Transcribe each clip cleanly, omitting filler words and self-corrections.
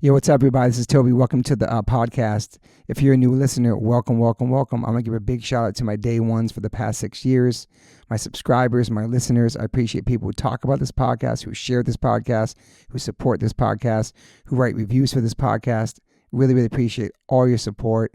Yo, what's up, everybody? This is Toby. Welcome to the podcast. If you're a new listener, welcome. I'm going to give a big shout out to my day ones for the past 6 years, my subscribers, my listeners. I appreciate people who talk about this podcast, who share this podcast, who support this podcast, who write reviews for this podcast. Really appreciate all your support.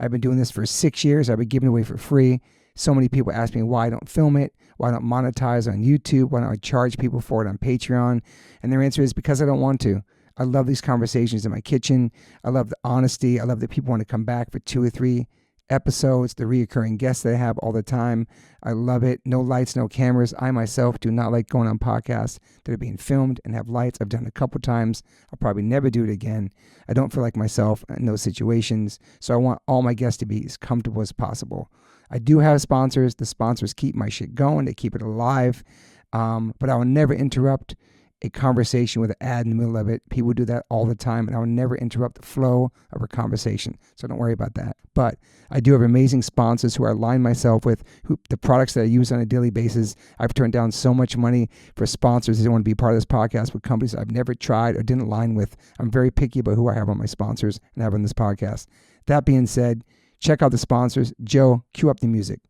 I've been doing this for 6 years. I've been giving it away for free. So many people ask me why I don't film it, why I don't monetize on YouTube, why don't I charge people for it on Patreon? And their answer is because I don't want to. I love these conversations in my kitchen. I love the honesty. I love that people want to come back for 2 or 3 episodes, the reoccurring guests that I have all the time. I love it. No lights, no cameras. I myself do not like going on podcasts that are being filmed and have lights. I've done it a couple times. I'll probably never do it again. I don't feel like myself in those situations. So I want all my guests to be as comfortable as possible. I do have sponsors. The sponsors keep my shit going. They keep it alive. But I will never interrupt a conversation with an ad in the middle of it. People do that all the time, and I will never interrupt the flow of a conversation. So don't worry about that. But I do have amazing sponsors who I align myself with, the products that I use on a daily basis. I've turned down so much money for sponsors that want to be part of this podcast with companies I've never tried or didn't align with. I'm very picky about who I have on my sponsors and have on this podcast. That being said, check out the sponsors. Joe, cue up the music.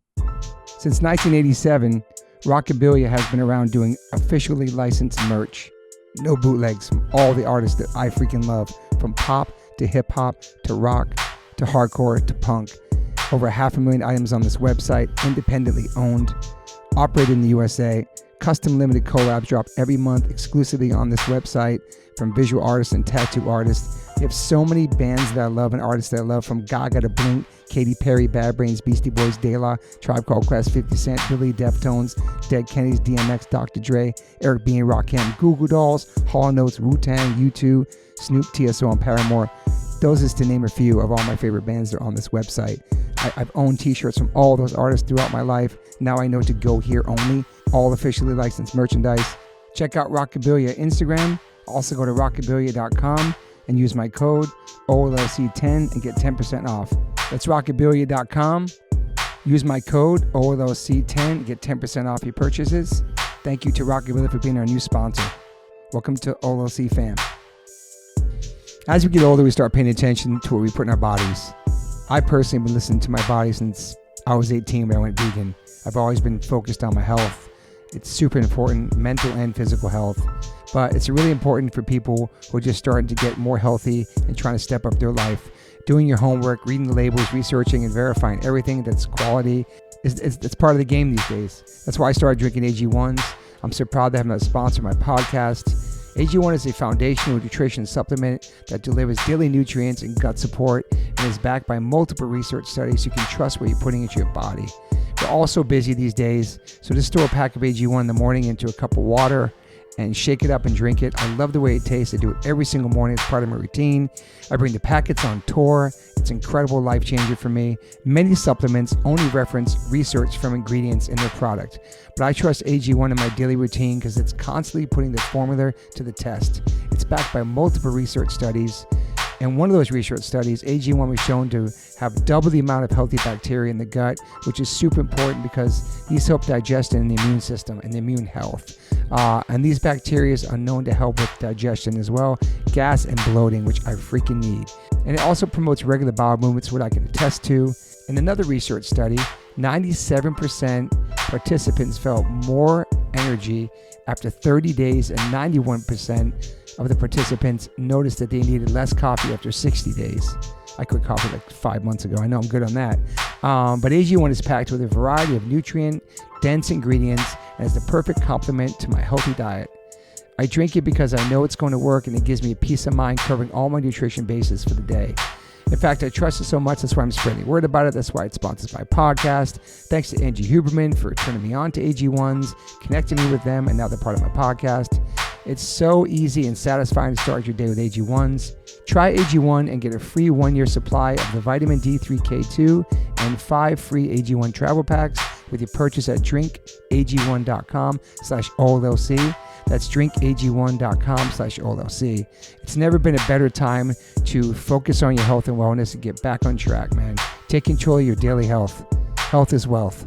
Since 1987, Rockabilia has been around doing officially licensed merch. No bootlegs from all the artists that I freaking love, from pop to hip hop to rock to hardcore to punk. Over 500,000 items on this website, independently owned, operated in the USA. Custom limited collabs drop every month exclusively on this website from visual artists and tattoo artists. We have so many bands that I love and artists that I love, from Gaga to Blink, Katy Perry, Bad Brains, Beastie Boys, De La, Tribe Called Quest, 50 Cent, Billy, Deftones, Dead Kennedys, DMX, Dr. Dre, Eric B. and Rakim, Goo Goo Dolls, Hall & Oates, Wu-Tang, U2, Snoop, TSO, and Paramore. Those is to name a few of all my favorite bands that are on this website. I've owned t-shirts from all those artists throughout my life. Now I know to go here only. All officially licensed merchandise. Check out Rockabilia Instagram. Also go to rockabilia.com and use my code OLLC10 and get 10% off. That's rockabilia.com. Use my code OLLC10 and get 10% off your purchases. Thank you to Rockabilia for being our new sponsor. Welcome to OLLC fam. As we get older, we start paying attention to what we put in our bodies. I personally have been listening to my body since I was 18 when I went vegan. I've always been focused on my health. It's super important, mental and physical health. But it's really important for people who are just starting to get more healthy and trying to step up their life. Doing your homework, reading the labels, researching and verifying everything that's quality. It's part of the game these days. That's why I started drinking AG1s. I'm so proud to have them as a sponsor of my podcast. AG1 is a foundational nutrition supplement that delivers daily nutrients and gut support and is backed by multiple research studies so you can trust what you're putting into your body. We're all so busy these days, so just store a pack of AG1 in the morning into a cup of water and shake it up and drink it. I love the way it tastes. I do it every single morning. It's part of my routine. I bring the packets on tour. It's an incredible life changer for me. Many supplements only reference research from ingredients in their product, but I trust AG1 in my daily routine because it's constantly putting the formula to the test. It's backed by multiple research studies. And one of those research studies, AG1 was shown to have double the amount of healthy bacteria in the gut, which is super important because these help digestion in the immune system and the immune health. And these bacteria are known to help with digestion as well, gas and bloating, which I freaking need. And it also promotes regular bowel movements, what I can attest to. In another research study, 97% participants felt more energy after 30 days and 91% of the participants noticed that they needed less coffee after 60 days. I quit coffee like 5 months ago. I know I'm good on that. But AG1 is packed with a variety of nutrient-dense ingredients and is the perfect complement to my healthy diet. I drink it because I know it's going to work and it gives me a peace of mind covering all my nutrition bases for the day. In fact, I trust it so much, that's why I'm spreading the word about it. That's why it sponsors my podcast. Thanks to Angie Huberman for turning me on to AG1s, connecting me with them, and now they're part of my podcast. It's so easy and satisfying to start your day with AG1s. Try AG1 and get a free 1-year supply of the vitamin D3K2 and 5 free AG1 travel packs with your purchase at drinkag1.com/OLLC. That's drinkag1.com/OLLC. It's never been a better time to focus on your health and wellness and get back on track, man. Take control of your daily health. Health is wealth.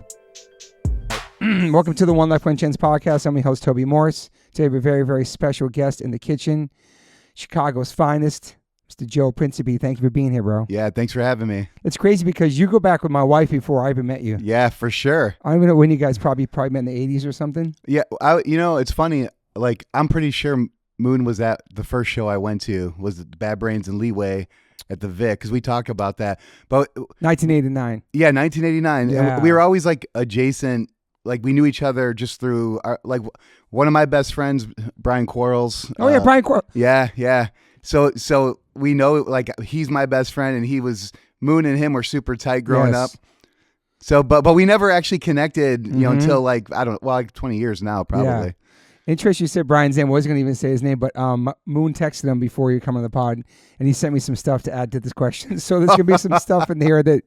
Welcome to the One Life One Chance podcast. I'm your host, Toby Morse. Today we have a very, very special guest in the kitchen. Chicago's finest, Mr. Joe Principe, thank you for being here, bro. Yeah, thanks for having me. It's crazy because you go back with my wife before I even met you. Yeah, for sure. I don't even know when you guys probably met in the 80s or something. Yeah, it's funny. Like, I'm pretty sure Moon was at the first show I went to was Bad Brains and Leeway at the Vic, because we talk about that. But 1989. Yeah, 1989. Yeah. And we were always like adjacent. Like, we knew each other just through like one of my best friends, Brian Quarles. Oh, yeah, Brian Quarles. Yeah. So we know, like, he's my best friend, and Moon and him were super tight growing up. So, but we never actually connected, until like 20 years now, probably. Yeah. Interesting you said Brian's name. I wasn't going to even say his name, but Moon texted him before you come on the pod, and he sent me some stuff to add to this question. So there's going to be some stuff in here that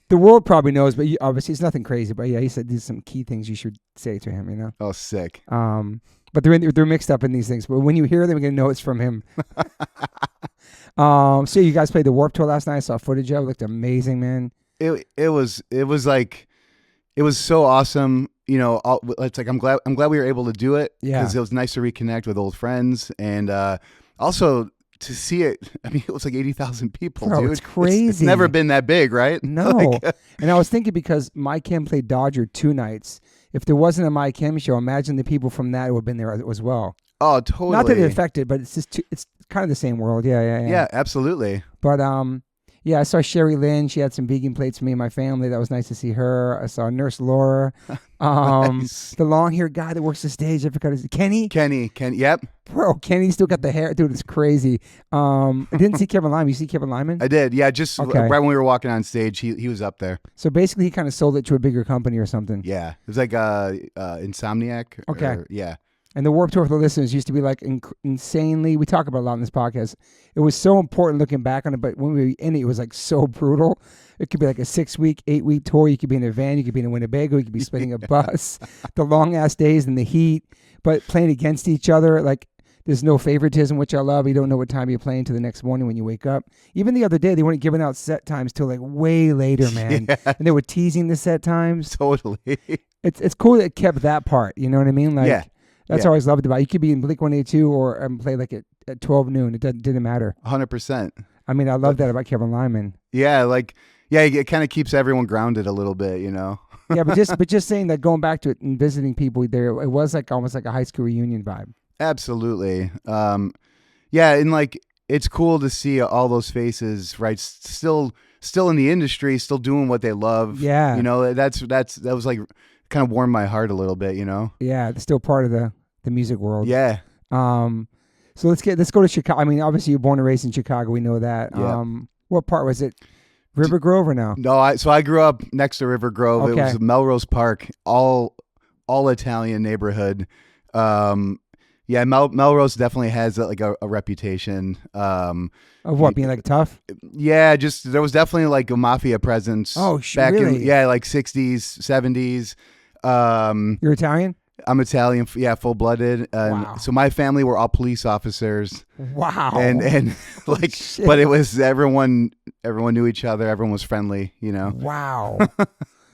the world probably knows, but obviously it's nothing crazy. But yeah, he said these are some key things you should say to him, Oh, sick. But they're mixed up in these things. But when you hear them, you're going to know it's from him. So you guys played the Warped Tour last night. I saw footage of it. It looked amazing, man. It was so awesome. It's like I'm glad we were able to do it, because it was nice to reconnect with old friends, and also to see it. I mean, it was like 80,000 people, Bro, dude. It's crazy. It's never been that big, right? No. And I was thinking, because My Chem played Dodger 2 nights. If there wasn't a My Chem show, imagine the people from that would have been there as well. Oh, totally. Not that it affected, but it's just it's kind of the same world. Yeah. Yeah, absolutely. But yeah, I saw Sherry Lynn. She had some vegan plates for me and my family. That was nice to see her. I saw Nurse Laura. Nice. The long-haired guy that works the stage. I forgot his Kenny. Kenny. Yep. Bro, Kenny still got the hair. Dude, it's crazy. I didn't see Kevin Lyman. You see Kevin Lyman? I did. Yeah, just Okay. right when we were walking on stage, he was up there. So basically, he kind of sold it to a bigger company or something. Yeah. It was like Insomniac. Okay. Yeah. And the Warped Tour for the listeners used to be like insanely, we talk about it a lot in this podcast. It was so important looking back on it, but when we were in it, it was like so brutal. It could be like a 6-week, 8-week tour. You could be in a van. You could be in a Winnebago. You could be splitting a bus. The long-ass days in the heat, but playing against each other. Like, there's no favoritism, which I love. You don't know what time you're playing till the next morning when you wake up. Even the other day, they weren't giving out set times till like way later, man. Yeah. And they were teasing the set times. Totally. It's cool that it kept that part. You know what I mean? Like, yeah. That's what I always loved about it. You could be in Blink-182 or play like at 12 noon. It didn't matter. 100%. I mean, I love that about Kevin Lyman. Yeah, it kind of keeps everyone grounded a little bit, Yeah, but just saying that, going back to it and visiting people there, it was like almost like a high school reunion vibe. Absolutely. Yeah, and like, it's cool to see all those faces, right? Still in the industry, still doing what they love. Yeah. That was like kind of warmed my heart a little bit, Yeah, it's still part of the music world. Yeah. So let's go to Chicago. I mean, obviously you're born and raised in Chicago. We know that. Yeah. What part was it? River Grove or no? No, I grew up next to River Grove. Okay. It was Melrose Park, all Italian neighborhood. Yeah, Melrose definitely has like a reputation. Of what, being like tough? Yeah, just there was definitely like a mafia presence. Oh, back really? in like 60s, 70s. You're Italian? I'm Italian, full-blooded. Wow. So my family were all police officers. Wow. And like, Shit. but it was everyone knew each other. Everyone was friendly, Wow.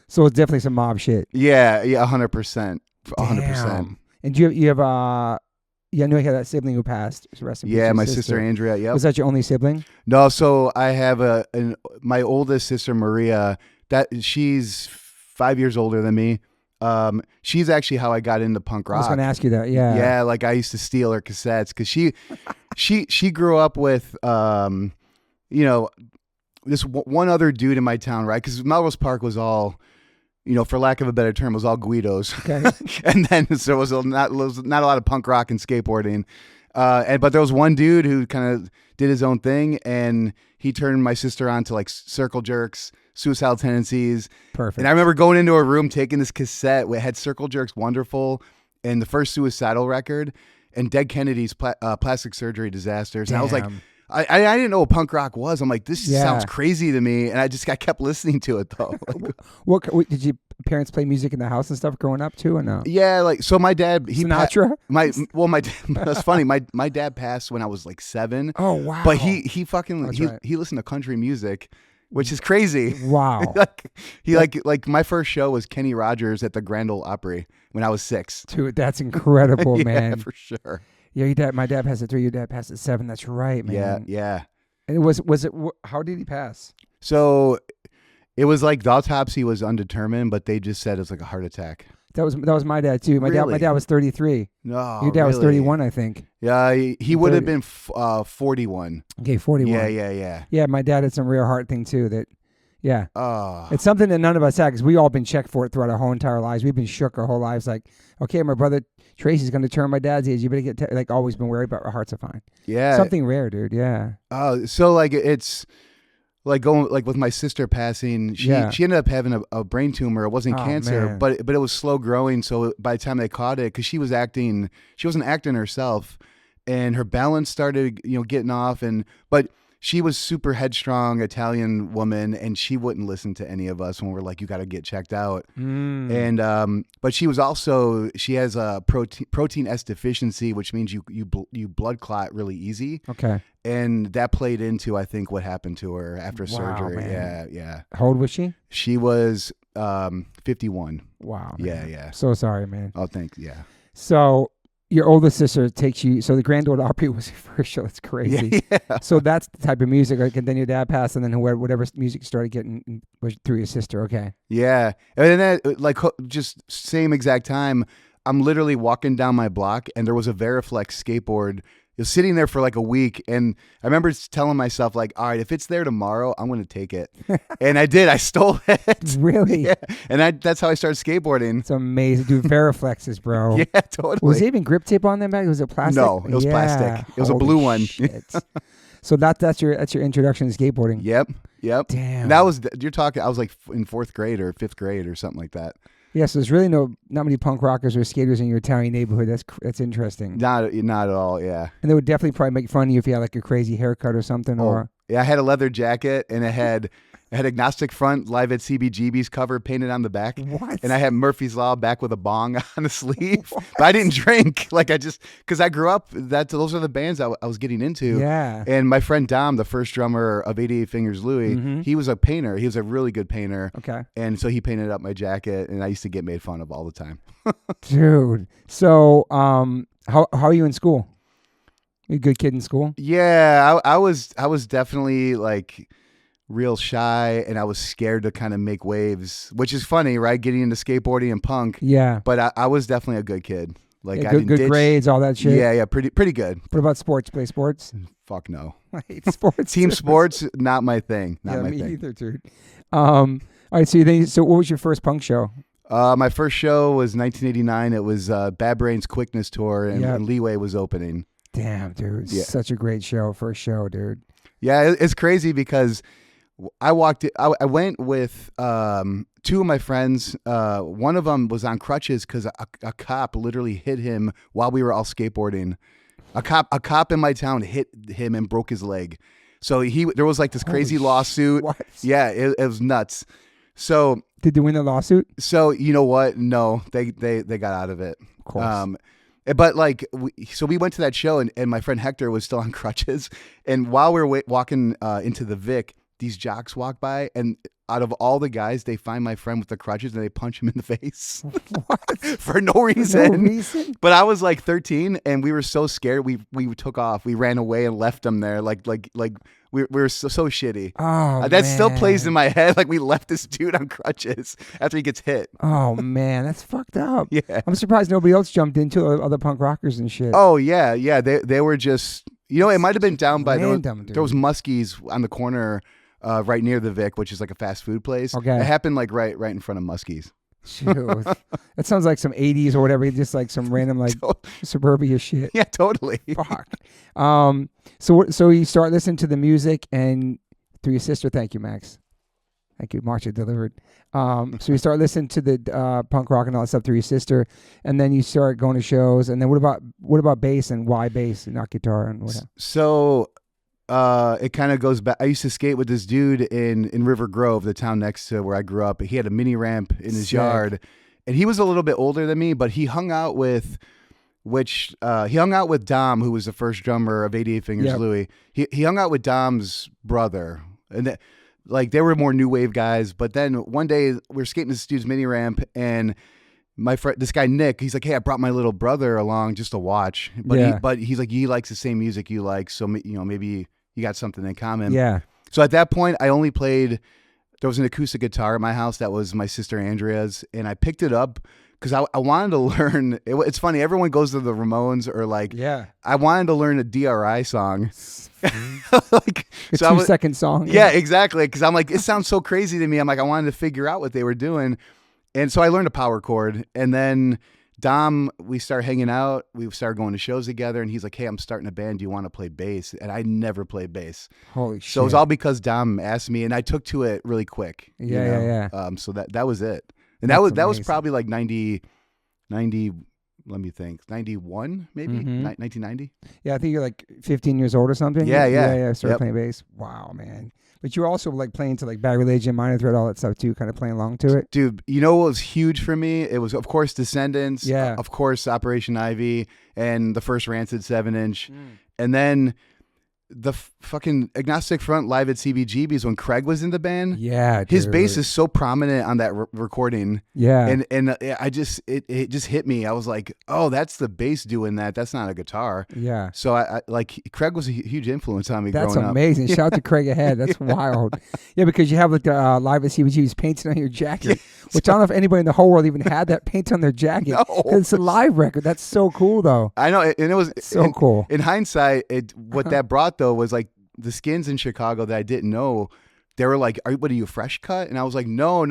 So it's definitely some mob shit. Yeah, 100%. 100%. Damn. And you have I knew I had that sibling who passed. So rest in peace, your my sister Andrea. Yep. Was that your only sibling? No, so I have my oldest sister Maria. That she's 5 years older than me. She's actually how I got into punk rock. I was going to ask you that. Yeah. Yeah, like I used to steal her cassettes because she grew up with this one other dude in my town, right? Because Melrose Park was all, for lack of a better term, was all Guidos. Okay. And then so it was not a lot of punk rock and skateboarding. But there was one dude who kind of did his own thing, and he turned my sister on to like Circle Jerks, Suicidal Tendencies. Perfect. And I remember going into a room, taking this cassette. It had Circle Jerks, Wonderful, and the first Suicidal record, and Dead Kennedy's Plastic Surgery Disasters. And I was like, I didn't know what punk rock was. I'm like, this sounds crazy to me. And I kept listening to it though. What did your parents play music in the house and stuff growing up too, or no? Yeah, like so my dad Sinatra? My that's funny. My dad passed when I was like 7. Oh wow. But he fucking Right. he listened to country music, which is crazy. Wow. like my first show was Kenny Rogers at the Grand Ole Opry when I was 6. Dude, that's incredible, Yeah, man. for sure. Yeah, my dad passed at 3. Your dad passed at 7. That's right, man. Yeah. And was it? How did he pass? So it was like the autopsy was undetermined, but they just said it was like a heart attack. That was my dad too. My dad was 33. No, Your dad was really? 31, I think. Yeah, he would have been 41. Okay, 41. Yeah. Yeah, my dad had some rare heart thing too. Yeah. Oh. It's something that none of us had because we all been checked for it throughout our whole entire lives. We've been shook our whole lives. Like, okay, my brother Tracy's going to turn my dad's age. You better get like always been worried, but our hearts are fine. Yeah. Something rare, dude. Yeah. So like it's like going like with my sister passing. She ended up having a brain tumor. It wasn't cancer, man. but it was slow growing. So by the time they caught it, because she wasn't acting herself, and her balance started getting off, but she was super headstrong Italian woman, and she wouldn't listen to any of us when we're like, you got to get checked out. And but she has a protein S deficiency, which means you blood clot really easy. Okay. And that played into, I think, what happened to her after surgery. Man. Yeah. How old was she? She was 51. Wow. Man. Yeah. So sorry, man. Oh, thanks. Yeah. So your oldest sister takes you. So the Grand Ole Opry was your first show. That's crazy. Yeah. So that's the type of music. Like, and then your dad passed, and then whatever music you started getting was through your sister. Okay. Yeah. And then like just same exact time, I'm literally walking down my block, and there was a Veriflex skateboard. It was sitting there for like a week, and I remember telling myself, like, all right, if it's there tomorrow, I'm going to take it. And I did. I stole it. Really? Yeah. And that's how I started skateboarding. It's amazing. Dude, Veriflexes, bro. Yeah, totally. Was there even grip tape on them back? Was it plastic? No, it was plastic. It was a blue one. Shit. So that's your introduction to skateboarding. Yep. Damn. And you're talking, I was like in 4th grade or 5th grade or something like that. Yeah, so there's really not many punk rockers or skaters in your Italian neighborhood. That's interesting. Not at all, yeah. And they would definitely probably make fun of you if you had like a crazy haircut or something. Yeah, I had a leather jacket, and it had Agnostic Front Live at CBGB's cover painted on the back. What? And I had Murphy's Law back with a bong on the sleeve. But I didn't drink. Like because I grew up, those are the bands I was getting into. Yeah. And my friend Dom, the first drummer of 88 Fingers Louie, he was a painter. He was a really good painter. Okay. And so he painted up my jacket, and I used to get made fun of all the time. Dude. So how are you in school? You a good kid in school? Yeah, I was definitely like real shy, and I was scared to kind of make waves, which is funny, right? Getting into skateboarding and punk. Yeah. But I was definitely a good kid. Like Yeah, I good didn't ditch. grades, all that shit. Yeah, pretty good. What about sports? Play sports? Fuck no. I hate sports. Team sports, not my thing. Not yeah, my me thing. either, dude. All right, so what was your first punk show? My first show was 1989. It was Bad Brains Quickness Tour, and Leeway was opening. Damn, dude. Yeah. Such a great show. First show, dude. Yeah, it's crazy because I went with 2 of my friends. One of them was on crutches because a cop literally hit him while we were all skateboarding. A cop in my town hit him and broke his leg. So there was like this crazy lawsuit. What? Yeah, it was nuts. So did they win the lawsuit? So you know what? No, they got out of it. Of course. But like, we went to that show, and my friend Hector was still on crutches. And while we were walking into the Vic, these jocks walk by, and out of all the guys, they find my friend with the crutches, and they punch him in the face. What? For no reason. No reason? But I was like 13, and we were so scared. We took off. We ran away and left them there. Like we were so shitty. Oh, that still plays in my head. Like we left this dude on crutches after he gets hit. Oh man, that's fucked up. Yeah. I'm surprised nobody else jumped into other punk rockers and shit. Oh yeah. They were just, it might have been down by random, there was Muskies on the corner right near the Vic, which is like a fast food place. Okay. It happened like right in front of Muskies. Shoot. That sounds like some 80s or whatever, just like some random like suburbia shit. Yeah, totally. Fuck. So you start listening to the music and through your sister. Thank you, Max. Thank you. March it delivered. So you start listening to the punk rock and all that stuff through your sister, and then you start going to shows. And then what about bass, and why bass and not guitar and whatever? So it kind of goes back. I used to skate with this dude in River Grove, the town next to where I grew up. He had a mini ramp in his yard, and he was a little bit older than me, but he hung out with Dom, who was the first drummer of 88 Fingers Louie. He hung out with Dom's brother, and they were more new wave guys. But then one day we were skating this dude's mini ramp, and my friend, this guy Nick, he's like, "Hey, I brought my little brother along just to watch." But he's like, he likes the same music you like, so maybe you got something in common. Yeah. So at that point, I only played. There was an acoustic guitar at my house that was my sister Andrea's, and I picked it up because I wanted to learn. It's funny. Everyone goes to the Ramones or like. Yeah. I wanted to learn a DRI song. Like a 2-second song. Yeah, exactly. Because I'm like, it sounds so crazy to me. I'm like, I wanted to figure out what they were doing. And so I learned a power chord. And then Dom, we started hanging out. We started going to shows together. And he's like, hey, I'm starting a band. Do you want to play bass? And I never played bass. Holy shit. So it was all because Dom asked me. And I took to it really quick. Yeah. So that was it. And That's that was amazing. probably like 90, let me think, 91 maybe, 1990. Yeah, I think you're like 15 years old or something. Yeah. Started playing bass. Wow, man. But you were also like playing to like Bad Religion, Minor Threat, all that stuff too, kind of playing along to it. Dude, you know what was huge for me? It was, of course, Descendants. Yeah. Of course, Operation Ivy and the first Rancid 7-inch. And then the fucking Agnostic Front live at CBGB's when Craig was in the band. Yeah, his dude. bass is so prominent on that recording. Yeah, and I just it just hit me. I was like, oh, that's the bass doing that. That's not a guitar. Yeah. So I like Craig was a huge influence on me. That's growing amazing. up. Shout out to Craig ahead. That's wild. Yeah, because you have like the live at CBGB's painted on your jacket, which I don't know if anybody in the whole world even had that paint on their jacket. No. 'Cause it's a live record. That's so cool, though. I know, and it was So cool. In hindsight, what that brought though was like the Skins in Chicago that I didn't know. They were like, what are you, fresh cut? And I was like, no.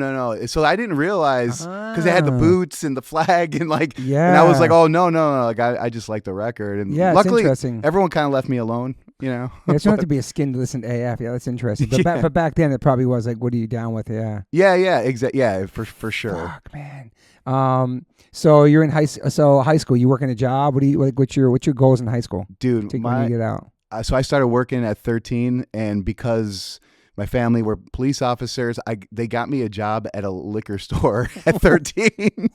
So I didn't realize because they had the boots and the flag and like, and I was like, oh, no. Like I just like the record. And luckily, everyone kind of left me alone, you know? Yeah, it's not to be a skin to listen to AF. Yeah, that's interesting. But, but back then, it probably was like, what are you down with? Yeah. Yeah, exactly. Yeah, for sure. Fuck, man. So you're in high school, you working a job? What's your goals in high school? Dude, when you get out? So I started working at 13, and because my family were police officers, they got me a job at a liquor store at 13.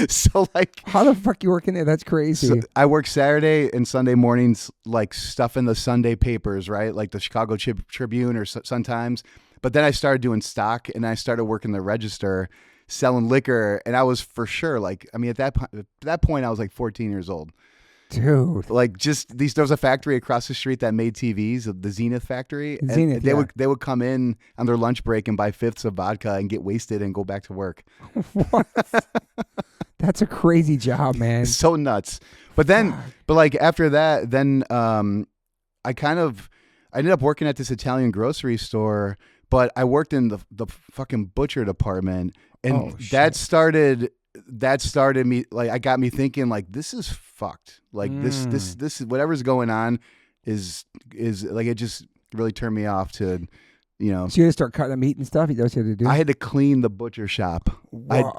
So like, how the fuck you working there? That's crazy. So I work Saturday and Sunday mornings, like stuffing the Sunday papers, right? Like the Chicago Tribune or Sun-Times. But then I started doing stock, and I started working the register, selling liquor, and I was for sure like, I mean, at that point, I was like 14 years old. Dude, like just there was a factory across the street that made TVs, the Zenith factory. Zenith, and they would come in on their lunch break and buy fifths of vodka and get wasted and go back to work. What? That's a crazy job, man. It's so nuts. But like after that, then I ended up working at this Italian grocery store, but I worked in the fucking butcher department, and that started me, like, I got me thinking, like, this is fucked. Like this is whatever's going on is like, it just really turned me off to, you know. So you had to start cutting the meat and stuff. That's what you had to do. I had to clean the butcher shop.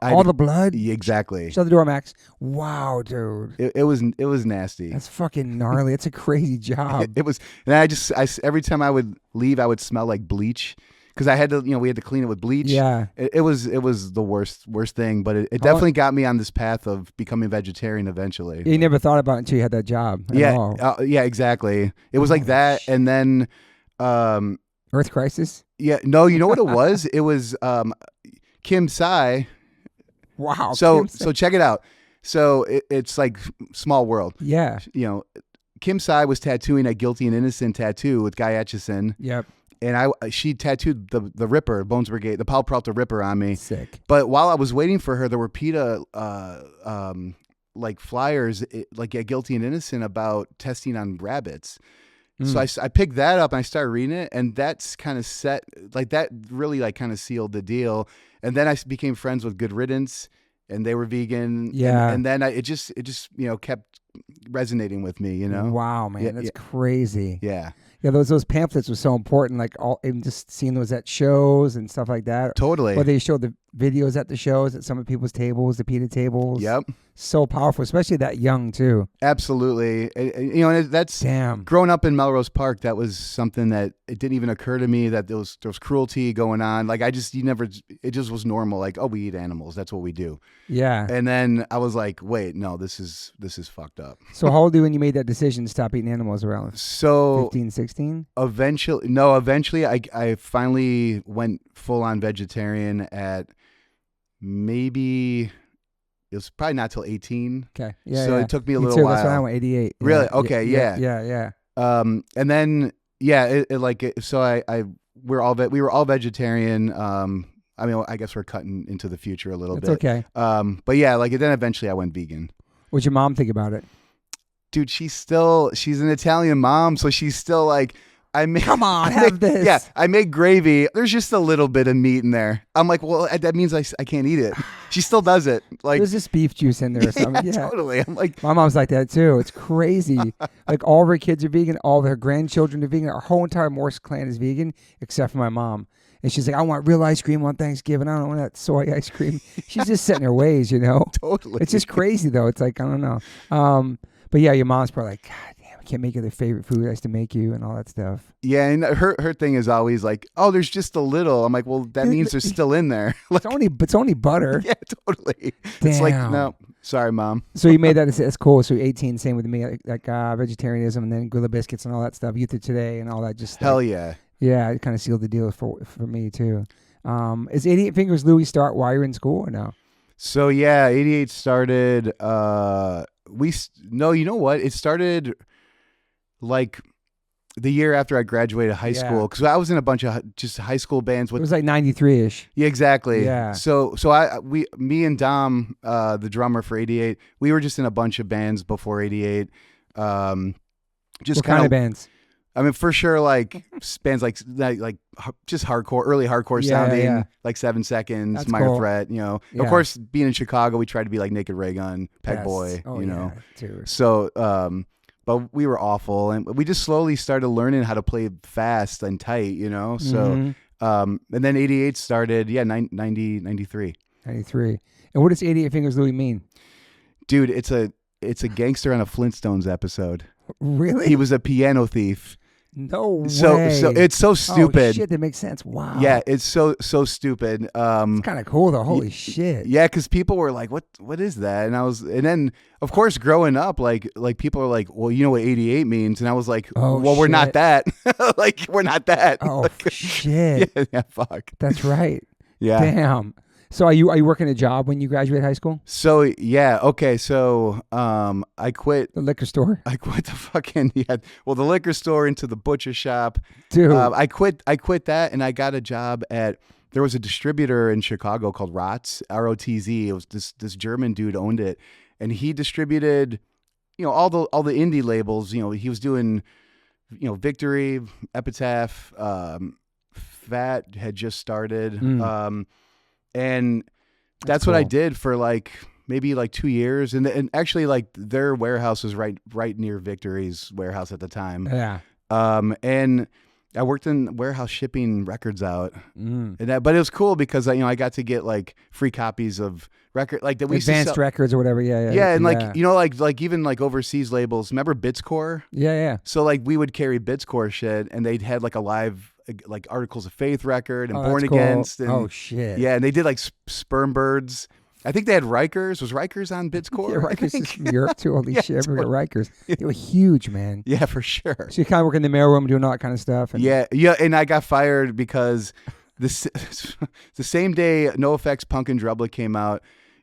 All the blood. Yeah, exactly. Shut the door, Max. Wow, dude. It was nasty. That's fucking gnarly. It's a crazy job. It was, and I every time I would leave, I would smell like bleach. Because I had to, we had to clean it with bleach. Yeah, it was the worst thing, but it definitely got me on this path of becoming vegetarian eventually. You never thought about it until you had that job. Yeah, exactly. It was like that, and then Earth Crisis. Yeah, no, you know what it was? It was Kim Sai. Wow. So check it out. So it's like Small World. Yeah. Kim Sai was tattooing a Guilty and Innocent tattoo with Guy Etchison. Yep. And she tattooed the Ripper, Bones Brigade, the Paul Peralta Ripper on me. Sick. But while I was waiting for her, there were PETA like flyers, like at Guilty and Innocent, about testing on rabbits. So I picked that up and I started reading it, and that's kind of set, like, that really like kind of sealed the deal. And then I became friends with Good Riddance, and they were vegan. Yeah. And then it just kept resonating with me, Wow, man, that's crazy. Yeah. Yeah, those pamphlets were so important. Like even just seeing those at shows and stuff like that. Totally. Or they showed the videos at the shows at some of people's tables, the PETA tables. Yep. So powerful, especially that young too. Absolutely. That's growing up in Melrose Park. That was something that it didn't even occur to me that there was cruelty going on. Like it just was normal. Like, oh, we eat animals. That's what we do. Yeah. And then I was like, wait, no, this is fucked up. So how old were you when you made that decision to stop eating animals? Around 15, 16? Eventually I finally went full on vegetarian at maybe, it was probably not till 18. Okay. Yeah. So it took me a me little too. while. That's when I went 88. Really? Yeah. Okay. Yeah. Yeah. And then Yeah, we were all vegetarian. I mean, I guess we're cutting into the future a little bit. It's okay. But yeah, like then eventually I went vegan. What'd your mom think about it? Dude, she's an Italian mom, so she's still like, come on, have this. Yeah, I make gravy. There's just a little bit of meat in there. I'm like, well, that means I can't eat it. She still does it. Like, there's just beef juice in there or something. Yeah, totally. I'm like, my mom's like that too. It's crazy. Like all of her kids are vegan. All of her grandchildren are vegan. Our whole entire Morse clan is vegan except for my mom. And she's like, I want real ice cream on Thanksgiving. I don't want that soy ice cream. She's just set in her ways, Totally. It's just crazy though. It's like, I don't know. But yeah, your mom's probably like, God damn, I can't make you their favorite food I used to make you and all that stuff. Yeah, and her thing is always like, oh, there's just a little. I'm like, well, that means there's still in there. Like, it's only butter. Yeah, totally. Damn. It's like, no, sorry, Mom. So you made that. That's cool. So 18, same with me, like vegetarianism and then Gorilla Biscuits and all that stuff. Youth of Today and all that. Just hell yeah. Yeah, it kind of sealed the deal for me too. Is 88 Fingers Louie start while you're in school or no? So yeah, 88 started. No, you know what? It started like the year after I graduated high school because I was in a bunch of just high school bands. It was like 93-ish. Yeah, exactly. Yeah. So me and Dom, the drummer for 88, we were just in a bunch of bands before 88. Just what kind of bands? I mean, for sure, like bands like just hardcore, early hardcore sounding, like 7 Seconds, That's Minor cool. Threat. Yeah. Of course, being in Chicago, we tried to be like Naked Ray Gun, Peg Boy. Too. So, but we were awful, and we just slowly started learning how to play fast and tight. So, and then 88 started. Yeah, 93. 93. And what does 88 Fingers Louie mean? Dude, it's a gangster on a Flintstones episode. Really? He was a piano thief. No way. So it's so stupid. Oh, shit, that makes sense. Wow. Yeah, it's so stupid. It's kind of cool though. Holy shit. Yeah, because people were like, "What is that?" And then of course, growing up, like people are like, "Well, you know what 88 means?" And I was like, "Oh, well, we're not that. Like, we're not that." Oh like, shit. Yeah, fuck. That's right. Yeah. Damn. So are you working a job when you graduate high school? So yeah, okay. So I quit the liquor store. I quit the fucking the liquor store into the butcher shop. Dude, I quit that and I got a job there was a distributor in Chicago called ROTZ, ROTZ. It was this German dude owned it, and he distributed, all the indie labels. He was doing, Victory, Epitaph, Fat had just started. And that's what cool. I did for maybe 2 years. And actually their warehouse was right near Victory's warehouse at the time. Yeah. And I worked in warehouse shipping records out. But it was cool because I got to get free copies of record that we advanced records or whatever. Yeah. Yeah. And even overseas labels. Remember Bitscore? Yeah. So we would carry Bitscore shit and they'd had a live Articles of Faith record and Born cool. Against. And, oh shit. Yeah, and they did Sperm Birds. I think they had Rikers. Was Rikers on Bitscore? Yeah, Rikers is from Europe too. Holy shit, totally. Rikers. They were huge, man. Yeah, for sure. So you kind of work in the mailroom doing all that kind of stuff. And yeah, and I got fired because the same day NoFX Punk and Drubla came out,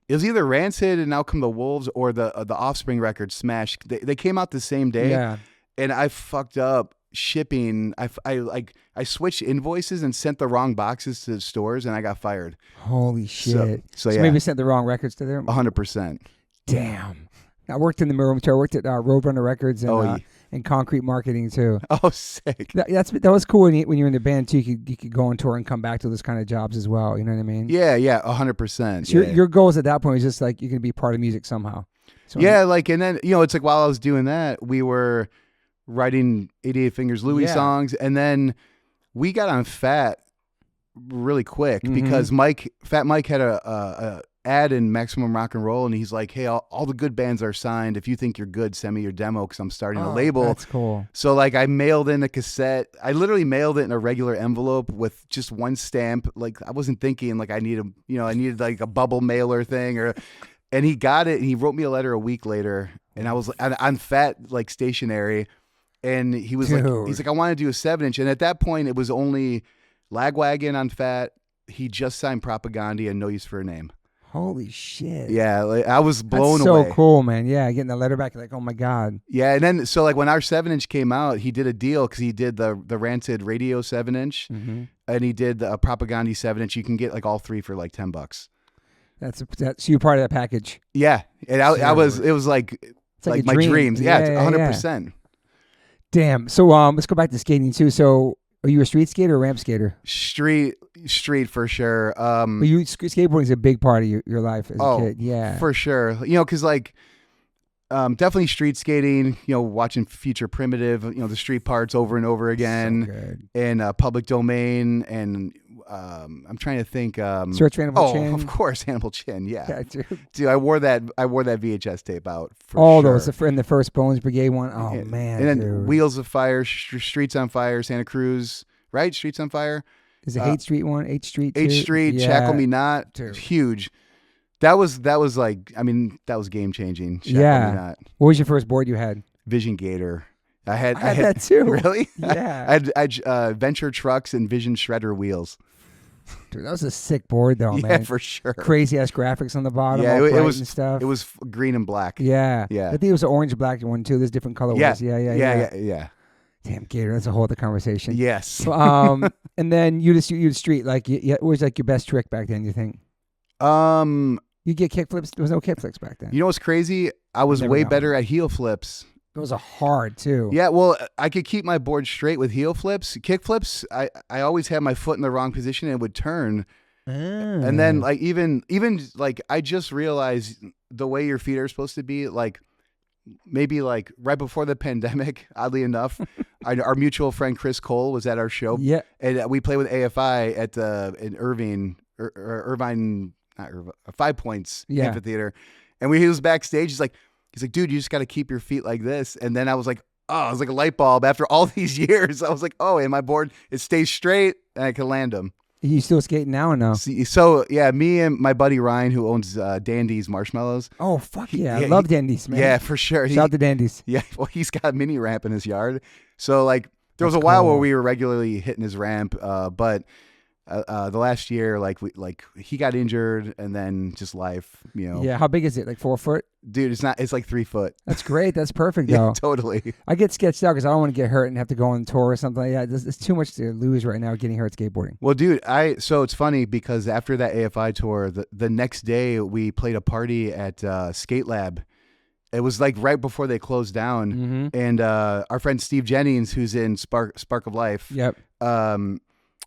it was either Rancid and Out Come the Wolves or the Offspring record Smash. They came out the same day. Yeah. And I fucked up shipping. I switched invoices and sent the wrong boxes to the stores and I got fired. Holy shit. So yeah. Maybe sent the wrong records to them? 100%. Damn. I worked in the mailroom too. I worked at Roadrunner Records and Concrete Marketing too. Oh, sick. That was cool when you're in the band too. You could go on tour and come back to those kind of jobs as well. You know what I mean? Yeah, 100%. So your goals at that point was just you're going to be part of music somehow. So yeah, and then, it's while I was doing that, we were writing 88 Fingers Louie songs, and then we got on Fat really quick because Fat Mike had a ad in Maximum Rock and Roll, and he's like, "Hey, all the good bands are signed. If you think you're good, send me your demo because I'm starting a label." That's cool. So I mailed in a cassette. I literally mailed it in a regular envelope with just one stamp. I wasn't thinking I needed a bubble mailer thing and he got it and he wrote me a letter a week later, and I was on Fat stationery. And he was he's like, I want to do a 7-inch. And at that point, it was only Lagwagon on Fat. He just signed Propaganda and No Use for a Name. Holy shit. Yeah, like, I was blown That's away. so cool, man. Yeah, getting the letter back, like, oh my God. Yeah, and then so like when our 7-inch came out, he did a deal because he did the Rancid Radio 7-inch, and he did the Propaganda 7-inch. You can get like all three for like $10. That's so you're part of that package. Yeah, and I was. It was like It's like a my dream. dreams. Yeah, 100%. Damn. So let's go back to skating too. So are you a street skater or ramp skater? Street for sure. But skateboarding is a big part of your life as a kid. Yeah, for sure. Because like definitely street skating. Watching Future Primitive. The street parts over and over again. So good. And Public Domain and. I'm trying to think. Search for Hannibal Chin. Of course, Hannibal Chin. Yeah, dude. I wore that VHS tape out. For all sure. those, and the first Bones Brigade one. Oh man. And then dude. Wheels of Fire, Streets on Fire, Santa Cruz. Right, Streets on Fire. Is it Hate Street one? H Street. 8th Street. Yeah. Shackle Me Not. Dude. Huge. That was like. I mean, that was game changing. Yeah. Me Not. What was your first board you had? Vision Gator. I had that too. Really? Yeah. I had Venture Trucks and Vision Shredder wheels. Dude, that was a sick board though, man. Yeah, for sure. Crazy ass graphics on the bottom. Yeah, all it bright was and stuff. It was green and black. Yeah. Yeah. I think it was an orange black one too. There's different colorways. Yeah. Damn, Gator, that's a whole other conversation. Yes. And then you street, like, what was like your best trick back then, you think? You get kickflips? There was no kickflips back then. You know what's crazy? I was way better at heel flips. Those are hard too. Yeah, well, I could keep my board straight with heel flips. Kick flips, I always had my foot in the wrong position and it would turn. And then like even like I just realized the way your feet are supposed to be, like maybe like right before the pandemic, oddly enough, our mutual friend Chris Cole was at our show. Yeah. And we played with AFI at in Irvine, not Irvine, 5 Points Amphitheater. And he was backstage. He's like, dude, you just got to keep your feet like this. And then I was like, oh, it was like a light bulb. After all these years, I was like, oh, and my board, it stays straight and I can land them. Are you still skating now or no? So, yeah, me and my buddy Ryan, who owns Dandy's Marshmallows. Oh, fuck yeah. I love Dandy's, man. Yeah, for sure. Shout out to Dandy's. Yeah, well, he's got a mini ramp in his yard. So, like, there was a while where we were regularly hitting his ramp, but the last year, he got injured and then just life, Yeah, how big is it? Like 4 foot? Dude, it's like 3 foot. That's great. That's perfect, though. Yeah, totally. I get sketched out because I don't want to get hurt and have to go on tour or something like that. It's too much to lose right now getting hurt skateboarding. Well, dude, so it's funny because after that AFI tour, the next day we played a party at Skate Lab. It was like right before they closed down. And our friend Steve Jennings, who's in Spark of Life. Yep.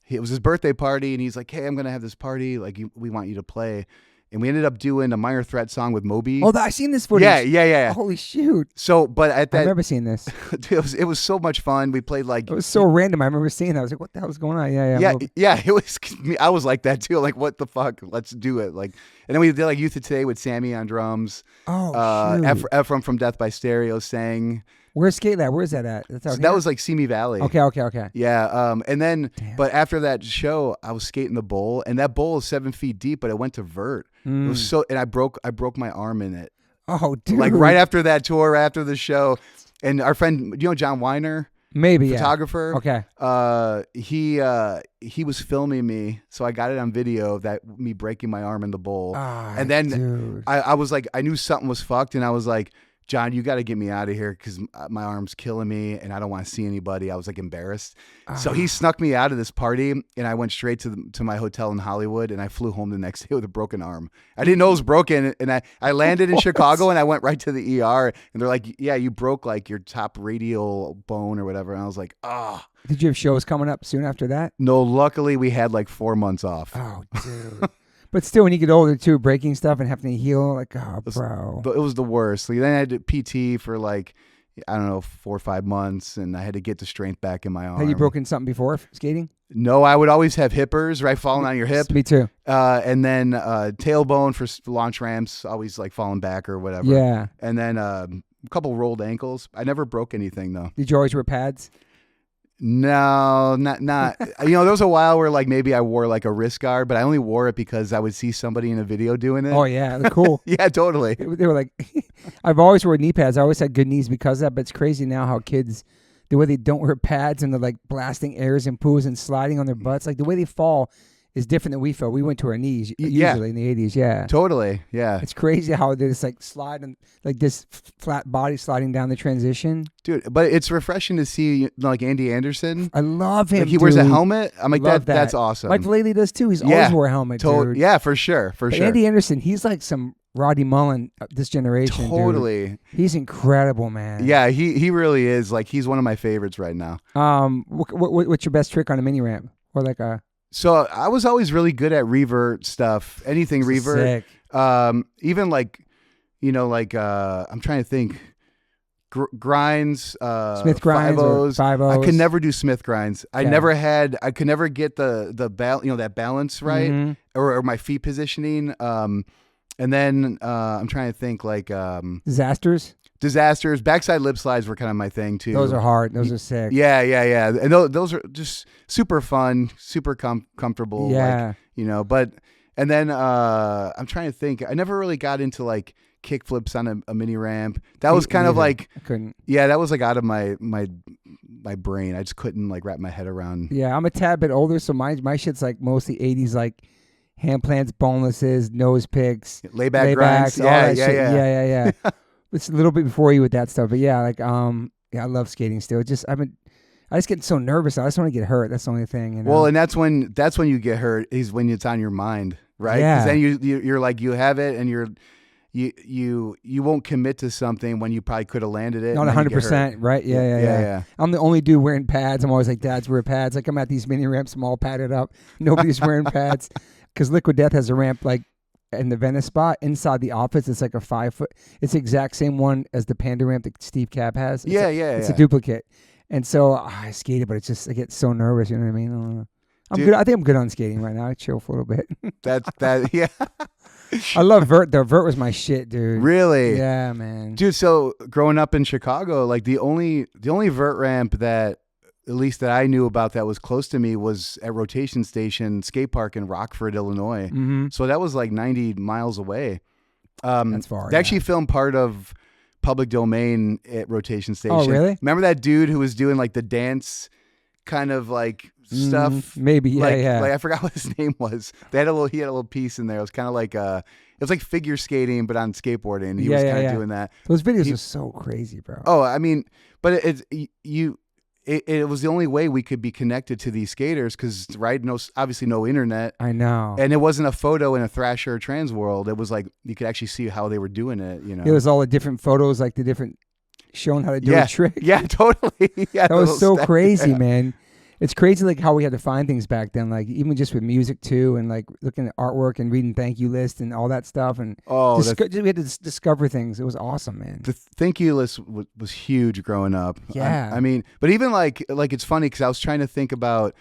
It was his birthday party, and he's like, hey, I'm going to have this party. Like, we want you to play. And we ended up doing a Minor Threat song with Moby. Oh, I seen this footage. Yeah. Holy shoot. So, but at that... I remember seeing this. It was so much fun. We played like... It was so random. I remember seeing that. I was like, what the hell is going on? Yeah. It was... I was like that, too. Like, what the fuck? Let's do it. Like, and then we did like Youth of Today with Sammy on drums. Oh, shoot. Ephraim from Death by Stereo sang... Where's Skate Lab? Where's that at? That was like Simi Valley. Okay. Yeah. And then, but after that show, I was skating the bowl, and that bowl is 7 feet deep, but it went to vert. It was and I broke my arm in it. Oh, dude! Like right after that tour, right after the show, and our friend, John Weiner, maybe photographer. Okay. He was filming me, so I got it on video of that me breaking my arm in the bowl, and then I was like, I knew something was fucked, and I was like, John, you got to get me out of here because my arm's killing me and I don't want to see anybody. I was like embarrassed. So he snuck me out of this party and I went straight to my hotel in Hollywood and I flew home the next day with a broken arm. I didn't know it was broken. And I landed in Chicago and I went right to the ER and they're like, yeah, you broke like your top radial bone or whatever. And I was like, oh. Did you have shows coming up soon after that? No, luckily we had like 4 months off. Oh, dude. But still, when you get older, too, breaking stuff and having to heal, like, oh, bro. It was the worst. Like, then I had PT for like, I don't know, 4 or 5 months, and I had to get the strength back in my arm. Had you broken something before skating? No, I would always have hippers, right, falling on your hip. Me too. And then tailbone for launch ramps, always like falling back or whatever. Yeah. And then a couple rolled ankles. I never broke anything, though. Did you always wear pads? No, not. There was a while where like maybe I wore like a wrist guard, but I only wore it because I would see somebody in a video doing it. Oh yeah, they're cool. Yeah, totally. They were like, I've always worn knee pads. I always had good knees because of that. But it's crazy now how kids, the way they don't wear pads and they're like blasting airs and poos and sliding on their butts, like the way they fall is different than we felt. We went to our knees Yeah. usually in the 80s. Yeah. Totally. Yeah. It's crazy how there's like sliding, like this flat body sliding down the transition. Dude, but it's refreshing to see like Andy Anderson. I love him. Like he wears a helmet. I'm like, Love that's awesome. Mike Vallely does too. He's always wore a helmet, dude. Yeah, for sure. But Andy Anderson, he's like some Roddy Mullen of this generation. Totally. Dude. He's incredible, man. Yeah, he really is. Like he's one of my favorites right now. What's your best trick on a mini ramp? Or like a... So I was always really good at revert stuff. Anything revert. Sick. Even like, I'm trying to think. Grinds, Smith grinds, 5-0s. I could never do Smith grinds. I could never get the that balance right, Mm-hmm. or my feet positioning. And then I'm trying to think like disasters. Backside lip slides were kind of my thing too. Those are hard. Those are sick. Yeah. And those are just super fun, super comfortable. Yeah. Like, but and then I'm trying to think. I never really got into like kick flips on a mini ramp. That was kind of like I couldn't. Yeah, that was like out of my brain. I just couldn't like wrap my head around. Yeah, I'm a tad bit older, so my shit's like mostly 80s, like hand plants, bonelesses, nose picks, layback grinds. all that shit. Yeah. It's a little bit before you with that stuff, but yeah, like I love skating still. I just get so nervous. I just want to get hurt. That's the only thing. Well, and that's when you get hurt is when it's on your mind, right? Yeah. Because then you're like you have it and you won't commit to something when you probably could have landed it. Not 100%, right? Yeah. I'm the only dude wearing pads. I'm always like, dads wear pads. Like I'm at these mini ramps, I'm all padded up. Nobody's wearing pads because Liquid Death has a ramp like in the Venice spot inside the office. It's like a 5 foot. It's the exact same one as the Panda ramp that Steve Cap has. It's a duplicate. And so I skated, but it's just I get so nervous. You know what I mean? I'm good. I think I'm good on skating right now. I chill for a little bit. Yeah. I love vert though. Vert was my shit, dude. Really? Yeah, man. Dude, so growing up in Chicago, like the only vert ramp that at least that I knew about that was close to me was at Rotation Station Skate Park in Rockford, Illinois. Mm-hmm. So that was like 90 miles away. That's far. They actually filmed part of Public Domain at Rotation Station. Oh, really? Remember that dude who was doing like the dance kind of like stuff? Maybe, yeah. Like I forgot what his name was. He had a little piece in there. It was kind of like it was like figure skating but on skateboarding. He was kind of doing that. Those videos are so crazy, bro. Oh, I mean, but it was the only way we could be connected to these skaters because, right, obviously no internet. I know. And it wasn't a photo in a Thrasher or Trans world. It was like you could actually see how they were doing it, It was all the different photos, like the different showing how to do a trick. Yeah, totally. Yeah, that was so crazy, man. It's crazy like how we had to find things back then, like even just with music too, and like looking at artwork and reading thank you lists and all that stuff. And we had to discover things. It was awesome, man. The thank you list was huge growing up. Yeah. I mean, but even like it's funny because I was trying to think about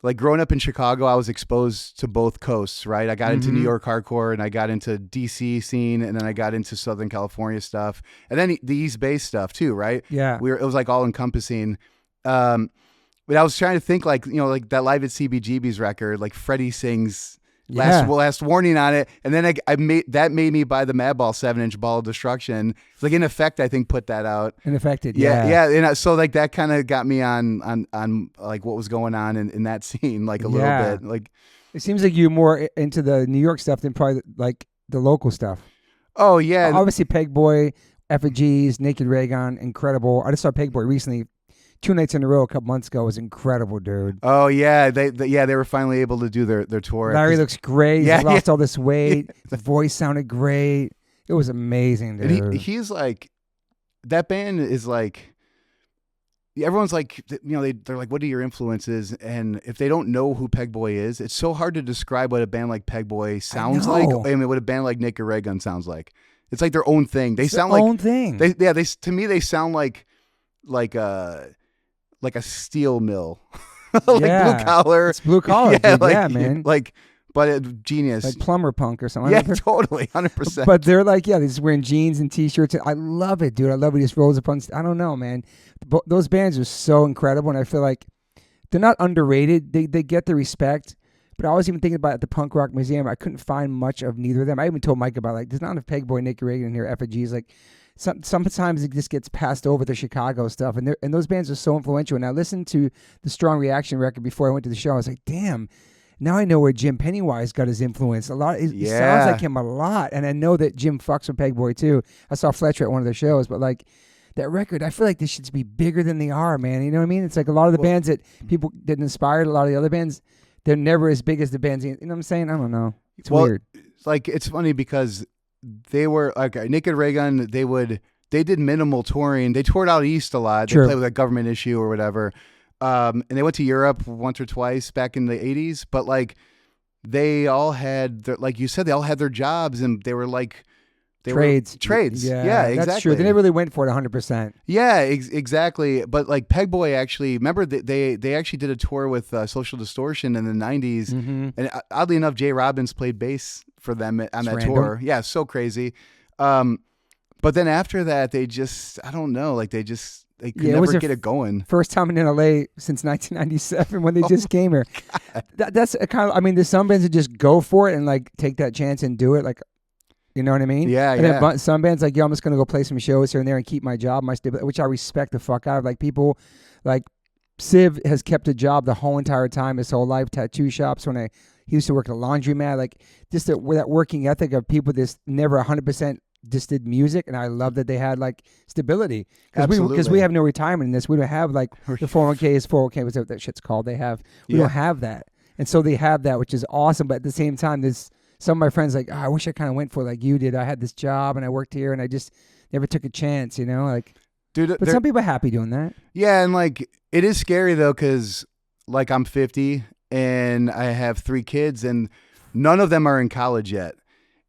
like growing up in Chicago, I was exposed to both coasts, right? I got into New York hardcore and I got into DC scene and then I got into Southern California stuff and then the East Bay stuff too, right? Yeah. It was like all encompassing. But I was trying to think like that Live at CBGB's record, like Freddie sings Last Warning on it. And then I made me buy the Madball 7-inch Ball of Destruction. Like In Effect, I think put that out. In Effect, yeah. And so like that kind of got me on like what was going on in that scene, like a little bit. Like it seems like you're more into the New York stuff than probably like the local stuff. Oh yeah. Obviously Pegboy, Effigies, Naked Raygun, incredible. I just saw Pegboy recently. 2 nights in a row a couple months ago was incredible, dude. Oh yeah, they were finally able to do their tour. Larry looks great. He lost all this weight. The voice sounded great. It was amazing, dude. And he's like, that band is like, everyone's like, they're like, what are your influences? And if they don't know who Pegboy is, it's so hard to describe what a band like Pegboy sounds like. I mean, what a band like Naked Raygun sounds like. It's like their own thing. They sound like own thing. To me they sound like a steel mill, blue collar. It's blue collar, dude. Man. But genius, like plumber punk or something. Yeah, totally, 100%. But they're like, they're just wearing jeans and t-shirts. I love it, dude. I love it. He just rolls up on. I don't know, man. But those bands are so incredible, and I feel like they're not underrated. They get the respect. But I was even thinking about at the Punk Rock Museum, I couldn't find much of neither of them. I even told Mike about there's not enough Pegboy, Naked Raygun in here. Effigies, like. Sometimes it just gets passed over the Chicago stuff, and those bands are so influential. And I listened to the Strong Reaction record before I went to the show. I was like, damn, now I know where Jim Pennywise got his influence. A lot. It sounds like him a lot, and I know that Jim fucks with Peg Boy too. I saw Fletcher at one of their shows, but like that record, I feel like this should be bigger than they are, man. You know what I mean? It's like a lot of the bands that people that inspired a lot of the other bands, they're never as big as the bands. You know what I'm saying? I don't know. It's weird. Like it's funny because they were like Naked Raygun. They did minimal touring. They toured out east a lot. They played with a Government Issue or whatever. And they went to Europe once or twice back in the 80s. But like they all had, like you said, they all had their jobs and they were like trades. Yeah, exactly. That's true. They never really went for it 100%. Yeah, exactly. But like Peg Boy actually, remember they actually did a tour with Social Distortion in the 90s. Mm-hmm. And oddly enough, Jay Robbins played bass for them on that tour. Yeah, so crazy. But then after that, they just, I don't know, like they could never get it going. First time in LA since 1997 when they just came here. That's a kind of, I mean, there's some bands that just go for it and like take that chance and do it. Like, you know what I mean? Yeah, and then some bands like, yo, I'm just going to go play some shows here and there and keep my job, my stability, which I respect the fuck out of. Like people, like Civ has kept a job the whole entire time, his whole life, tattoo shops. He used to work at a laundromat, like just that working ethic of people that's never 100% just did music, and I love that they had like stability because we have no retirement in this. We don't have like the 401ks, whatever that shit's called. We don't have that, and so they have that, which is awesome. But at the same time, there's some of my friends like, I wish I kind of went for like you did. I had this job and I worked here, and I just never took a chance, you know, like. Dude, but some people are happy doing that. Yeah, and like it is scary though, because like I'm 50 and I have 3 kids, and none of them are in college yet.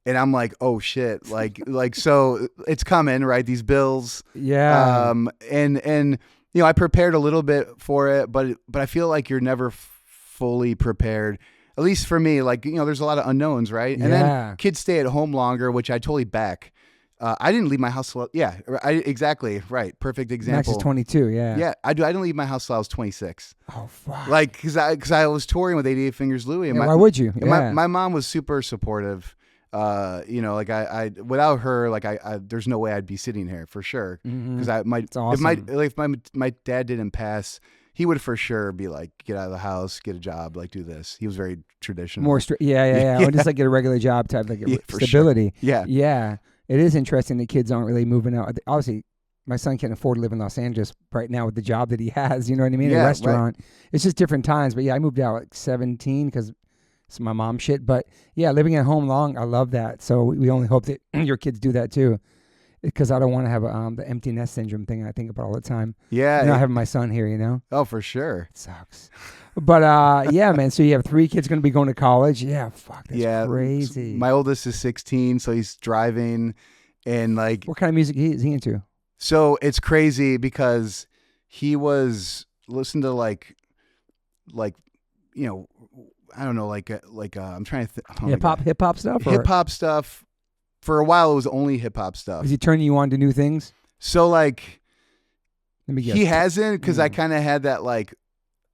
And I'm like, oh shit, like so it's coming, right? These bills, yeah. And you know, I prepared a little bit for it, but I feel like you're never fully prepared. At least for me, like, you know, there's a lot of unknowns, right? And then kids stay at home longer, which I totally back. I didn't leave my house till, exactly, right, perfect example. Max is 22, yeah. I didn't leave my house till I was 26. Oh fuck. Like, because I was touring with 88 Fingers Louie. And why would you? And my mom was super supportive. You know, like I without her, like I there's no way I'd be sitting here for sure. Because awesome. if my dad didn't pass, he would for sure be like, get out of the house, get a job, like do this. He was very traditional. More yeah. Or just like get a regular job type, like stability. Sure. Yeah. It is interesting that kids aren't really moving out. Obviously, my son can't afford to live in Los Angeles right now with the job that he has. You know what I mean? Yeah, a restaurant. Right. It's just different times. But yeah, I moved out at 17 because it's my mom shit. But yeah, living at home long, I love that. So we only hope that your kids do that too, because I don't want to have the empty nest syndrome thing I think about all the time. Yeah. Not having my son here, you know? Oh, for sure. It sucks. But yeah, man. So you have 3 kids going to be going to college. Yeah, fuck. That's crazy. My oldest is 16, so he's driving. And like, what kind of music is he into? So it's crazy because he was listening to like, you know, I don't know, I'm trying to think. Hip hop stuff? Hip hop stuff. For a while, it was only hip hop stuff. Is he turning you on to new things? So like, let me guess. He hasn't, because I kind of had that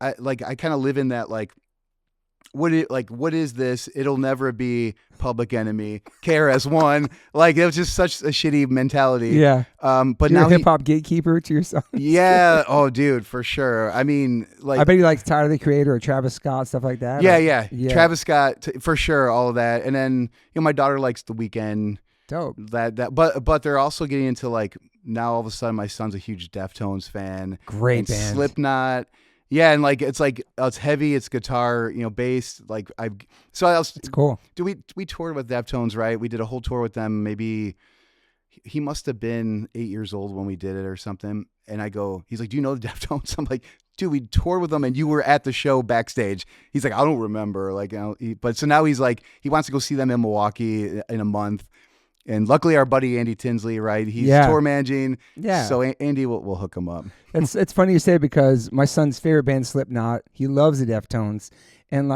I kind of live in that what is this? It'll never be Public Enemy, KRS-One. Like it was just such a shitty mentality. Yeah. But you're now a hip hop gatekeeper to yourself. Yeah. Oh, dude, for sure. I mean, like I bet he likes Tyler the Creator or Travis Scott, stuff like that. Yeah. Travis Scott for sure, all of that. And then my daughter likes The Weeknd. Dope. But they're also getting into like now all of a sudden my son's a huge Deftones fan. Great band. Slipknot. Yeah, and it's heavy, it's guitar, bass. It's cool. We toured with Deftones, right? We did a whole tour with them. Maybe he must have been 8 years old when we did it or something. And he's like, do you know the Deftones? I'm like, dude, we toured with them and you were at the show backstage. He's like, I don't remember. But so now he's like, he wants to go see them in Milwaukee in a month. And luckily, our buddy Andy Tinsley, right? He's tour managing. Yeah. So Andy will hook him up. It's funny you say, because my son's favorite band, Slipknot, he loves the Deftones, and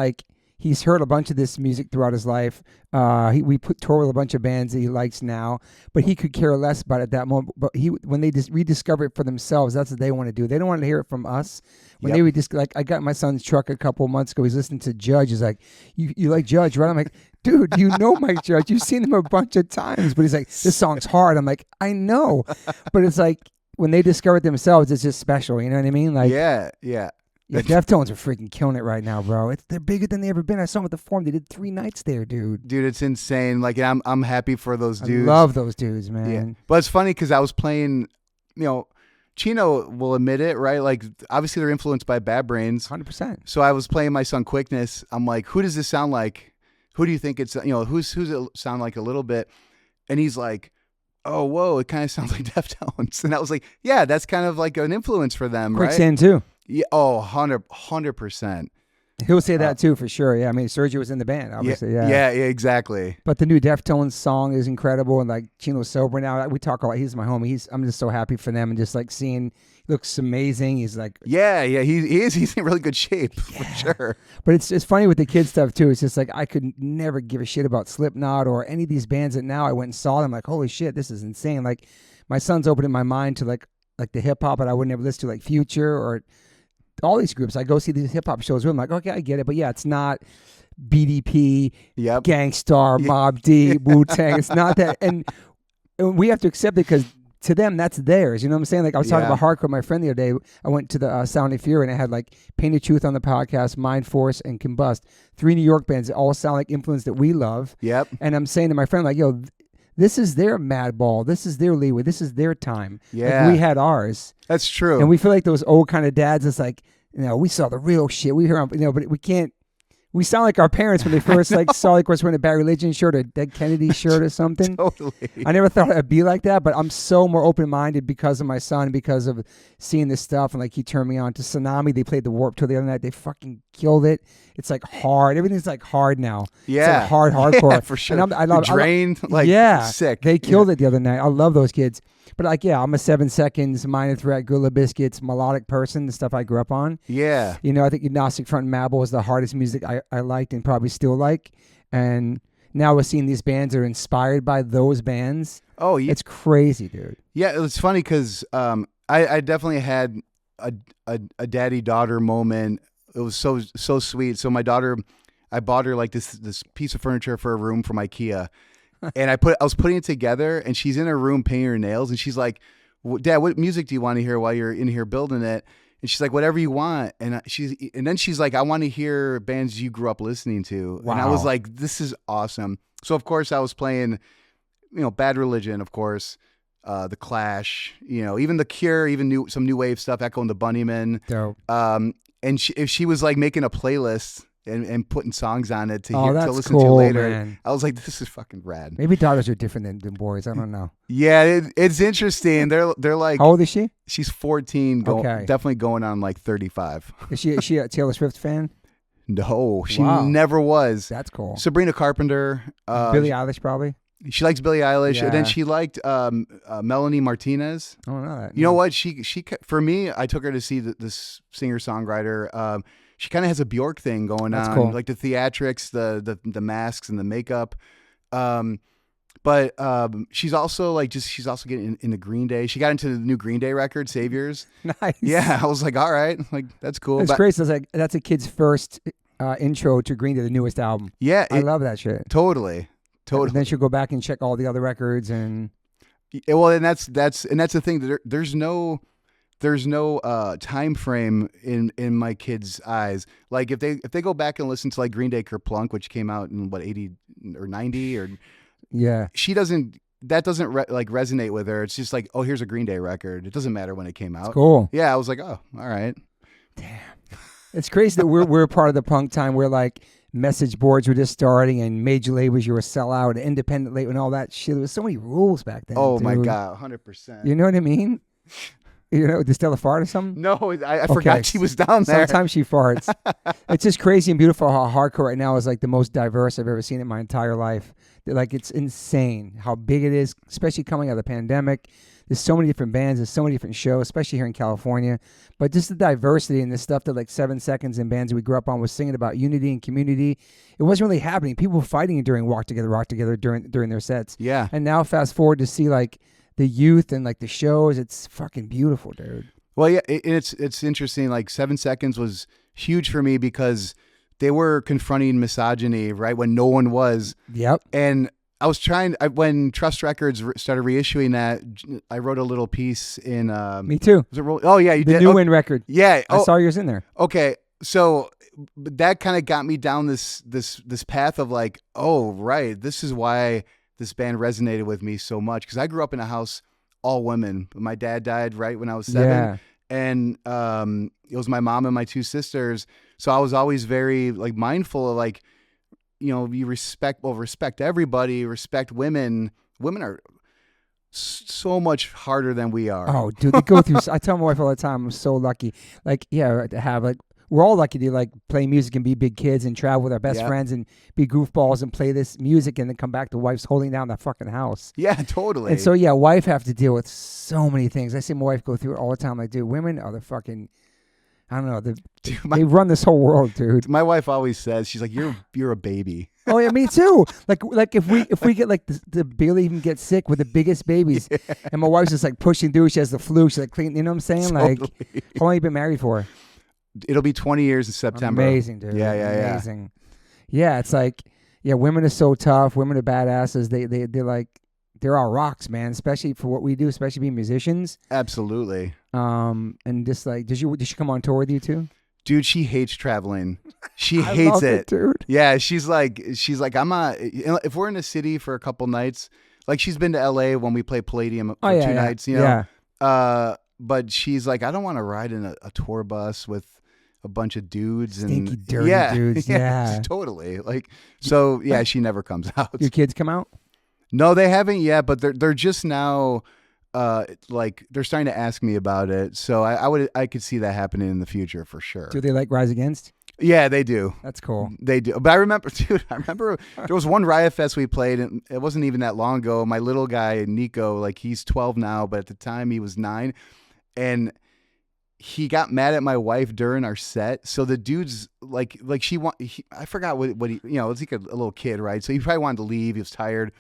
he's heard a bunch of this music throughout his life. We tour with a bunch of bands that he likes now, but he could care less about it at that moment. But when they just rediscover it for themselves, that's what they want to do. They don't want to hear it from us. When they I got my son's truck a couple of months ago. He's listening to Judge. He's like, you like Judge, right? I'm like, dude, you know Mike Judge. You've seen him a bunch of times. But he's like, this song's hard. I'm like, I know. But it's like, when they discover it themselves, it's just special. You know what I mean? Yeah. Yeah, Deftones are freaking killing it right now, bro. They're bigger than they ever been. I saw them at the Forum. They did 3 nights there, dude. Dude, it's insane. Like, I'm happy for those dudes. I love those dudes, man. Yeah. But it's funny because I was playing, Chino will admit it, right? Like, obviously they're influenced by Bad Brains. 100%. So I was playing my song Quickness. I'm like, who does this sound like? Who do you think it's, who's it sound like a little bit? And he's like, oh, whoa, it kind of sounds like Deftones. And I was like, yeah, that's kind of like an influence for them, right? Quicksand too. Yeah. Oh, 100%. He'll say that too, for sure. Yeah, I mean, Sergio was in the band, obviously. Yeah, exactly. But the new Deftones song is incredible, and like Chino's sober now. We talk a lot. He's my homie. I'm just so happy for them, and just like seeing, he looks amazing. He's like, yeah, he is. He's in really good shape for sure. But it's funny with the kid stuff too. It's just like I could never give a shit about Slipknot or any of these bands that now I went and saw them. Like, holy shit, this is insane. Like, my son's opening my mind to like the hip hop, and I would never listen to like Future or all these groups. I go see these hip hop shows where I'm like, okay, I get it, but yeah, it's not BDP, Gangstar, Mobb Deep, Wu-Tang. It's not that, and we have to accept it because to them that's theirs. You know what I'm saying? Like I was talking about hardcore with my friend the other day. I went to the Sound and Fury and I had like Painted Truth on the podcast, Mind Force, and Combust, 3 New York bands that all sound like influence that we love. Yep. And I'm saying to my friend, like, yo, this is their Madball. This is their Leeway. This is their time. Yeah. Like, we had ours. That's true. And we feel like those old kind of dads. It's like, we saw the real shit. We hear, but we can't. We sound like our parents when they first like saw like was wearing a Bad Religion shirt or a Dead Kennedy shirt or something. Totally. I never thought I'd be like that, but I'm so more open-minded because of my son, because of seeing this stuff. And like he turned me on to Tsunami. They played the Warped Tour the other night. They fucking killed it. It's like hard. Everything's like hard now. Yeah. It's like hardcore. Yeah, for sure. And I love Drained. Like sick. They killed it the other night. I love those kids. But like, yeah, I'm a 7 Seconds, Minor Threat, Gorilla Biscuits, melodic person, the stuff I grew up on. Yeah. I think Agnostic Front and Mabel was the hardest music I liked and probably still like. And now we're seeing these bands that are inspired by those bands. Oh, yeah. It's crazy, dude. Yeah, it's funny because I definitely had a daddy-daughter moment. It was so sweet. So my daughter, I bought her like this piece of furniture for a room from IKEA. And I was putting it together, and she's in her room painting her nails, and she's like, "Dad, what music do you want to hear while you're in here building it?" And she's like, "Whatever you want." And then she's like, "I want to hear bands you grew up listening to." Wow. And I was like, "This is awesome." So of course I was playing, Bad Religion, of course, The Clash, even The Cure, even some new wave stuff, Echo and the Bunnymen. Dope. And if she was like making a playlist and putting songs on it to listen cool, to later. Man. I was like, this is fucking rad. Maybe daughters are different than boys. I don't know. Yeah, it's interesting. They're like, how old is she? She's 14. Definitely going on like 35. Is she a Taylor Swift fan? No, she never was. That's cool. Sabrina Carpenter. Billie Eilish probody. She likes Billie Eilish, Yeah. and then she liked Melanie Martinez. I don't know that. You know what? She for me, I took her to see this singer songwriter. She kind of has a Bjork thing going on, cool. like the theatrics, the masks and the makeup. But she's also getting into Green Day. She got into the new Green Day record, Saviors. Nice. Yeah, I was like, all right, like that's cool. It's crazy. It's like that's a kid's first intro to Green Day, the newest album. Yeah, I love that shit. Totally. And then she'll go back and check all the other records and. Well, and that's the thing. There's no time frame in my kids' eyes. Like if they go back and listen to like Green Day Kerplunk, which came out in 80 or 90 or that doesn't resonate with her. It's just like, oh, here's a Green Day record. It doesn't matter when it came out. It's cool. Yeah, I was like, oh, all right. Damn. It's crazy that we're part of the punk time where like message boards were just starting and major labels, you were sellout, independent label and all that shit. There was so many rules back then. Oh dude. my God, 100%. You know what I mean? Does Stella fart or something? No, I forgot she was down there. Sometimes she farts. It's just crazy and beautiful how hardcore right now is like the most diverse I've ever seen in my entire life. Like it's insane how big it is, especially coming out of the pandemic. There's so many different bands, there's so many different shows, especially here in California. But just the diversity and the stuff that like 7 Seconds and bands we grew up on was singing about unity and community. It wasn't really happening. People were fighting during Rock Together during their sets. Yeah. And now fast forward to see like the youth and like the shows, it's fucking beautiful, dude. Well, yeah, it's interesting. Like 7 Seconds was huge for me because they were confronting misogyny, right, when no one was. Yep. And was trying when Trust Records started reissuing that. I wrote a little piece in. Me too. Was it oh yeah, you the did. New Win record. Yeah, I saw yours in there. Okay, so that kind of got me down this path of like, oh right, this is why this band resonated with me so much, because I grew up in a house all women. My dad died right when I was 7. Yeah. And it was my mom and my 2 sisters. So I was always very like mindful of like, you respect everybody, respect women. Women are so much harder than we are. Oh, dude, they go through. I tell my wife all the time, I'm so lucky. Like, yeah, to have like, we're all lucky to like play music and be big kids and travel with our best friends and be goofballs and play this music and then come back to wife's holding down that fucking house. Yeah, totally. And so, yeah, wife have to deal with so many things. I see my wife go through it all the time. Like, dude, women are the fucking, I don't know, they run this whole world, dude. My wife always says, she's like, you're a baby. Oh yeah, me too. Like if we get like the Bailey even gets sick with the biggest babies, and my wife's just like pushing through. She has the flu. She's like clean. You know what I'm saying? Totally. Like, how long you been married for? It'll be 20 years in September. Amazing, dude. Yeah. Amazing. Yeah, it's like, yeah, women are so tough. Women are badasses. They're like, they're all rocks, man. Especially for what we do, especially being musicians. Absolutely. And just like, did she come on tour with you too? Dude, she hates traveling. She I hates love it, dude. Yeah, she's like, if we're in a city for a couple nights, like she's been to LA when we play Palladium for 2 nights, Yeah. But she's like, I don't want to ride in a tour bus with a bunch of dudes Stinky, and dirty dudes. Yeah, totally. Like, so yeah, she never comes out. Your kids come out? No, they haven't yet, but they're just now. Like they're starting to ask me about it, so I could see that happening in the future for sure. Do they like Rise Against? Yeah, they do. That's cool. They do. But I remember there was one Riot Fest we played, and it wasn't even that long ago. My little guy Nico, like he's 12 now, but at the time he was 9, and he got mad at my wife during our set. So the dude's like I forgot what he, it's like a little kid, right? So he probably wanted to leave. He was tired.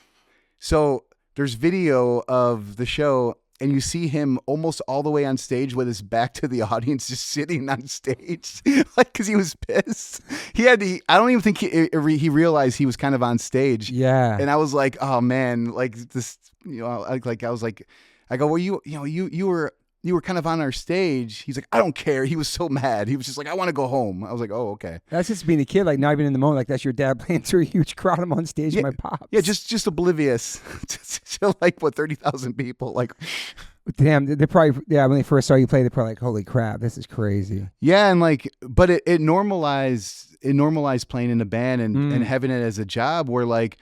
So there's video of the show, and you see him almost all the way on stage with his back to the audience, just sitting on stage, like because he was pissed. I don't even think he realized he was kind of on stage. Yeah. And I was like, oh man, like this, I was like, I go, well, you were kind of on our stage. He's like, I don't care. He was so mad. He was just like, I want to go home. I was like, oh, okay. That's just being a kid, like not even in the moment. Like that's your dad playing through a huge crowd. I'm on stage with my pops. Yeah, just oblivious to like 30,000 people. Like, damn, they're probably when they first saw you play, they're probably like, holy crap, this is crazy. Yeah, and like, but it normalized playing in a band and having it as a job where like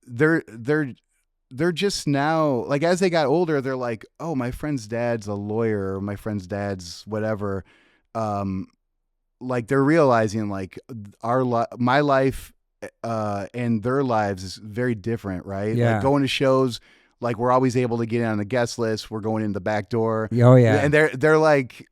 they're just now, like as they got older, they're like, oh, my friend's dad's a lawyer, or my friend's dad's whatever. Like they're realizing like my life and their lives is very different, right? Yeah. Like going to shows, like we're always able to get in on the guest list. We're going in the back door. Oh yeah. And they're like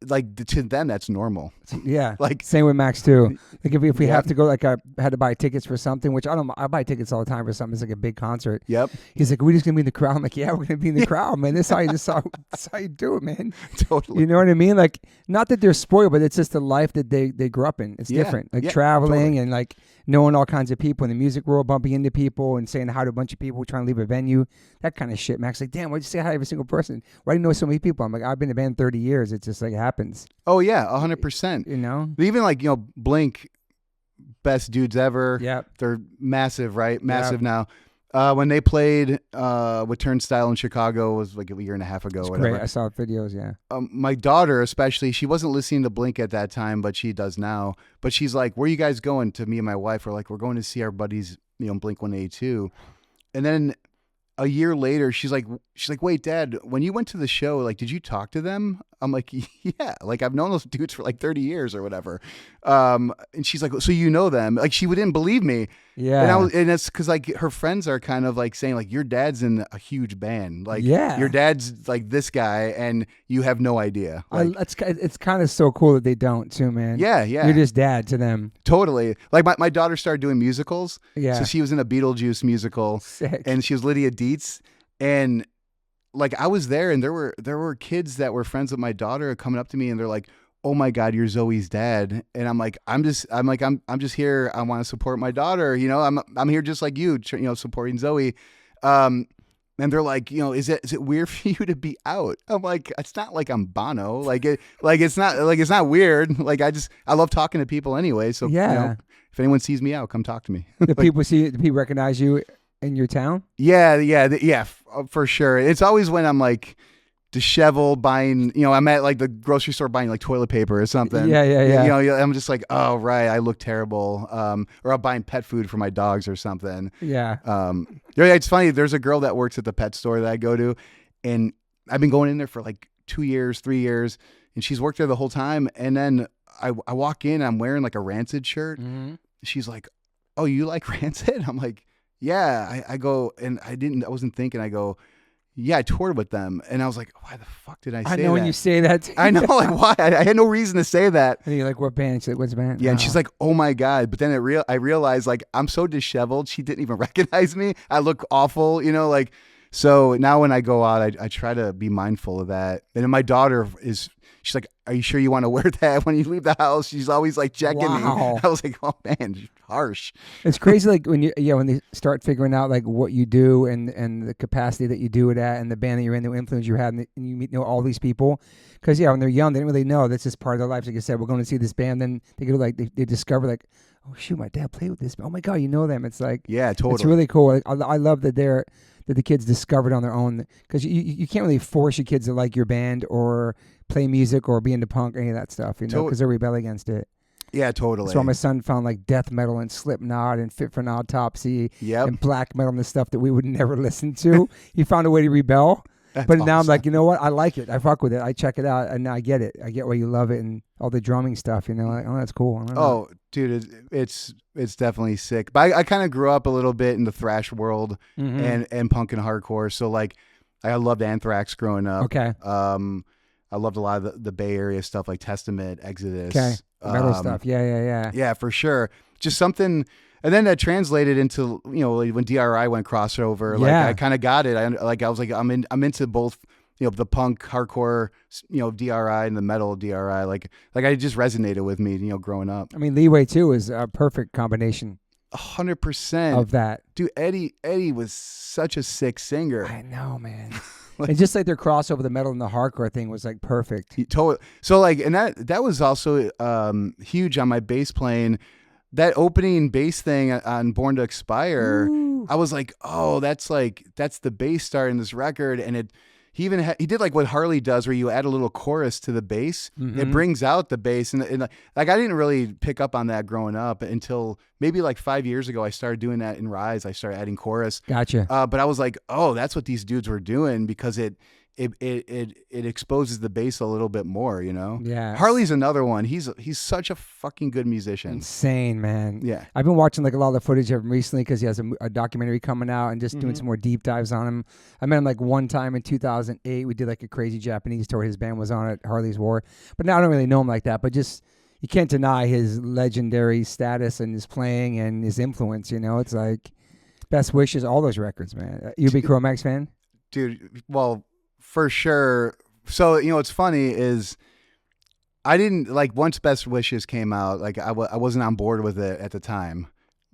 to them that's normal. Yeah. Like same with Max too. Like if we have to go, like I had to buy tickets for something, which I buy tickets all the time for something. It's like a big concert. Yep. He's like, we're just gonna be in the crowd. I'm like, yeah, we're gonna be in the crowd, man. That's how you do it, man. Totally. You know what I mean? Like, not that they're spoiled, but it's just the life that they grew up in. It's different. Like traveling and like knowing all kinds of people in the music world, bumping into people and saying hi to a bunch of people trying to leave a venue, that kind of shit. Max like, damn, why'd you say hi to every single person? Why do you know so many people? I'm like, I've been in a band 30 years. It's just like it happens. Oh yeah, 100%. You know? Even like, Blink, best dudes ever. Yeah. They're massive, right? Massive now. When they played with Turnstile in Chicago, it was like a year and a half ago. It's whatever. great. I saw videos, yeah. My daughter especially, she wasn't listening to Blink at that time, but she does now. But she's like, where are you guys going? To me and my wife, we're like, we're going to see our buddies, Blink 182. And then a year later, she's like, wait, Dad, when you went to the show, like, did you talk to them? I'm like, yeah, like I've known those dudes for like 30 years or whatever. And she's like, so you know them? Like she didn't believe me. Yeah. And it's because like her friends are kind of like saying like, your dad's in a huge band. Like your dad's like this guy and you have no idea. Like, it's kind of so cool that they don't too, man. Yeah. You're just dad to them. Totally. Like my daughter started doing musicals. Yeah. So she was in a Beetlejuice musical. Sick. And she was Lydia Dietz. And like I was there and there were kids that were friends with my daughter coming up to me and they're like, oh my God, you're Zoe's dad. And I'm like, I'm just here. I want to support my daughter. You know, I'm here just like you, supporting Zoe. And they're like, is it weird for you to be out? I'm like, it's not like I'm Bono. It's not weird. Like, I love talking to people anyway. So yeah, if anyone sees me out, come talk to me. Do people recognize you in your town? Yeah, for sure. It's always when I'm like disheveled buying, I'm at like the grocery store buying like toilet paper or something. Yeah. I'm just like, oh right, I look terrible. Or I'm buying pet food for my dogs or something. Yeah. It's funny. There's a girl that works at the pet store that I go to, and I've been going in there for like 2 years, 3 years, and she's worked there the whole time. And then I walk in, and I'm wearing like a Rancid shirt. Mm-hmm. She's like, oh, you like Rancid? I'm like, yeah. I go, and I wasn't thinking. I go, yeah, I toured with them. And I was like, why the fuck did I say that? I know when you say that. I know, like, why? I had no reason to say that. And you're like, what band? She's like, what's the band? Yeah, and she's like, oh my God. But then I realized, like, I'm so disheveled. She didn't even recognize me. I look awful, like. So now when I go out, I try to be mindful of that. And then my daughter she's like, are you sure you want to wear that when you leave the house? She's always like checking me. I was like, oh man, harsh. It's crazy. Like when they start figuring out like what you do and the capacity that you do it at and the band that you're in, the influence you had, and you meet all these people. Because when they're young, they didn't really know that's just part of their lives. Like I said, we're going to see this band. Then they go like they discover like, oh shoot, my dad played with this. Oh my God, you know them. It's like, yeah, totally. It's really cool. Like, I love that that the kids discovered on their own, because you can't really force your kids to like your band or play music or be into punk or any of that stuff, because they rebel against it. Yeah, totally. That's why my son found like death metal and Slipknot and Fit for an Autopsy and black metal and the stuff that we would never listen to. He found a way to rebel. But now awesome. I'm like, you know what? I like it. I fuck with it. I check it out, and I get it. I get why you love it and all the drumming stuff. Like, oh, that's cool. Oh, dude, it's definitely sick. But I kind of grew up a little bit in the thrash world and punk and hardcore. So like, I loved Anthrax growing up. Okay. I loved a lot of the Bay Area stuff like Testament, Exodus. Okay. Metal stuff. Yeah. Yeah, for sure. Just something. And then that translated into, when DRI went crossover, like I kind of got it. I was like, I'm into both, the punk hardcore, DRI and the metal DRI. Like I just resonated with me, growing up. I mean, Leeway too is a perfect combination. 100% of that. Dude, Eddie was such a sick singer. I know, man. And just like their crossover, the metal and the hardcore thing was like perfect. Totally. So like, and that was also huge on my bass playing. That opening bass thing on Born to Expire, ooh. I was like, oh, that's the bass start in this record. And he did like what Harley does, where you add a little chorus to the bass. Mm-hmm. It brings out the bass. And like, I didn't really pick up on that growing up until maybe like 5 years ago. I started doing that in Rise. I started adding chorus. Gotcha. But I was like, oh, that's what these dudes were doing, because it exposes the bass a little bit more, Yeah. Harley's another one. He's such a fucking good musician. Insane, man. Yeah. I've been watching like a lot of the footage of him recently, because he has a documentary coming out, and just doing some more deep dives on him. I met him like one time in 2008. We did like a crazy Japanese tour. His band was on at Harley's War. But now I don't really know him like that, but just you can't deny his legendary status and his playing and his influence, It's like Best Wishes, all those records, man. You a big Cro-Mags fan? Dude, well, for sure. So, what's funny is I didn't like, once Best Wishes came out, like I wasn't on board with it at the time.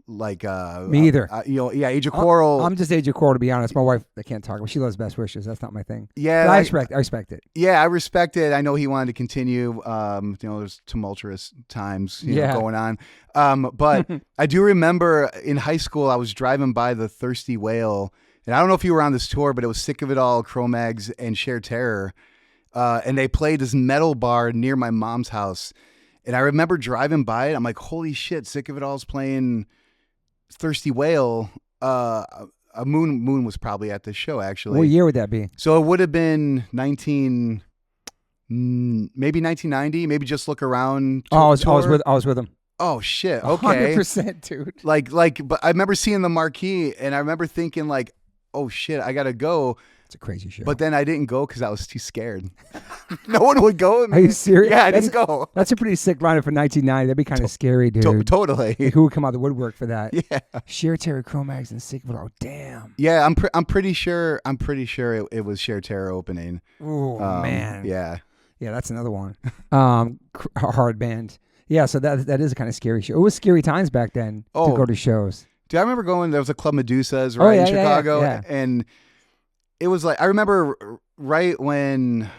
Like me either. Age of Quarrel. I'm just Age of Quarrel, to be honest. My wife, I can't talk about. She loves Best Wishes. That's not my thing. Yeah, but I respect it. Yeah, I respect it. I know he wanted to continue. There's tumultuous times going on. But I do remember in high school I was driving by the Thirsty Whale. And I don't know if you were on this tour, but it was Sick of It All, Cro-Mags, and Sheer Terror. And they played this metal bar near my mom's house. And I remember driving by it. I'm like, holy shit, Sick of It All's playing Thirsty Whale. Moon was probably at this show, actually. What year would that be? So it would have been maybe 1990, maybe Just Look Around. I was with him. Oh shit. Okay. 100%, dude. But I remember seeing the marquee, and I remember thinking like, oh shit, I gotta go. It's a crazy show. But then I didn't go because I was too scared. No one would go with me. Are you serious? Yeah, I didn't go. That's a pretty sick lineup for 1990. That'd be kind of scary, dude. Totally. Like, who would come out of the woodwork for that? Yeah. Sheer Terror, Cro-Mags, and Sick of It All. Damn. Yeah, I'm pretty sure it was Sheer Terror opening. Oh man. Yeah. Yeah, that's another one. Hard band. Yeah, so that is a kind of scary show. It was scary times back then to go to shows. Dude, I remember going. There was a Club Medusa's in Chicago, and it was like I remember right when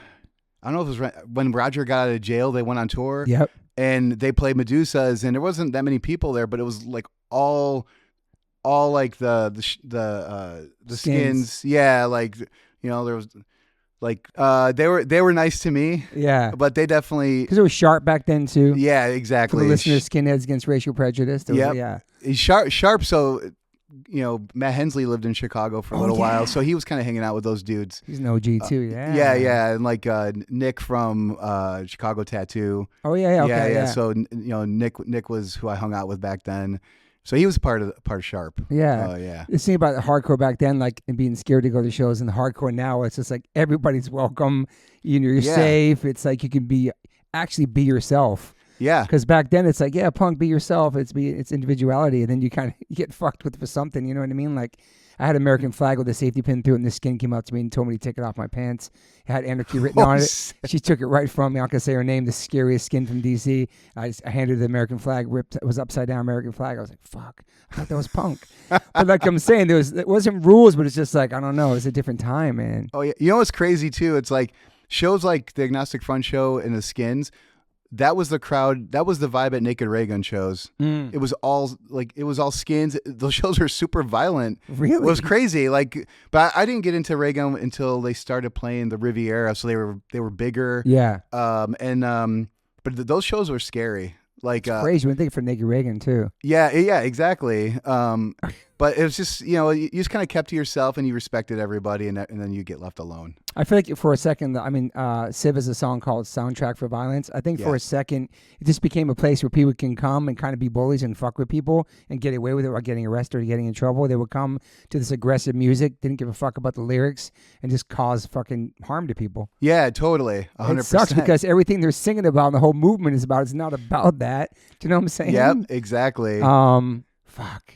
I don't know if it was right, when Roger got out of jail. They went on tour. Yep. And they played Medusa's, and there wasn't that many people there, but it was like all like the skins. Yeah, like there was like they were nice to me. Yeah, but they definitely because it was sharp back then too. Yeah, exactly. For the listeners, Skinheads Against Racial Prejudice. Yeah, sharp. So Matt Hensley lived in Chicago for a little while, so he was kind of hanging out with those dudes. He's an OG too. Yeah, and like Nick from Chicago Tattoo. Oh yeah. So Nick was who I hung out with back then. So he was part of Sharp. Yeah. Yeah. The thing about the hardcore back then, like, and being scared to go to shows, and the hardcore now, it's just like everybody's welcome. You're safe. It's like you can actually be yourself. Yeah. Because back then it's like, punk, be yourself. It's individuality, and then you kind of get fucked with for something. You know what I mean? Like, I had an American flag with a safety pin through it, and the skin came up to me and told me to take it off my pants. It had anarchy written on it. She took it right from me. I'm not gonna say her name. The scariest skin from DC. I handed her the American flag. Ripped. It was upside down American flag. I was like, fuck. I thought that was punk. But like I'm saying, it wasn't rules, but it's just like I don't know. It's a different time, man. Oh yeah. You know what's crazy too? It's like shows like the Agnostic Front show and the Skins. That was the crowd. That was the vibe at Naked Ray Gun shows. It was all skins. Those shows were super violent. Really? It was crazy. Like, but I didn't get into Ray Gun until they started playing the Riviera. So they were bigger. Yeah. But those shows were scary. Like it's crazy. When think for Naked Reagan too. Yeah, exactly. But it was just you just kind of kept to yourself and you respected everybody, and then you get left alone. I feel like for a second, Civ has a song called Soundtrack for Violence. I think for a second, it just became a place where people can come and kind of be bullies and fuck with people and get away with it without getting arrested or getting in trouble. They would come to this aggressive music, didn't give a fuck about the lyrics, and just cause fucking harm to people. Yeah, totally. 100%. It sucks because everything they're singing about and the whole movement is about, it's not about that. Do you know what I'm saying? Yep, exactly. Fuck.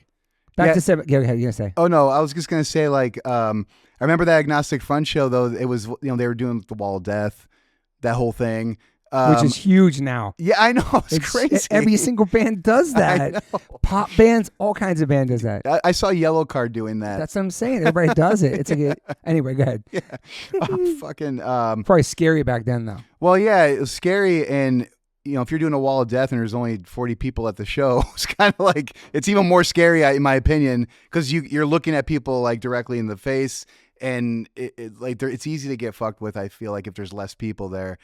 Back to Civ. Yeah, you're going to say. Oh, no, I was just going to say, like, I remember that Agnostic Front show, though. It was, they were doing the Wall of Death, that whole thing. Which is huge now. Yeah, I know. It's crazy. Every single band does that. Pop bands, all kinds of bands does that. I saw Yellow Card doing that. That's what I'm saying. Everybody does it. It's like anyway, go ahead. Yeah. Fucking. Probably scary back then, though. Well, yeah, it was scary. And, if you're doing a Wall of Death and there's only 40 people at the show, it's kind of like, it's even more scary, in my opinion, because you're looking at people like directly in the face. And it's easy to get fucked with. I feel like if there's less people there,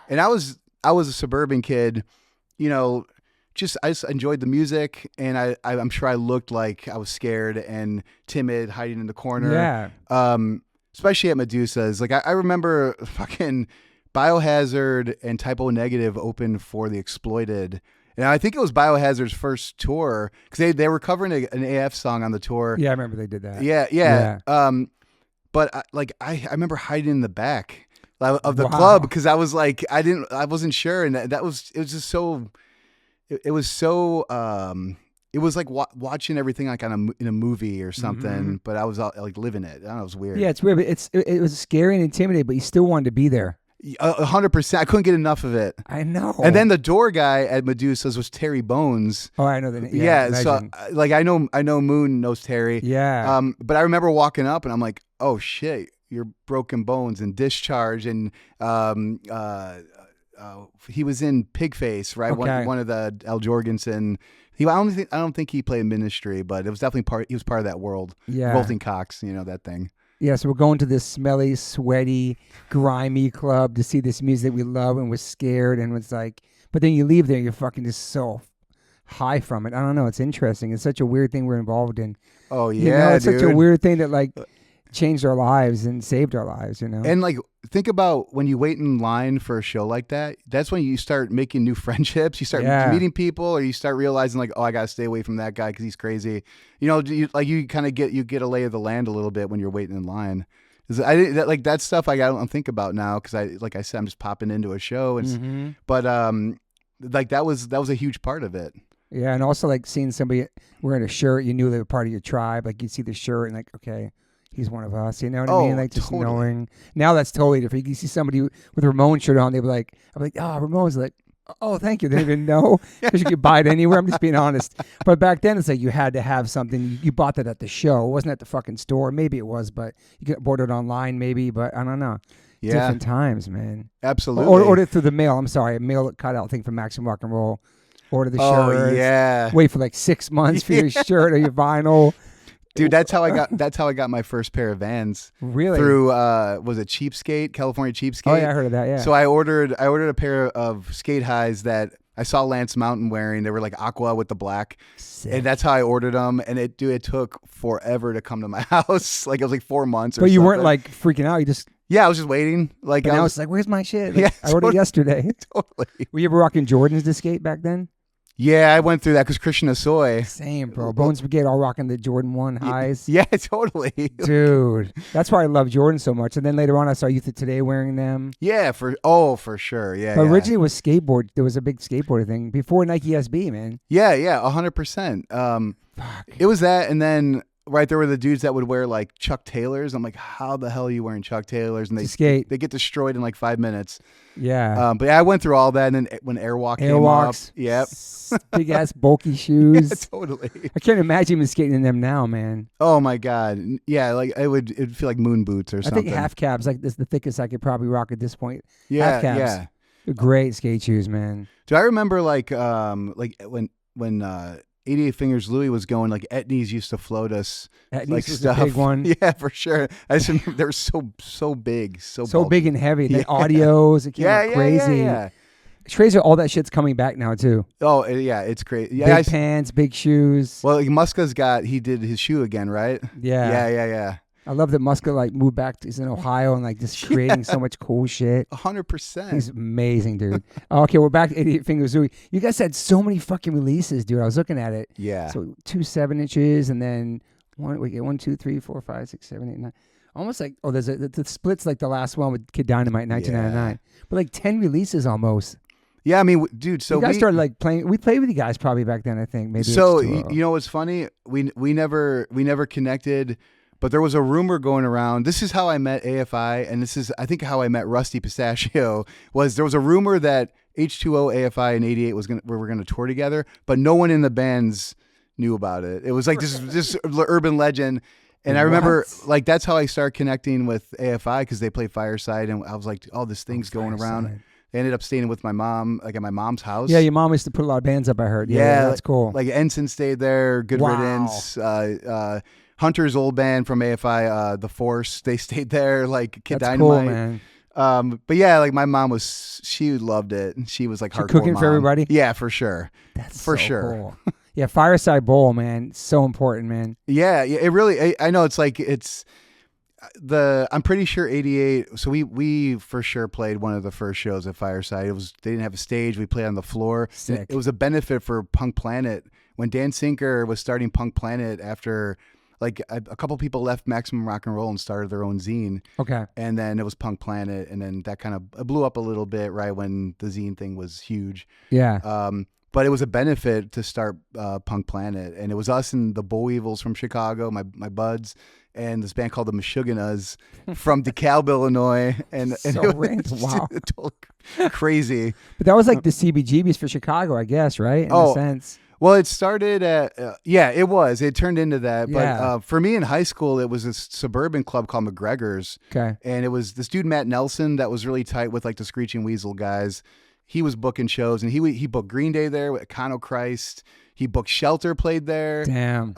and I was a suburban kid, I just enjoyed the music, and I'm sure I looked like I was scared and timid, hiding in the corner. Yeah. Especially at Medusa's. Like I remember fucking Biohazard and Type O Negative opened for The Exploited. And I think it was Biohazard's first tour because they were covering an AF song on the tour. Yeah, I remember they did that. Yeah. But I remember hiding in the back of the club because I was like I wasn't sure, and it was just so it was so it was like watching everything like in a movie or something, but I was like living it. I don't know, it was weird. Yeah, it's weird, but it was scary and intimidating, but you still wanted to be there. 100%. I couldn't get enough of it. I know. And then the door guy at Medusa's was Terry Bones. Oh, I know that. Yeah. So like I know Moon knows Terry. Yeah. But I remember walking up and I'm like, oh shit, you're Broken Bones and Discharge, and he was in Pigface, right? Okay. One of the Al Jorgensen. I don't think he played Ministry, but it was definitely he was part of that world. Yeah. Revolting Cocks, that thing. Yeah, so we're going to this smelly, sweaty, grimy club to see this music we love, and we're scared, and it's like, but then you leave there, you're fucking just so high from it. I don't know. It's interesting. It's such a weird thing we're involved in. Oh yeah, it's such a weird thing that like changed our lives and saved our lives. And like think about when you wait in line for a show like that. That's when you start making new friendships. You start meeting people, or you start realizing like, oh, I gotta stay away from that guy because he's crazy. You kind of get a lay of the land a little bit when you're waiting in line. That stuff I don't think about now because like I said, I'm just popping into a show, and but like that was a huge part of it. Yeah, and also like seeing somebody wearing a shirt, you knew they were part of your tribe. Like you'd see the shirt and like, okay, he's one of us. You know what I mean? Like just totally. knowing. Now that's totally different. You see somebody with a Ramones shirt on, they'd be like, I'm like, oh, Ramones. Like, oh, thank you. They didn't even know because you could buy it anywhere. I'm just being honest. But back then, it's like you had to have something. You bought that at the show. It wasn't at the fucking store. Maybe it was, but you could order it online maybe. But I don't know. Yeah. Different times, man. Absolutely. Or order it through the mail. I'm sorry. Mail it cut out thing from Maximum Rock and Roll. Order the shirts. Oh, yeah. Wait for like 6 months for your shirt or your vinyl. Dude, that's how I got my first pair of Vans. Really? Through was it Cheapskate, California Cheapskate? Oh yeah, I heard of that. Yeah. So I ordered a pair of skate highs that I saw Lance Mountain wearing. They were like aqua with the black. Sick. And that's how I ordered them. And it took forever to come to my house. Like it was like 4 months or But you something. weren't like freaking out. You just. Yeah, I was just waiting. Like But now it's like, where's my shit? Like, Yeah, I ordered it yesterday. totally. Were you ever rocking Jordans to skate back then? Yeah, I went through that because Christian Asoy. Same, bro. Bones Brigade all rocking the Jordan 1 highs. Yeah, totally. Dude, that's why I love Jordan so much. And then later on, I saw Youth of Today wearing them. Yeah, for sure. Yeah. But yeah. originally it was skateboard. There was a big skateboarder thing before Nike SB, man. Yeah, 100%. Fuck. It was that, and then right there were the dudes that would wear like Chuck Taylors. I'm like, how the hell are you wearing Chuck Taylors? And To skate. they get destroyed in like 5 minutes. Yeah. But yeah, I went through all that, and then when Airwalk came up, yep, Big ass bulky shoes. yeah, totally. I can't imagine even skating in them now, man. Oh my god, yeah, like it'd feel like moon boots or I something. think half cabs like this the thickest I could probably rock at this point. yeah, half cabs. yeah. They're great skate shoes, man. Do I remember like when 88 Fingers Louie was going, like Etnies used to float us That like was stuff. a big one. Yeah, for sure. I just remember they were so big, so bulky. big and heavy. The Yeah. audios, it came out crazy. Yeah. It's crazy. All that shit's coming back now too. Oh yeah, it's crazy. Yeah, Big pants, big shoes. well, like he did his shoe again, right? Yeah. Yeah. I love that Muska like moved back. He's in Ohio and like just creating so much cool shit. 100%. He's amazing, dude. Okay, we're back to 88 Fingers Louie. You guys had so many fucking releases, dude. I was looking at it. Yeah. So 2 7-inches and then 1, 2, 3, 4, 5, 6, 7, 8, 9. Almost like there's the split's like the last one with Kid Dynamite in 1999. But like 10 releases almost. Yeah, I mean, dude. So you guys started like playing. We played with you guys probably back then. I think maybe. So you know what's funny? We never connected. But there was a rumor going around. This is how I met AFI, and this is, I think, how I met Rusty Pistachio. There was a rumor that H2O, AFI, and 88 we were gonna tour together, but no one in the bands knew about it. It was like this urban legend. And I remember, like, that's how I started connecting with AFI because they play Fireside, and I was like, oh, this thing's going around. They ended up staying with my mom, like at my mom's house. Yeah, your mom used to put a lot of bands up. I heard. Yeah, that's cool. Like Ensign stayed there. Good Riddance. Hunter's old band from AFI, The Force, they stayed there, like Kid That's Dynamite. Cool, man. But yeah, like my mom she loved it. And she was like hardcore cooking mom. for everybody? Yeah, for sure. That's for so sure. Cool. Yeah, Fireside Bowl, man. So important, man. Yeah, it really, I know it's like, I'm pretty sure 88. So we for sure played one of the first shows at Fireside. They didn't have a stage. We played on the floor. Sick. It was a benefit for Punk Planet. When Dan Sinker was starting Punk Planet after, like, a couple people left Maximum Rock and Roll and started their own zine. Okay. And then it was Punk Planet, and then that kind of blew up a little bit right when the zine thing was huge. Yeah. But it was a benefit to start Punk Planet, and it was us and the Boll Weevils from Chicago, my buds, and this band called the Meshuggahs from DeKalb, Illinois, and So it was random. Wow. totally crazy. But that was like the CBGBs for Chicago, I guess, right? In a sense. Well, it started at, it was. It turned into that. Yeah. But for me in high school, it was a suburban club called McGregor's. Okay. And it was this dude, Matt Nelson, that was really tight with like the Screeching Weasel guys. He was booking shows, and he booked Green Day there with Econo Christ. He booked Shelter, played there. Damn.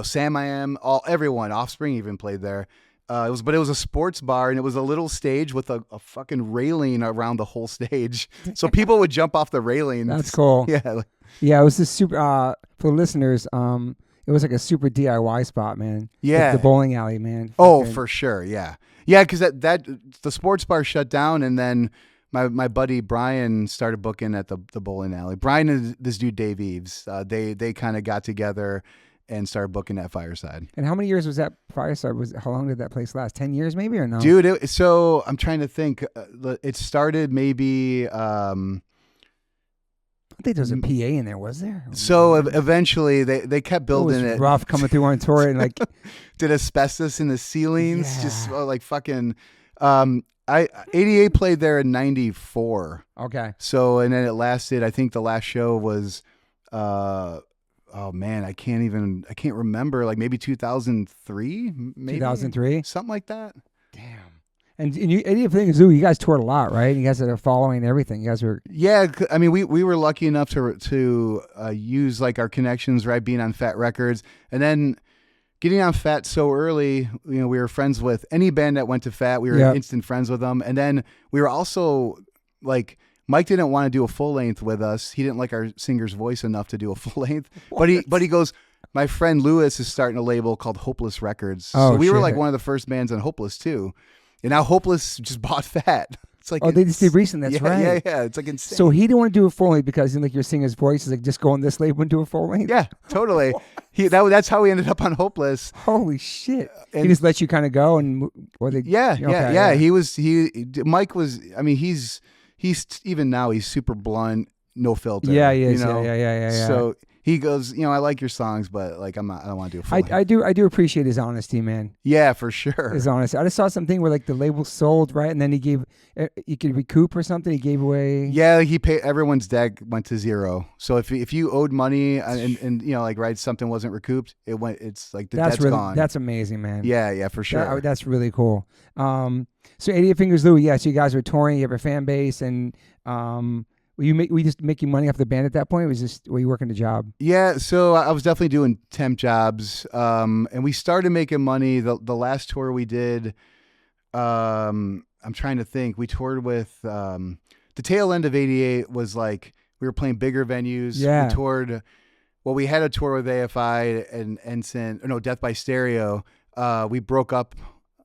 Sam I Am, everyone, Offspring even played there. It was a sports bar, and it was a little stage with a fucking railing around the whole stage. So people would jump off the railing. That's cool. Yeah. Yeah, it was this super, for the listeners, it was like a super DIY spot, man. Yeah. Like the bowling alley, man. Oh, Fucking- for sure. Yeah. Yeah, because that the sports bar shut down, and then my buddy Brian started booking at the bowling alley. Brian and this dude Dave Eves, they kind of got together and started booking at Fireside. And how many years was that Fireside? How long did that place last? 10 years maybe or no? Dude, so I'm trying to think. It started maybe... think there was a PA in there, was there? So eventually they kept building it. Was rough coming through on tour and like did asbestos in the ceilings, just like fucking. 88 played there in 94. Okay. So and then it lasted. I think the last show was, oh man, I can't remember. Like maybe 2003, maybe 2003, something like that. Damn. And you, 88 Fingers Louie, you guys toured a lot, right? You guys had a following and everything. You guys were. Yeah, I mean, we were lucky enough to use like our connections, right? Being on Fat Records, and then getting on Fat so early. You know, we were friends with any band that went to Fat. We were instant friends with them, and then we were also like. Mike didn't want to do a full length with us. He didn't like our singer's voice enough to do a full length. But he goes, my friend Lewis is starting a label called Hopeless Records. Oh, so we were like one of the first bands on Hopeless too. And now Hopeless just bought Fat. It's like they just did recently. That's right. Yeah. It's like insane. So he didn't want to do a full length because like your singer's voice is like just go on this label and do a full length. Yeah, totally. That's how we ended up on Hopeless. Holy shit! And he just let you kind of go and yeah. Mike was. I mean, he's even now he's super blunt, no filter. Yeah, he is. You know? Yeah. So he goes, I like your songs, but like I don't want to do a full length. I do appreciate his honesty, man. Yeah, for sure. His honesty. I just saw something where like the label sold, right, and then he gave you could recoup or something. He gave away. Yeah, he paid. Everyone's deck went to zero. So if you owed money and like right something wasn't recouped, it's like the debt's gone. That's amazing, man. Yeah, for sure. That's really cool. So 88 Fingers Louie, yeah. So you guys were touring. You have a fan base, and were you just making money off the band at that point? Were you working a job? Yeah, so I was definitely doing temp jobs, and we started making money. The last tour we did, I'm trying to think. We toured with the tail end of 88 was like we were playing bigger venues. Yeah, we toured. Well, we had a tour with AFI and Ensign. No, Death by Stereo. We broke up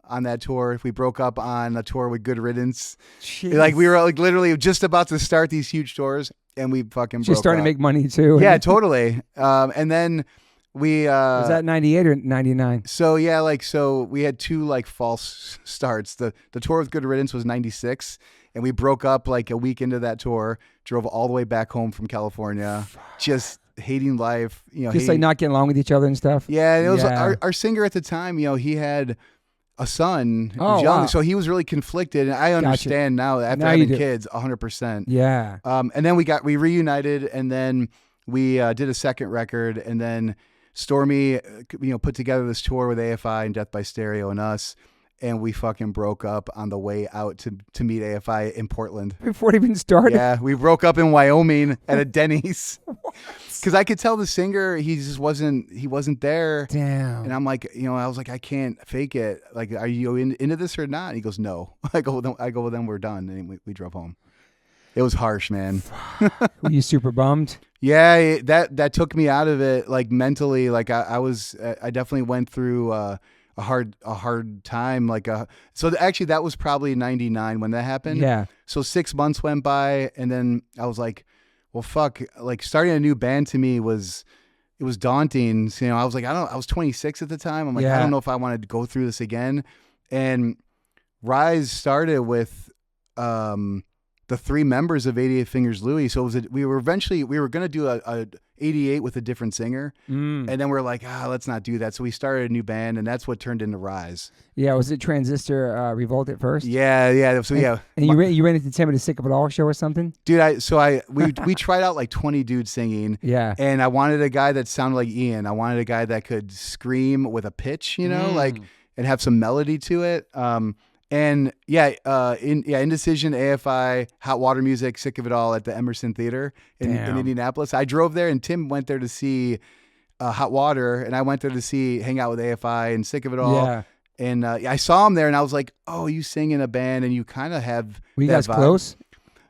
on that tour. We broke up on a tour with Good Riddance. Jeez. Like we were like literally just about to start these huge tours, and we fucking just starting to make money too. Yeah, totally. And then we was that 98 or 99? So so we had two like false starts. The tour with Good Riddance was 96, and we broke up like a week into that tour. Drove all the way back home from California, just hating life. Just like not getting along with each other and stuff. Yeah, it was our singer at the time. He had a son who was young, so he was really conflicted, and I understand now after having kids 100%. Yeah. And then we reunited, and then we did a second record, and then Stormy put together this tour with AFI and Death by Stereo and us, and we fucking broke up on the way out to meet AFI in Portland. Before it even started? Yeah, we broke up in Wyoming at a Denny's. Because I could tell the singer, he wasn't there. Damn. And I'm like, I was like, I can't fake it. Like, are you into this or not? And he goes, no. I go, well, then we're done. And we drove home. It was harsh, man. Were you super bummed? Yeah, that took me out of it, like mentally. Like I definitely went through a hard time. So actually that was probably 99 when that happened. Yeah. So 6 months went by, and then I was like, well, fuck, like starting a new band to me was daunting. So, I was like, I was 26 at the time. I'm like, I don't know if I wanted to go through this again. And Rise started with the three members of 88 Fingers Louie. So we were going to do a 88 with a different singer. And then we're like, let's not do that. So we started a new band, and that's what turned into Rise. Yeah, was it Transistor Revolt at first? Yeah. So and you ran into Tim at a Sick of It All show or something? Dude, we tried out like 20 dudes singing. Yeah. And I wanted a guy that sounded like Ian. I wanted a guy that could scream with a pitch, and have some melody to it. Indecision, AFI, Hot Water Music, Sick of It All at the Emerson Theater in Indianapolis. I drove there, and Tim went there to see Hot Water, and I went there to hang out with AFI and Sick of It All. Yeah. And I saw him there, and I was like, "Oh, you sing in a band, and you kind of have." Were you guys vibe. close?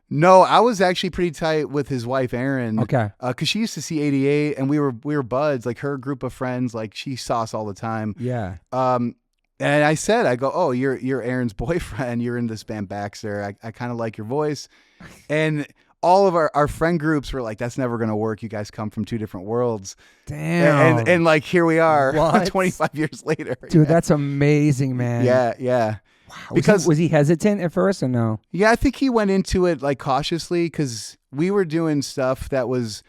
No, I was actually pretty tight with his wife, Erin. Okay. Because she used to see 88, and we were buds. Like her group of friends, like she saw us all the time. Yeah. And I said, "Oh, you're Erin's boyfriend. You're in this band Baxter. I kind of like your voice." And all of our friend groups were like, "That's never gonna work. You guys come from two different worlds." Damn. And like here we are, What? 25 years later. Dude, that's amazing, man. Yeah. Because was he hesitant at first or no? Yeah, I think he went into it like cautiously because we were doing stuff that was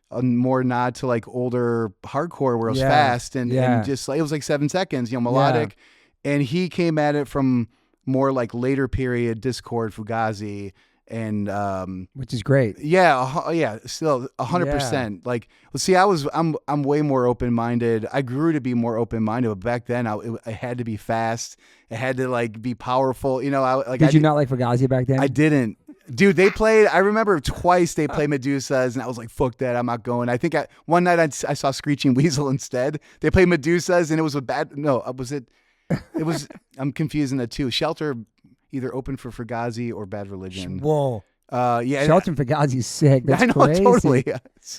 a more nod to like older hardcore where it was fast and just like it was like 7 seconds, melodic. And he came at it from more like later period Discord, Fugazi, and which is great. Yeah, still 100%. Like, well, see, I'm way more open minded. I grew to be more open minded, but back then it had to be fast. It had to like be powerful. Did you not like Fugazi back then? I didn't. Dude, I remember twice they played Medusas, and I was like, fuck that, I'm not going. I think one night I saw Screeching Weasel instead. They played Medusas, and it was I'm confusing the two. Shelter either opened for Fugazi or Bad Religion. Whoa. Yeah. Shelter and Fugazi's sick. That's crazy. Totally.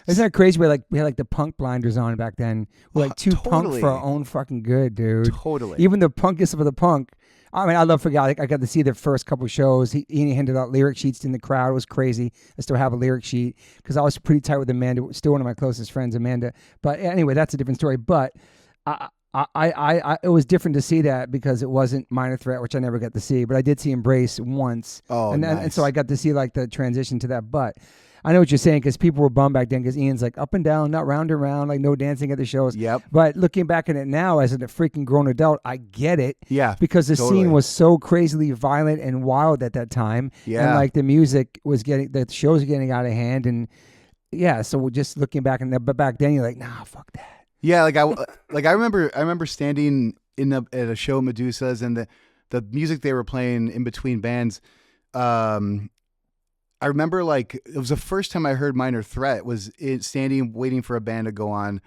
Isn't that crazy? We had like the punk blinders on back then. We're like too punk for our own fucking good, dude. Totally. Even the punkest of the punk. I mean, I love Fugazi. I got to see their first couple shows. He handed out lyric sheets in the crowd. It was crazy. I still have a lyric sheet because I was pretty tight with Amanda. Still one of my closest friends, Amanda. But anyway, that's a different story. But it was different to see that because it wasn't Minor Threat, which I never got to see. But I did see Embrace once. Oh, and nice. So I got to see like the transition to that. But I know what you're saying because people were bummed back then because Ian's like up and down, not round and round, like no dancing at the shows. Yep. But looking back at it now as a freaking grown adult, I get it. Yeah. Because the scene was so crazily violent and wild at that time. Yeah. And like the music was the shows were getting out of hand. And yeah, so we're just looking back but back then you're like, nah, fuck that. Yeah, I remember standing at a show Medusas and the music they were playing in between bands. I remember like it was the first time I heard Minor Threat was standing waiting for a band to go on.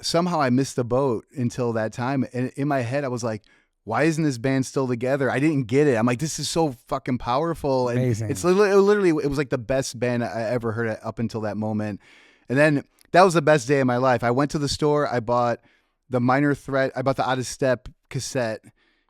Somehow I missed the boat until that time, and in my head I was like, why isn't this band still together? I didn't get it. I'm like, this is so fucking powerful. And amazing. It's literally it was like the best band I ever heard up until that moment. And then that was the best day of my life. I went to the store. I bought the Minor Threat. I bought the Out of Step cassette.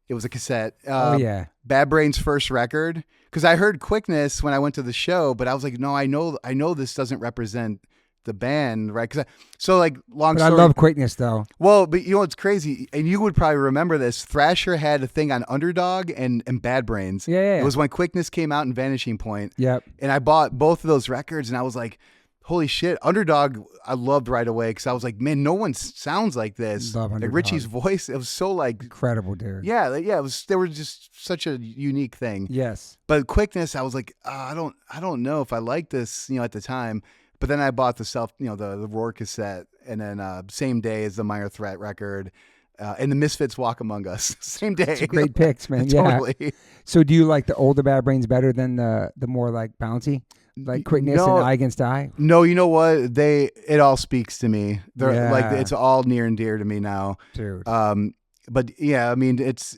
It was a cassette. Bad Brains' first record. Because I heard Quickness when I went to the show, but I was like, no, I know this doesn't represent the band, right? Long story. I love Quickness though. Well, but it's crazy, and you would probably remember this. Thrasher had a thing on Underdog and Bad Brains. Yeah. It was when Quickness came out and Vanishing Point. Yep. And I bought both of those records, and I was like, holy shit, Underdog I loved right away because I was like, man, no one sounds like this. Love like Underdog. Richie's voice, it was so like incredible, dude. Yeah, it was. They were just such a unique thing. Yes. But Quickness, I was like, I don't know if I like this, at the time. But then I bought the Roar cassette, and then same day as the Minor Threat record, and the Misfits Walk Among Us, same day. It's great picks, man. Totally. Yeah. So do you like the older Bad Brains better than the more like bouncy? Like Quickness and Eye Against Eye? No, you know what? It all speaks to me. They're like, it's all near and dear to me now. Dude. But yeah, I mean, it's,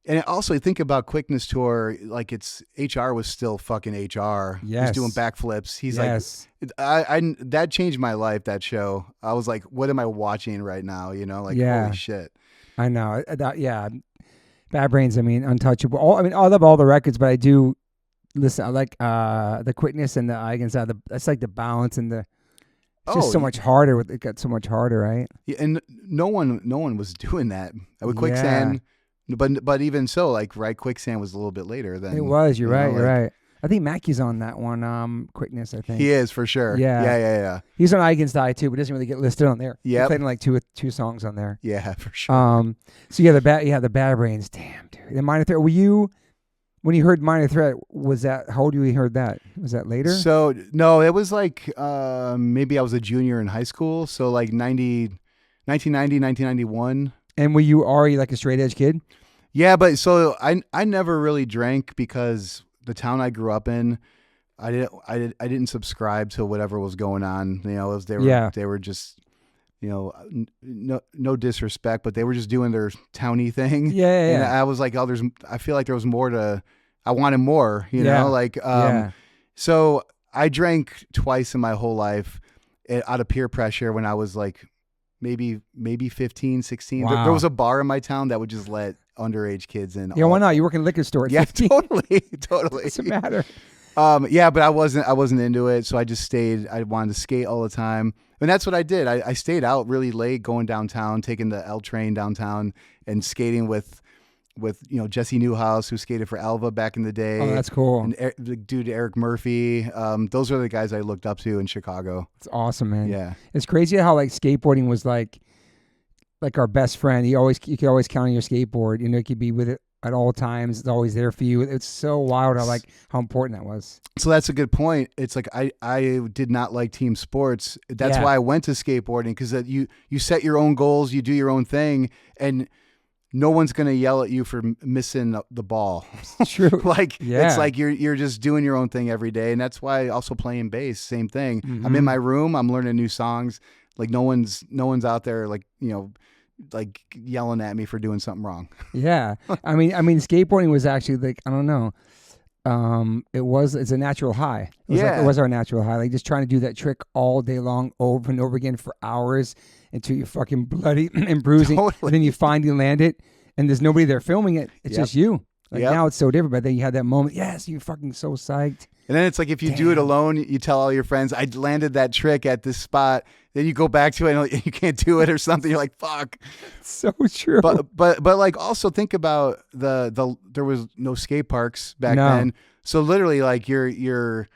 and also think about Quickness tour, like HR was still fucking HR. Yes. He's doing backflips. He's yes. like, that changed my life, that show. I was like, what am I watching right now? Holy shit. I know. Bad Brains, I mean, untouchable. I love all the records, but I do, listen, I like the Quickness and the Eye Against Eye. That's like the balance and it's just so much harder. It got so much harder, right? Yeah, and no one was doing that with Quicksand. But even so, like, right, Quicksand was a little bit later than it was. You're right. I think Mackey's on that one. Quickness, I think he is for sure. Yeah. He's on Eye Against Eye too, but doesn't really get listed on there. Yeah, he played in like two songs on there. Yeah, for sure. So the Bad Brains. Damn, dude. The Minor Threat. Were you? When you heard Minor Threat, was that, how old were you heard that? Was that later? So, no, it was like, maybe I was a junior in high school. So like 1990, 1991. And were you already like a straight edge kid? Yeah, but so I never really drank because the town I grew up in, I didn't subscribe to whatever was going on. They were just, no disrespect, but they were just doing their towny thing. Yeah. And I was like, I feel like there was more I wanted more, So I drank twice in my whole life out of peer pressure when I was like maybe 15, 16. Wow. There was a bar in my town that would just let underage kids in. Yeah, why not? You work in a liquor store at 15. Totally. What's the matter? Yeah, but I wasn't into it, so I just stayed. I wanted to skate all the time. And that's what I did. I stayed out really late, going downtown, taking the L train downtown and skating with Jesse Newhouse, who skated for Alva back in the day. Oh, that's cool. And the dude Eric Murphy. Those are the guys I looked up to in Chicago. It's awesome, man. Yeah, it's crazy how like skateboarding was like our best friend. You could always count on your skateboard. You could be with it at all times. It's always there for you. It's so wild how important that was. So that's a good point. It's like I did not like team sports. That's why I went to skateboarding, because you set your own goals, you do your own thing, and no one's going to yell at you for missing the ball. True. It's like you're just doing your own thing every day. And that's why also playing bass, same thing. Mm-hmm. I'm in my room, I'm learning new songs. Like no one's out there yelling at me for doing something wrong. Yeah. I mean skateboarding was actually like, I don't know. It's a natural high. It was our natural high. Like just trying to do that trick all day long over and over again for hours until you're fucking bloody and bruising. Totally. And then you finally land it and there's nobody there filming it. It's just you. Now it's so different, but then you had that moment. Yes, you're fucking so psyched. And then it's like if you do it alone, you tell all your friends, I landed that trick at this spot. Then you go back to it and you can't do it or something. You're like, fuck. So true. But like also think about there was no skate parks back then. So literally like you're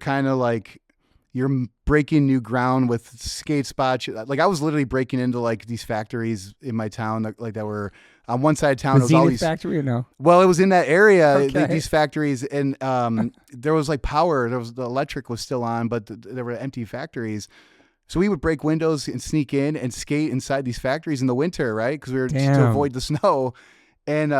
kind of like you're breaking new ground with skate spots. Like I was literally breaking into like these factories in my town that were on one side of town. The Zenith factory or no? Well, it was in that area, Okay. these factories, and there was like power. The electric was still on, but there were empty factories. So we would break windows and sneak in and skate inside these factories in the winter, right? Because we were just to avoid the snow. And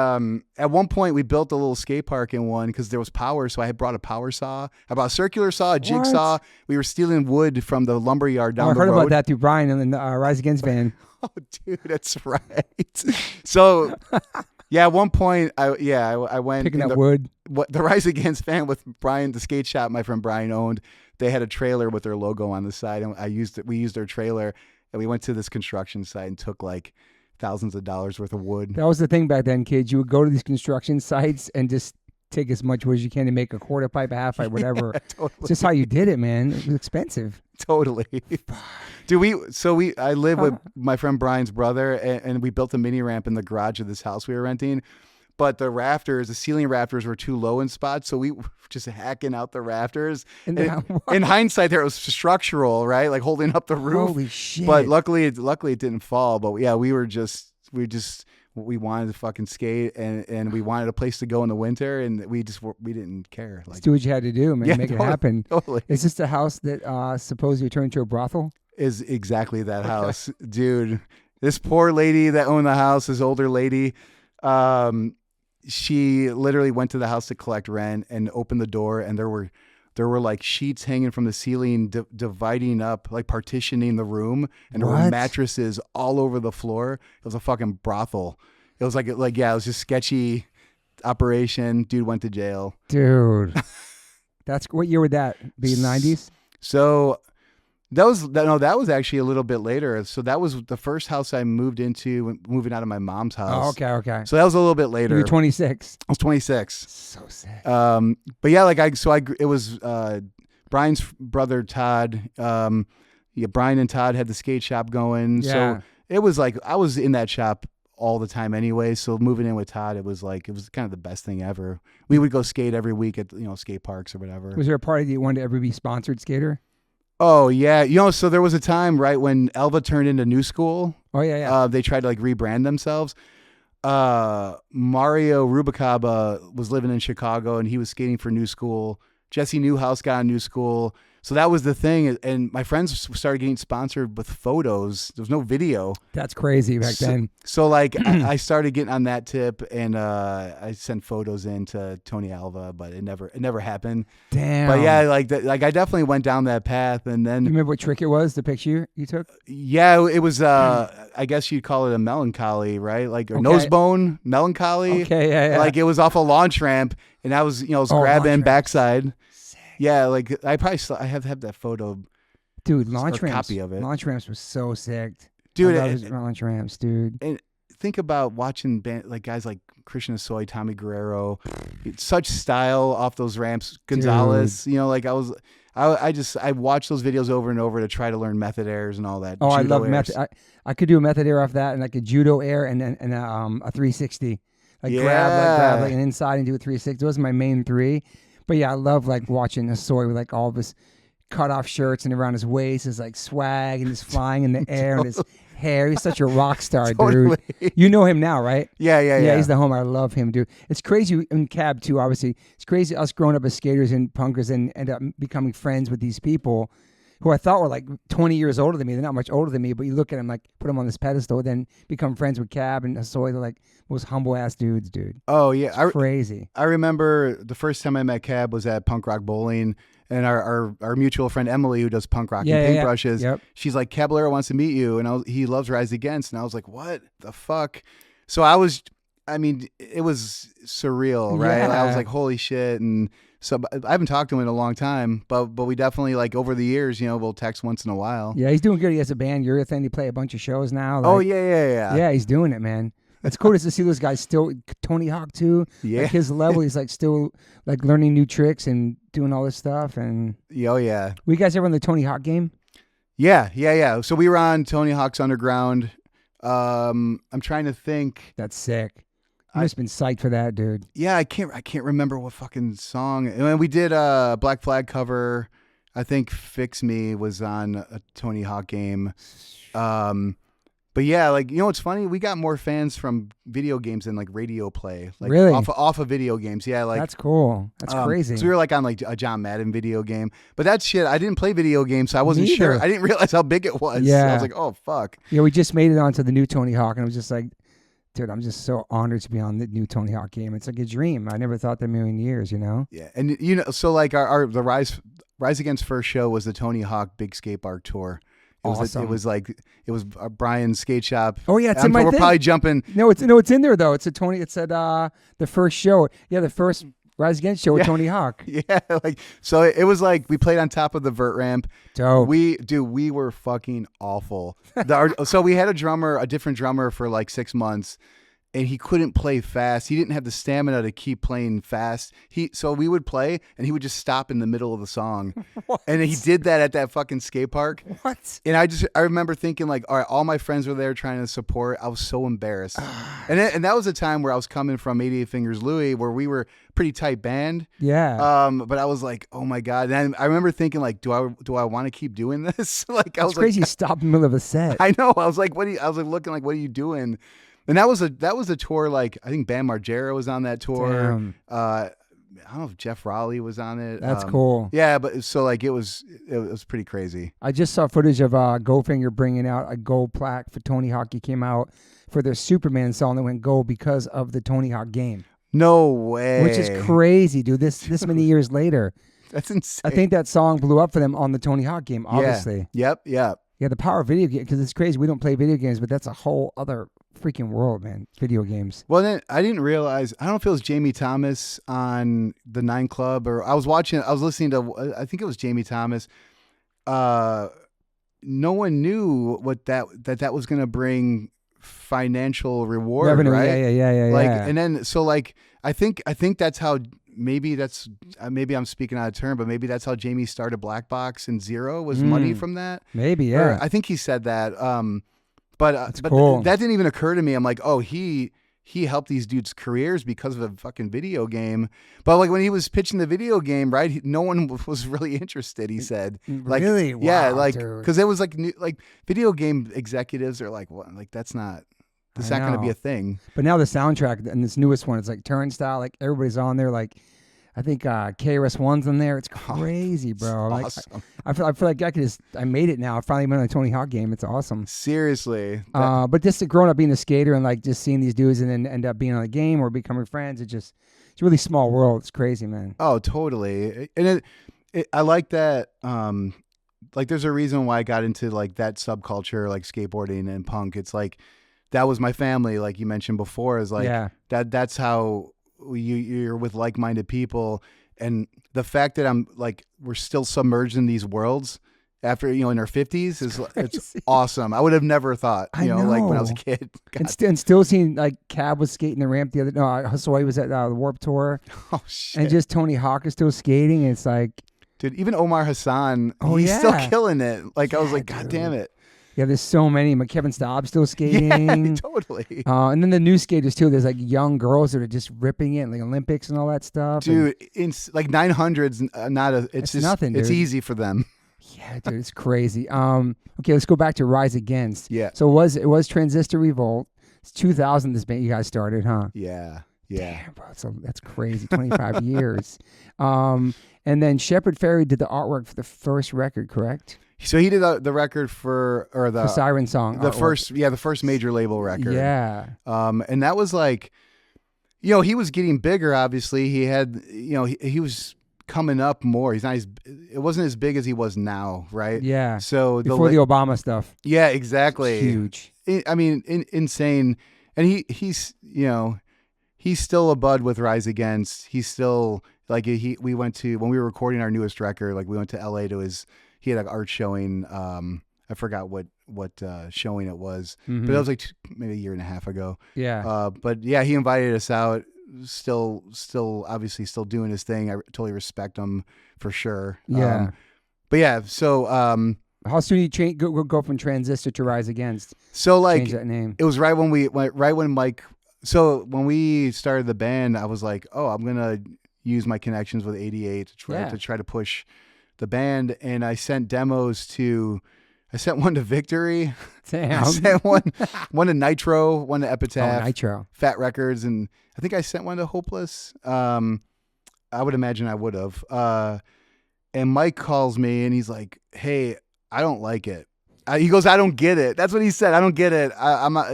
at one point, we built a little skate park in one because there was power. So I had brought a power saw. I brought a circular saw, a jigsaw. We were stealing wood from the lumber yard down the road. I heard about that through Brian and the Rise Against van. Oh, dude, that's right. So, yeah, at one point, I went picking up wood. The Rise Against van with Brian, the skate shop my friend Brian owned. They had a trailer with their logo on the side, and we used their trailer, and we went to this construction site and took like thousands of dollars worth of wood. That was the thing back then, kids. You would go to these construction sites and just take as much wood as you can to make a quarter pipe, a half pipe, whatever. Yeah, totally. It's just how you did it, man. It was expensive. Totally. Dude, I live with my friend Brian's brother, and we built a mini ramp in the garage of this house we were renting. But the ceiling rafters were too low in spots, so we were just hacking out the rafters. In hindsight, there was structural, right? Like holding up the roof. Holy shit. But luckily it didn't fall. But yeah, we wanted to fucking skate, and we wanted a place to go in the winter, and we didn't care. Like, just do what you had to do, man. Yeah, make it happen. Totally. Is this the house that supposedly turned into a brothel? Is exactly that house. Dude. This poor lady that owned the house, this older lady, she literally went to the house to collect rent and opened the door, and there were like sheets hanging from the ceiling, dividing up, like partitioning the room, and there were mattresses all over the floor. It was a fucking brothel. It was it was just sketchy operation. Dude went to jail. Dude, what year would that be? 90s? So that was actually a little bit later. So that was the first house I moved into, moving out of my mom's house. Oh, okay. So that was a little bit later. You were 26. I was 26. So sick. But yeah, it was Brian's brother Todd. Brian and Todd had the skate shop going. Yeah. So it was like I was in that shop all the time anyway. So moving in with Todd, it was kind of the best thing ever. We would go skate every week at skate parks or whatever. Was there a party that you wanted to ever be sponsored skater? Oh yeah, so there was a time right when Alva turned into New School. Oh yeah. They tried to rebrand themselves. Mario Rubicaba was living in Chicago, and he was skating for New School. Jesse Newhouse got on New School. So that was the thing, and my friends started getting sponsored with photos. There was no video. That's crazy back then. So I started getting on that tip, and I sent photos in to Tony Alva, but it never happened. Damn. But yeah, I definitely went down that path, and then you remember what trick it was? The picture you took? Yeah, it was. I guess you'd call it a melancholy, right? Nose bone melancholy. Okay, yeah. It was off a launch ramp, and I was grabbing backside. Yeah, I have that photo. Dude, launch ramps. Copy of it. Launch ramps was so sick. Dude, I love launch ramps, dude. And think about watching guys like Christian Asoy, Tommy Guerrero, such style off those ramps. Gonzalez, dude. I watched those videos over and over to try to learn method airs and all that. Oh, I love method. I could do a method air off that, and a judo air, and a 360. like grab like an inside and do a 360. Those are my main three. But yeah, I love like watching Hosoi with like all of his cut off shirts and around his waist, his like swag and his flying in the air and his hair. He's such a rock star, dude. You know him now, right? Yeah. He's the homie. I love him, dude. It's crazy in Cab too. Obviously, it's crazy us growing up as skaters and punkers and end up becoming friends with these people who I thought were like 20 years older than me. They're not much older than me, but you look at them like put them on this pedestal, then become friends with Cab and Hosoi. They're like most humble ass dudes, dude. Oh yeah, it's crazy. I remember the first time I met Cab was at Punk Rock Bowling, and our mutual friend Emily, who does punk rock and paintbrushes, she's like, Caballero wants to meet you, and he loves Rise Against, and I was like, what the fuck? So it was surreal, right? I was like, holy shit, and so I haven't talked to him in a long time, but we definitely like over the years, we'll text once in a while. Yeah, he's doing good. He has a band, Urethane. They play a bunch of shows now. Like, yeah. Yeah, he's doing it, man. It's cool to see those guys still. Tony Hawk too. Yeah, like his level. He's like still like learning new tricks and doing all this stuff. And oh yeah. Were you guys ever on the Tony Hawk game? Yeah. So we were on Tony Hawk's Underground. I'm trying to think. That's sick. You must have been psyched for that, dude. Yeah, I can't remember what fucking song. And we did a Black Flag cover. I think "Fix Me" was on a Tony Hawk game. But yeah, like, what's funny? We got more fans from video games than like radio play. Like, really? Off of video games. Yeah, like that's cool. That's crazy. So we were like on like a John Madden video game. But that shit, I didn't play video games, so I wasn't sure. I didn't realize how big it was. Yeah. So I was like, oh fuck. Yeah, we just made it onto the new Tony Hawk, and it was just like, dude, I'm just so honored to be on the new Tony Hawk game. It's like a dream. I never thought that in a million years, Yeah, and so like the Rise Against first show was the Tony Hawk Big Skate Park tour. It was Brian's skate shop. Oh yeah, it's in my We're thing. probably jumping. No, it's in there though. It's at the first show. Yeah, the first Rise Against show with Tony Hawk. Yeah, like so it was like we played on top of the vert ramp. Dope. We were fucking awful. So we had a different drummer for like 6 months. And he couldn't play fast. He didn't have the stamina to keep playing fast. So we would play, and he would just stop in the middle of the song. What? And he did that at that fucking skate park. What? And I remember thinking like, all right, all my friends were there trying to support. I was so embarrassed. And that was a time where I was coming from 88 Fingers Louie, where we were a pretty tight band. Yeah. But I was like, oh my God. And I remember thinking like, do I want to keep doing this? Like I was crazy. Stop in the middle of a set. I know. I was like, looking like, what are you doing? And that was a tour, like, I think Bam Margera was on that tour. Damn. I don't know if Jeff Raleigh was on it. That's cool. Yeah, but so like it was pretty crazy. I just saw footage of Goldfinger bringing out a gold plaque for Tony Hawk. He came out for their Superman song that went gold because of the Tony Hawk game. No way. Which is crazy, dude. This many years later. That's insane. I think that song blew up for them on the Tony Hawk game, obviously. Yeah. Yep. Yeah, the power of video games, because it's crazy. We don't play video games, but that's a whole other freaking world, man. Video games. Well, then I didn't realize, I don't know if it was Jamie Thomas on the 9 Club, or I was listening to, I think it was Jamie Thomas. No one knew what that was going to bring financial reward, revenue, right? Yeah. Like, and then, so like, I think that's how, maybe I'm speaking out of turn, but maybe that's how Jamie started Black Box and Zero was money from that. Maybe, yeah. Or I think he said that. But cool. That didn't even occur to me. I'm like, oh, he helped these dudes' careers because of a fucking video game. But like when he was pitching the video game, right? No one was really interested. He said, like, really, wow, yeah, like dude. because it was like video game executives are like, what? Like that's not. It's not going to be a thing. But now the soundtrack and this newest one, it's like Turnstile. Like everybody's on there. Like I think KRS-One's on there. It's crazy, bro. Like Awesome. I feel like I made it now. I finally went on a Tony Hawk game. It's awesome. Seriously. But just growing up being a skater and like just seeing these dudes and then end up being on the game or becoming friends, it's a really small world. It's crazy, man. Oh, totally. And I like that. Like there's a reason why I got into like that subculture, like skateboarding and punk. It's like that was my family, like you mentioned before. Is like that's how you're with like-minded people, and the fact that I'm like we're still submerged in these worlds after in our 50s it's awesome. I would have never thought like when I was a kid. And still seeing like Cab was skating the ramp the other. No, Hosoi was at the Warped Tour. Oh shit! And just Tony Hawk is still skating. And it's like, dude, even Omar Hassan, he's still killing it. Like I was like, God damn it. Yeah, there's so many. Kevin Staub's still skating. Yeah, totally. And then the new skaters too. There's like young girls that are just ripping it, like Olympics and all that stuff. Dude, in like 900s, it's just nothing. It's dude. easy for them. Yeah, dude, it's crazy. Okay, let's go back to Rise Against. Yeah. So it was Transistor Revolt. It's 2000. This band you guys started, huh? Yeah. Damn, bro, that's crazy. 25 years. And then Shepard Fairey did the artwork for the first record, correct? So he did the record for Siren Song. The artwork. first major label record. Yeah. And that was like, he was getting bigger. Obviously, he had, he was coming up more. It wasn't as big as he was now, right? Yeah. So before the Obama stuff. Yeah, exactly. Huge. I mean, insane. And he's still a bud with Rise Against. He's still like we went to, when we were recording our newest record, like we went to LA to he had an art showing. I forgot what showing it was, but it was like maybe a year and a half ago. Yeah. But yeah, he invited us out. Still obviously still doing his thing. I totally respect him for sure. Yeah. But yeah, so how soon did you go from Transistor to Rise Against? So like change that name. It was right when Mike. So when we started the band, I was like, oh, I'm gonna use my connections with 88 to try to push the band, and I sent one to Victory. Damn. I sent one to Nitro, one to Epitaph, Nitro, Fat Records, and I think I sent one to Hopeless. I would imagine I would have. And Mike calls me and he's like, "Hey, I don't like it." He goes, "I don't get it." That's what he said. I don't get it. I'm not,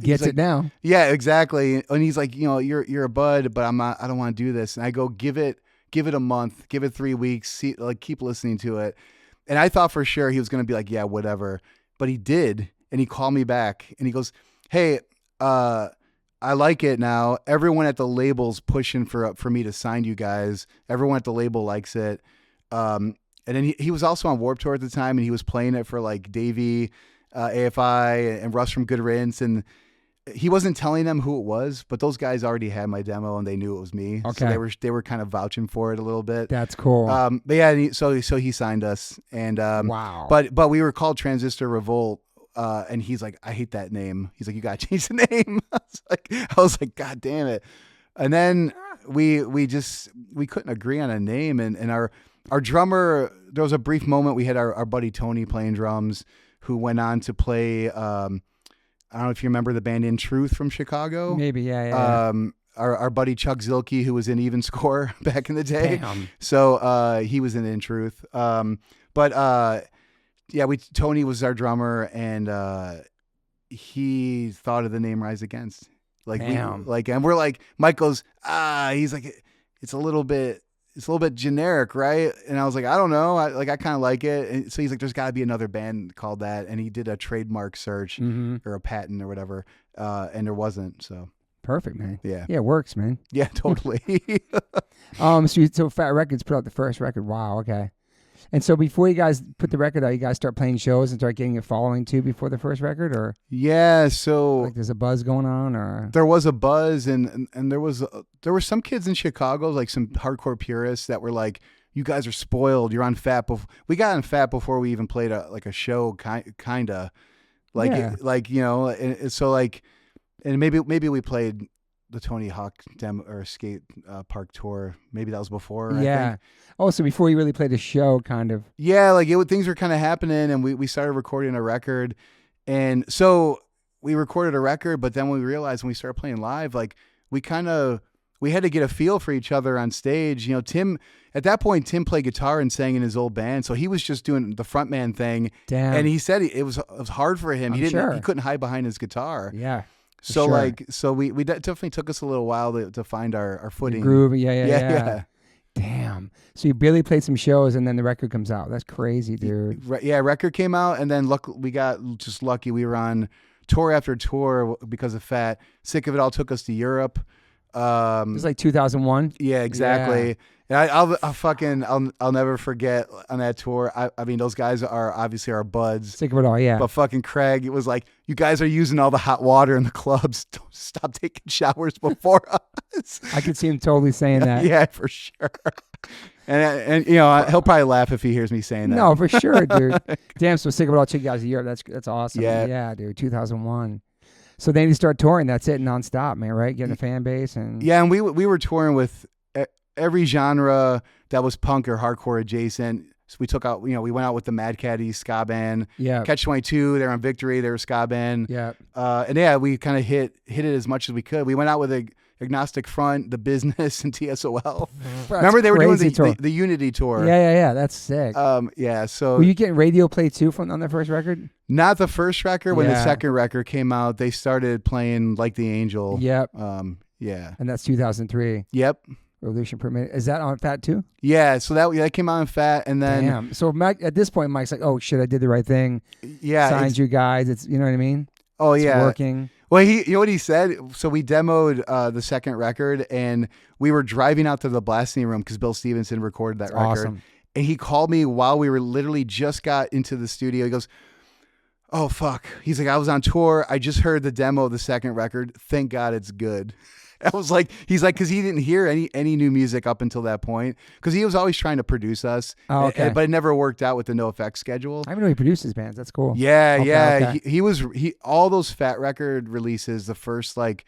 gets like, it now. Yeah, exactly. And he's like, you're a bud, but I'm not. I don't want to do this. And I go, give it a month, give it 3 weeks, keep listening to it. And I thought for sure he was going to be like, yeah, whatever. But he did. And he called me back and he goes, "Hey, I like it now. Everyone at the label's pushing for me to sign you guys. Everyone at the label likes it." And then he was also on Warped Tour at the time, and he was playing it for like Davey, AFI, and Russ from Good Riddance. And he wasn't telling them who it was, but those guys already had my demo and they knew it was me. Okay. So they were kind of vouching for it a little bit. That's cool. But yeah, so he signed us, and wow. But we were called Transistor Revolt, and he's like, "I hate that name." He's like, "You gotta change the name." I was like, "God damn it!" And then we couldn't agree on a name, and our drummer, there was a brief moment we had our buddy Tony playing drums, who went on to play. I don't know if you remember the band In Truth from Chicago. Maybe, yeah. Our buddy Chuck Zilke, who was in Even Score back in the day. Damn. So he was in Truth. Tony was our drummer, and he thought of the name Rise Against. And we're like, Mike goes, he's like, it's a little bit generic, right? And I was like, I don't know. I kind of like it. And so he's like, there's got to be another band called that. And he did a trademark search or a patent or whatever. And there wasn't. So perfect, man. Yeah. Yeah, it works, man. Yeah, totally. So Fat Records put out the first record. Wow. Okay. And so before you guys put the record out, you guys start playing shows and start getting a following too before the first record, or yeah. So like there's a buzz going on, or there was a buzz, and there were some kids in Chicago, like some hardcore purists that were like, "You guys are spoiled. You're on Fat." We got on Fat before we even played a show, kinda, and so like, and maybe we played the Tony Hawk demo or skate park tour. Maybe that was before. Yeah. I think. Oh, so before you really played a show, kind of. Yeah, like things were kind of happening, and we started recording a record, and so we recorded a record. But then we realized when we started playing live, like we had to get a feel for each other on stage. Tim at that point, Tim played guitar and sang in his old band, so he was just doing the frontman thing. Damn. And he said it was hard for him. He couldn't hide behind his guitar. Yeah. So sure. we definitely took us a little while to find our footing. The groove, yeah. Damn. So you barely played some shows, and then the record comes out. That's crazy, dude. Yeah, record came out, and then we got just lucky. We were on tour after tour because of Fat. Sick of It All took us to Europe. It was like 2001. Yeah, exactly. Yeah. And I'll never forget on that tour. I mean, those guys are obviously our buds. Sick of It All, yeah. But fucking Craig, it was like, you guys are using all the hot water in the clubs. Don't stop taking showers before us. I could see him totally saying that. Yeah, for sure. And he'll probably laugh if he hears me saying that. No, for sure, dude. Damn, so sick of it all. 2 guys a year. That's awesome. Yeah, dude. 2001. So then you start touring. That's it, nonstop, man. Right, getting a fan base and and we were touring with every genre that was punk or hardcore adjacent. So we took out, we went out with the Mad Caddies ska band. Yeah. Catch 22, they're on Victory, they're a ska band. Yeah. And we kind of hit it as much as we could. We went out with a Agnostic Front, The Business, and TSOL. Remember they were doing the Unity tour. Yeah. That's sick. So were you getting radio play too on the first record? Not the first record. When the second record came out, they started playing Like the Angel. Yep. Yeah. And that's 2003. Yep. Revolution per Minute. Is that on Fat too? Yeah, so that came out on Fat, and then damn. So Mike, at this point, Mike's like, "Oh shit, I did the right thing." Yeah, signed you guys. It's you know what I mean. Oh it's yeah, working. Well, you know what he said. So we demoed the second record, and we were driving out to the blasting room because Bill Stevenson recorded that record. Awesome. And he called me while we were literally just got into the studio. He goes, "Oh fuck!" He's like, "I was on tour. I just heard the demo of the second record. Thank God it's good." I was like, he's like, because he didn't hear any new music up until that point, because he was always trying to produce us. Oh, okay. But it never worked out with the No Effects schedule. I didn't know he produces bands. That's cool. Yeah, Okay. He all those Fat record releases, the first 5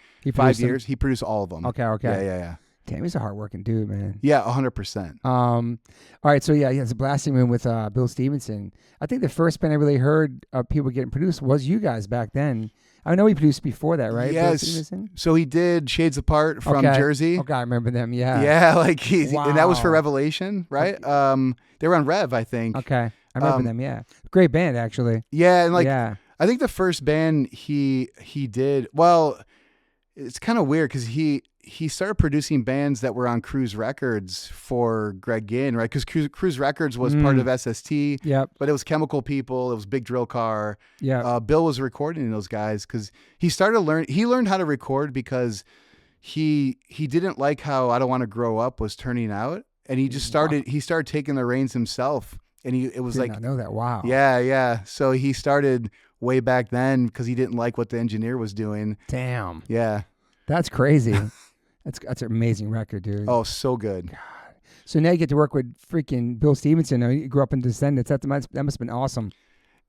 years, he produced all of them. Okay. Yeah. Damn, he's a hardworking dude, man. Yeah, 100%. All right, so yeah, he has a blasting room with Bill Stevenson. I think the first band I really heard of people getting produced was you guys back then. I know he produced before that, right? Yes. So he did Shades Apart from Jersey. Okay, I remember them. Yeah. Yeah, and that was for Revelation, right? They were on Rev, I think. Okay, I remember them. Yeah, great band actually. Yeah, and I think the first band he did. Well, it's kind of weird because he started producing bands that were on Cruise Records for Greg Ginn, right? Because Cruise Records was part of SST. Yep. But it was Chemical People. It was Big Drill Car. Yeah. Bill was recording those guys because he learned how to record because he didn't like how I Don't Want to Grow Up was turning out, and he just started taking the reins himself, and it was I know that. Wow. Yeah. So he started way back then because he didn't like what the engineer was doing. Damn. Yeah. That's crazy. That's an amazing record, dude. Oh, so good. God. So now you get to work with freaking Bill Stevenson. You grew up in Descendants. That must have been awesome.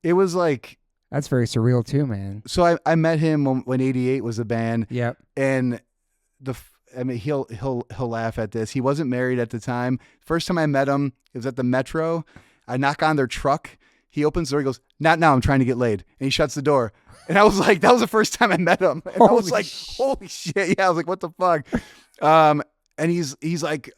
It was like... That's very surreal too, man. So I met him when 88 was a band. Yep. And he'll laugh at this. He wasn't married at the time. First time I met him, it was at the Metro. I knock on their truck. He opens the door. He goes, "Not now. I'm trying to get laid." And he shuts the door. And I was like, that was the first time I met him. And I was like, holy shit. Yeah. I was like, what the fuck? And he's like,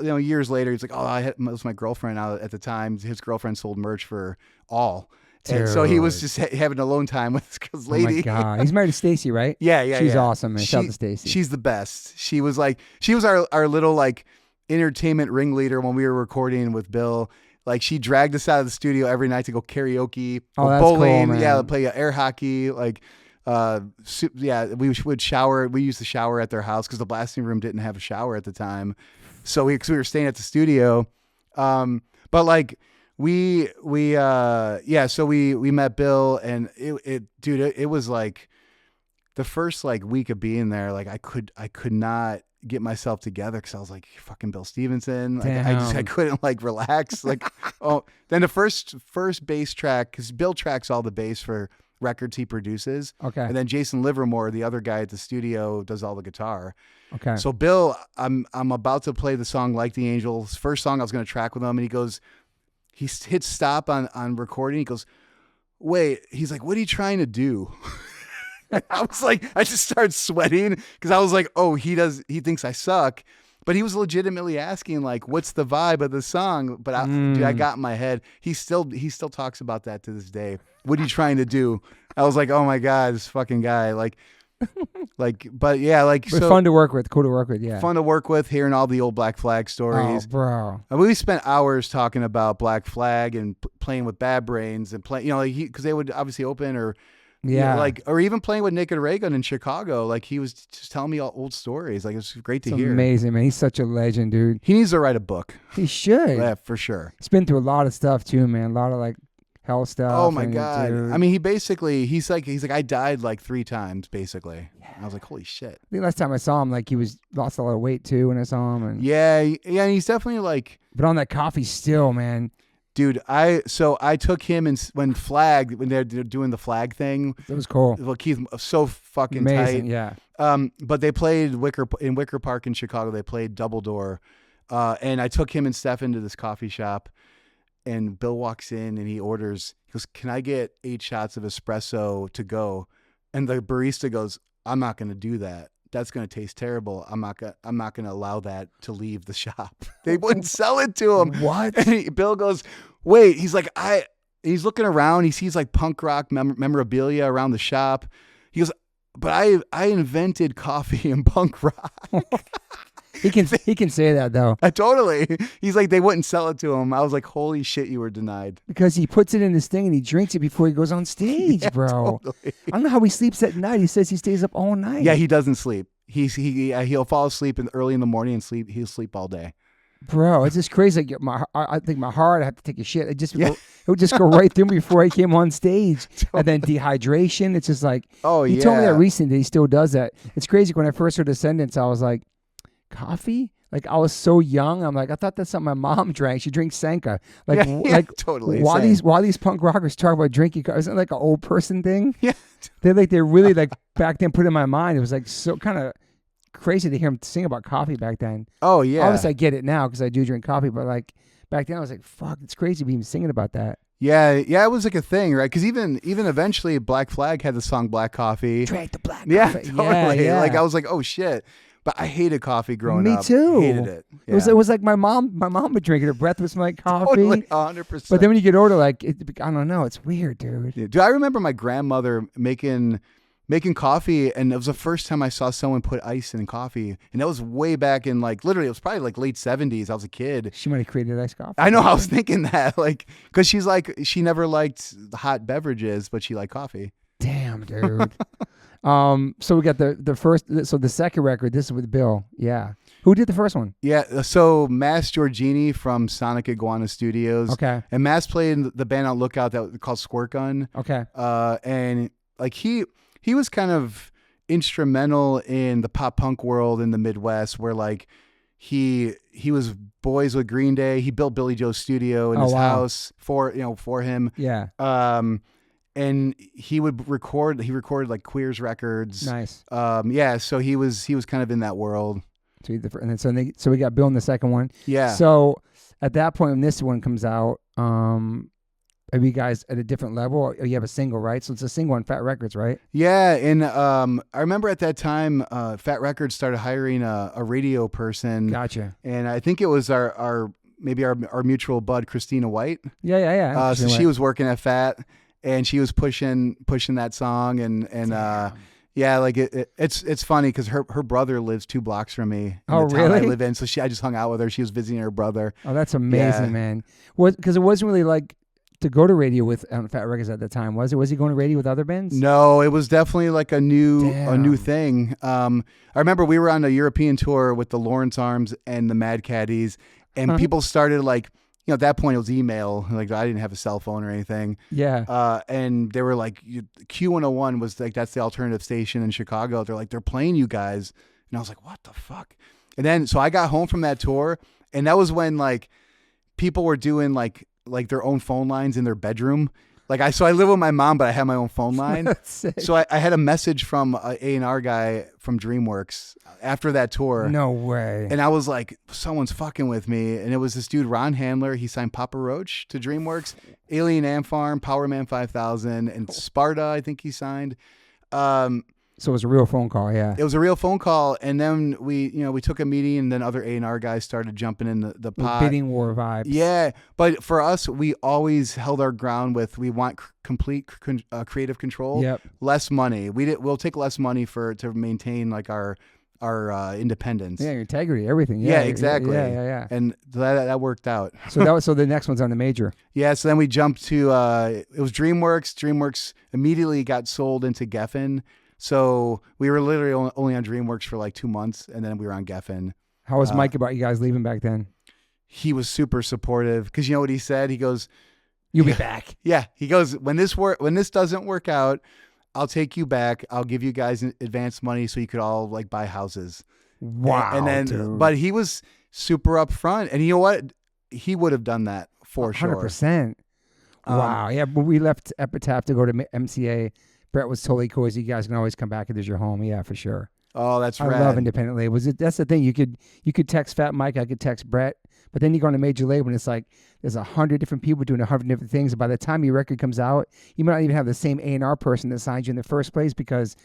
years later, he's like, oh, it was my girlfriend out at the time. His girlfriend sold merch for All. And so he was just having alone time with this lady. Oh my God. He's married to Stacy, right? Yeah. She's awesome, man. Shout out to Stacy. She's the best. She was our little entertainment ringleader when we were recording with Bill. She dragged us out of the studio every night to go karaoke, go bowling, cool, man. Play air hockey. We would shower. We used to shower at their house because the blasting room didn't have a shower at the time. So we were staying at the studio. So we met Bill, and it was like the first week of being there. I could not get myself together because I was like, fucking Bill Stevenson. I couldn't relax. Then the first bass track, because Bill tracks all the bass for records he produces. Okay. And then Jason Livermore, the other guy at the studio, does all the guitar. Okay. So Bill, I'm about to play the song Like the Angels, first song I was going to track with him, and he hits stop on recording. He goes, wait, he's like, what are you trying to do? I was like, I just started sweating because I was like, oh, he thinks I suck. But he was legitimately asking, what's the vibe of the song? But I got in my head. He still talks about that to this day. What are you trying to do? I was like, oh my God, this fucking guy. But yeah, so fun to work with, cool to work with, yeah. Fun to work with, hearing all the old Black Flag stories. Oh, bro. We spent hours talking about Black Flag and playing with Bad Brains and playing, because they would obviously open or. Yeah. Or even playing with Naked Reagan in Chicago. He was just telling me all old stories. It was great to hear. Amazing, man. He's such a legend, dude. He needs to write a book. He should. Yeah, for sure. He's been through a lot of stuff too, man. A lot of hell stuff. Oh my God. Dude. I mean, he's like, I died 3 times basically. Yeah. I was like, holy shit. The last time I saw him, he lost a lot of weight too when I saw him. And yeah. And he's definitely But on that coffee still, man. Dude, I took him and when they're doing the flag thing. It was cool. Well, Keith, so fucking Amazing, tight. yeah. But they played Wicker Park in Chicago. They played Double Door, and I took him and Steph into this coffee shop, and Bill walks in and he orders. He goes, "Can I get 8 shots of espresso to go?" And the barista goes, "I'm not going to do that. That's going to taste terrible. I'm not going to allow that to leave the shop." They wouldn't sell it to him. What? And Bill goes, "Wait." He's like, he's looking around. He sees like punk rock memorabilia around the shop. He goes, "But I invented coffee and punk rock." He can say that though. Totally. He's like, they wouldn't sell it to him. I was like, holy shit, you were denied. Because he puts it in his thing and he drinks it before he goes on stage, bro. Totally. I don't know how he sleeps at night. He says he stays up all night. Yeah, he doesn't sleep. He'll fall asleep early in the morning and he'll sleep all day. Bro, it's just crazy. Like I think my heart, I have to take a shit. It would just go right through me before he came on stage. Totally. And then dehydration. It's just like, he told me that recently that he still does that. It's crazy. When I first heard Descendants, I was like, coffee? Like I was so young. I'm like, I thought that's something my mom drank. She drinks Sanka. Like totally. Why these punk rockers talk about drinking? Isn't it like an old person thing? Yeah. They're really like back then put in my mind. It was like so kind of crazy to hear him sing about coffee back then. Oh yeah. Obviously I get it now because I do drink coffee, but like back then I was like, fuck, it's crazy to be even singing about that. Yeah, it was like a thing, right? Because even eventually Black Flag had the song Black Coffee. Drank the black coffee. Yeah, totally. Yeah. Like I was like, oh shit. But I hated coffee growing up. Me too. Hated it. Yeah. It was like my mom would drink it. Her breath was like coffee. Totally, 100%. But then when you get older, like I don't know, it's weird, dude. Yeah. Dude, I remember my grandmother making coffee, and it was the first time I saw someone put ice in coffee, and that was way back in like literally it was probably like late 70s. I was a kid. She might have created iced coffee. I know. I was thinking that like because she's like she never liked the hot beverages, but she liked coffee. Damn, dude. So we got the second record. This is with Bill. Yeah. Who did the first one? Yeah. So Mass Giorgini from Sonic Iguana Studios. Okay. And Mass played in the band on Lookout that was called Squirt Gun. Okay. And like he was kind of instrumental in the pop punk world in the Midwest, where like he was boys with Green Day. He built Billy Joe's studio in his house for him. Yeah. And he would record. He recorded like Queers records. Nice. Yeah. So he was kind of in that world. So we got Bill in the second one. Yeah. So at that point, when this one comes out, are you guys at a different level? Or you have a single, right? So it's a single on Fat Records, right? Yeah. And I remember at that time, Fat Records started hiring a radio person. Gotcha. And I think it was our mutual bud, Christina White. Yeah. So she was working at Fat. And she was pushing that song, and yeah, like it's funny because her brother lives 2 blocks from me. Oh, the really? Town I live in, so I just hung out with her. She was visiting her brother. Oh, that's amazing, man. Because it wasn't really like to go to radio with Fat Records at the time, was it? Was he going to radio with other bands? No, it was definitely like a new thing. I remember we were on a European tour with the Lawrence Arms and the Mad Caddies, and people started like. At that point it was email. Like I didn't have a cell phone or anything. Yeah. And they were like, Q101 was like, that's the alternative station in Chicago. They're like, they're playing you guys. And I was like, what the fuck? And then, so I got home from that tour, and that was when like people were doing like their own phone lines in their bedroom. Like I live with my mom, but I have my own phone line. So I had a message from an A&R guy from DreamWorks after that tour. No way. And I was like, someone's fucking with me. And it was this dude, Ron Handler. He signed Papa Roach to DreamWorks, Alien Ant Farm, Power Man 5000, and Sparta, I think he signed. So it was a real phone call, yeah. It was a real phone call, and then we took a meeting, and then other A&R guys started jumping in the pot. Bidding war vibes. Yeah, but for us, we always held our ground with we want complete creative control. Yep. Less money. We'll take less money to maintain like our independence. Yeah, your integrity, everything. Yeah, exactly. Yeah. And that worked out. So the next one's on the major. Yeah. So then we jumped to it was DreamWorks. DreamWorks immediately got sold into Geffen. So we were literally only on DreamWorks for like 2 months, and then we were on Geffen. How was Mike about you guys leaving back then? He was super supportive because you know what he said? He goes, "You'll be back." Yeah. He goes, when this doesn't work out, I'll take you back. I'll give you guys advance money so you could all like buy houses. Wow. And then, dude. But he was super upfront, and you know what? he would have done that for 100%. Wow. Yeah, but we left Epitaph to go to MCA. Brett was totally cool. You guys can always come back if there's your home. Yeah, for sure. Oh, that's I rad. love independent labels. That's the thing. You could text Fat Mike. I could text Brett. But then you go on a major label and it's like there's 100 different people doing 100 different things. And by the time your record comes out, you might not even have the same A&R person that signed you in the first place because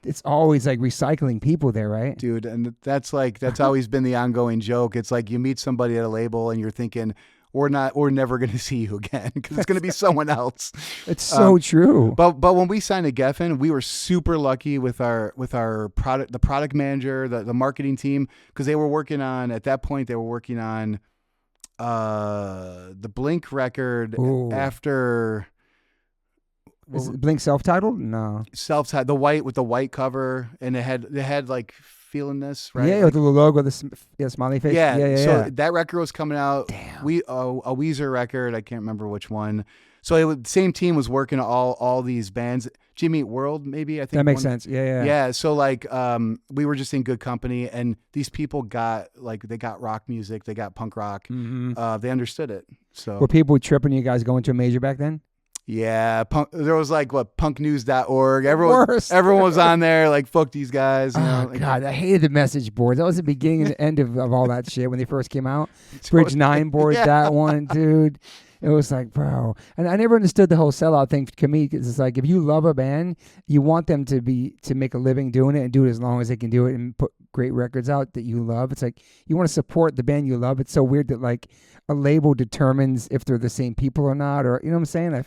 it's always like recycling people there, right? Dude, and that's always been the ongoing joke. It's like you meet somebody at a label and you're thinking, we're never going to see you again because it's going to be someone else. It's so true. But when we signed to Geffen, we were super lucky with our product, the product manager, the marketing team, because they were working on, at that point, the Blink record. Ooh. After. Is it Blink self-titled? No. Self-titled, the white with the white cover, and it had like Feeling This, right? Yeah, like, with the logo, the smiley face. Yeah. So yeah. that record was coming out. Damn. A Weezer record. I can't remember which one. So the same team was working all these bands. Jimmy Eat World, maybe, I think. That makes sense. Yeah. Yeah. So like, we were just in good company, and these people got rock music, they got punk rock. Mm-hmm. They understood it. So were people tripping you guys going to a major back then? Yeah, there was like punknews.org. Everyone was on there like, fuck these guys. You know? God, I hated the message boards. That was the beginning and the end of all that shit when they first came out. Bridge 9 board, that one, dude. It was like, bro. And I never understood the whole sellout thing to me, because it's like, if you love a band, you want them to make a living doing it and do it as long as they can do it and put great records out that you love. It's like, you want to support the band you love. It's so weird that like a label determines if they're the same people or not, or, you know what I'm saying? I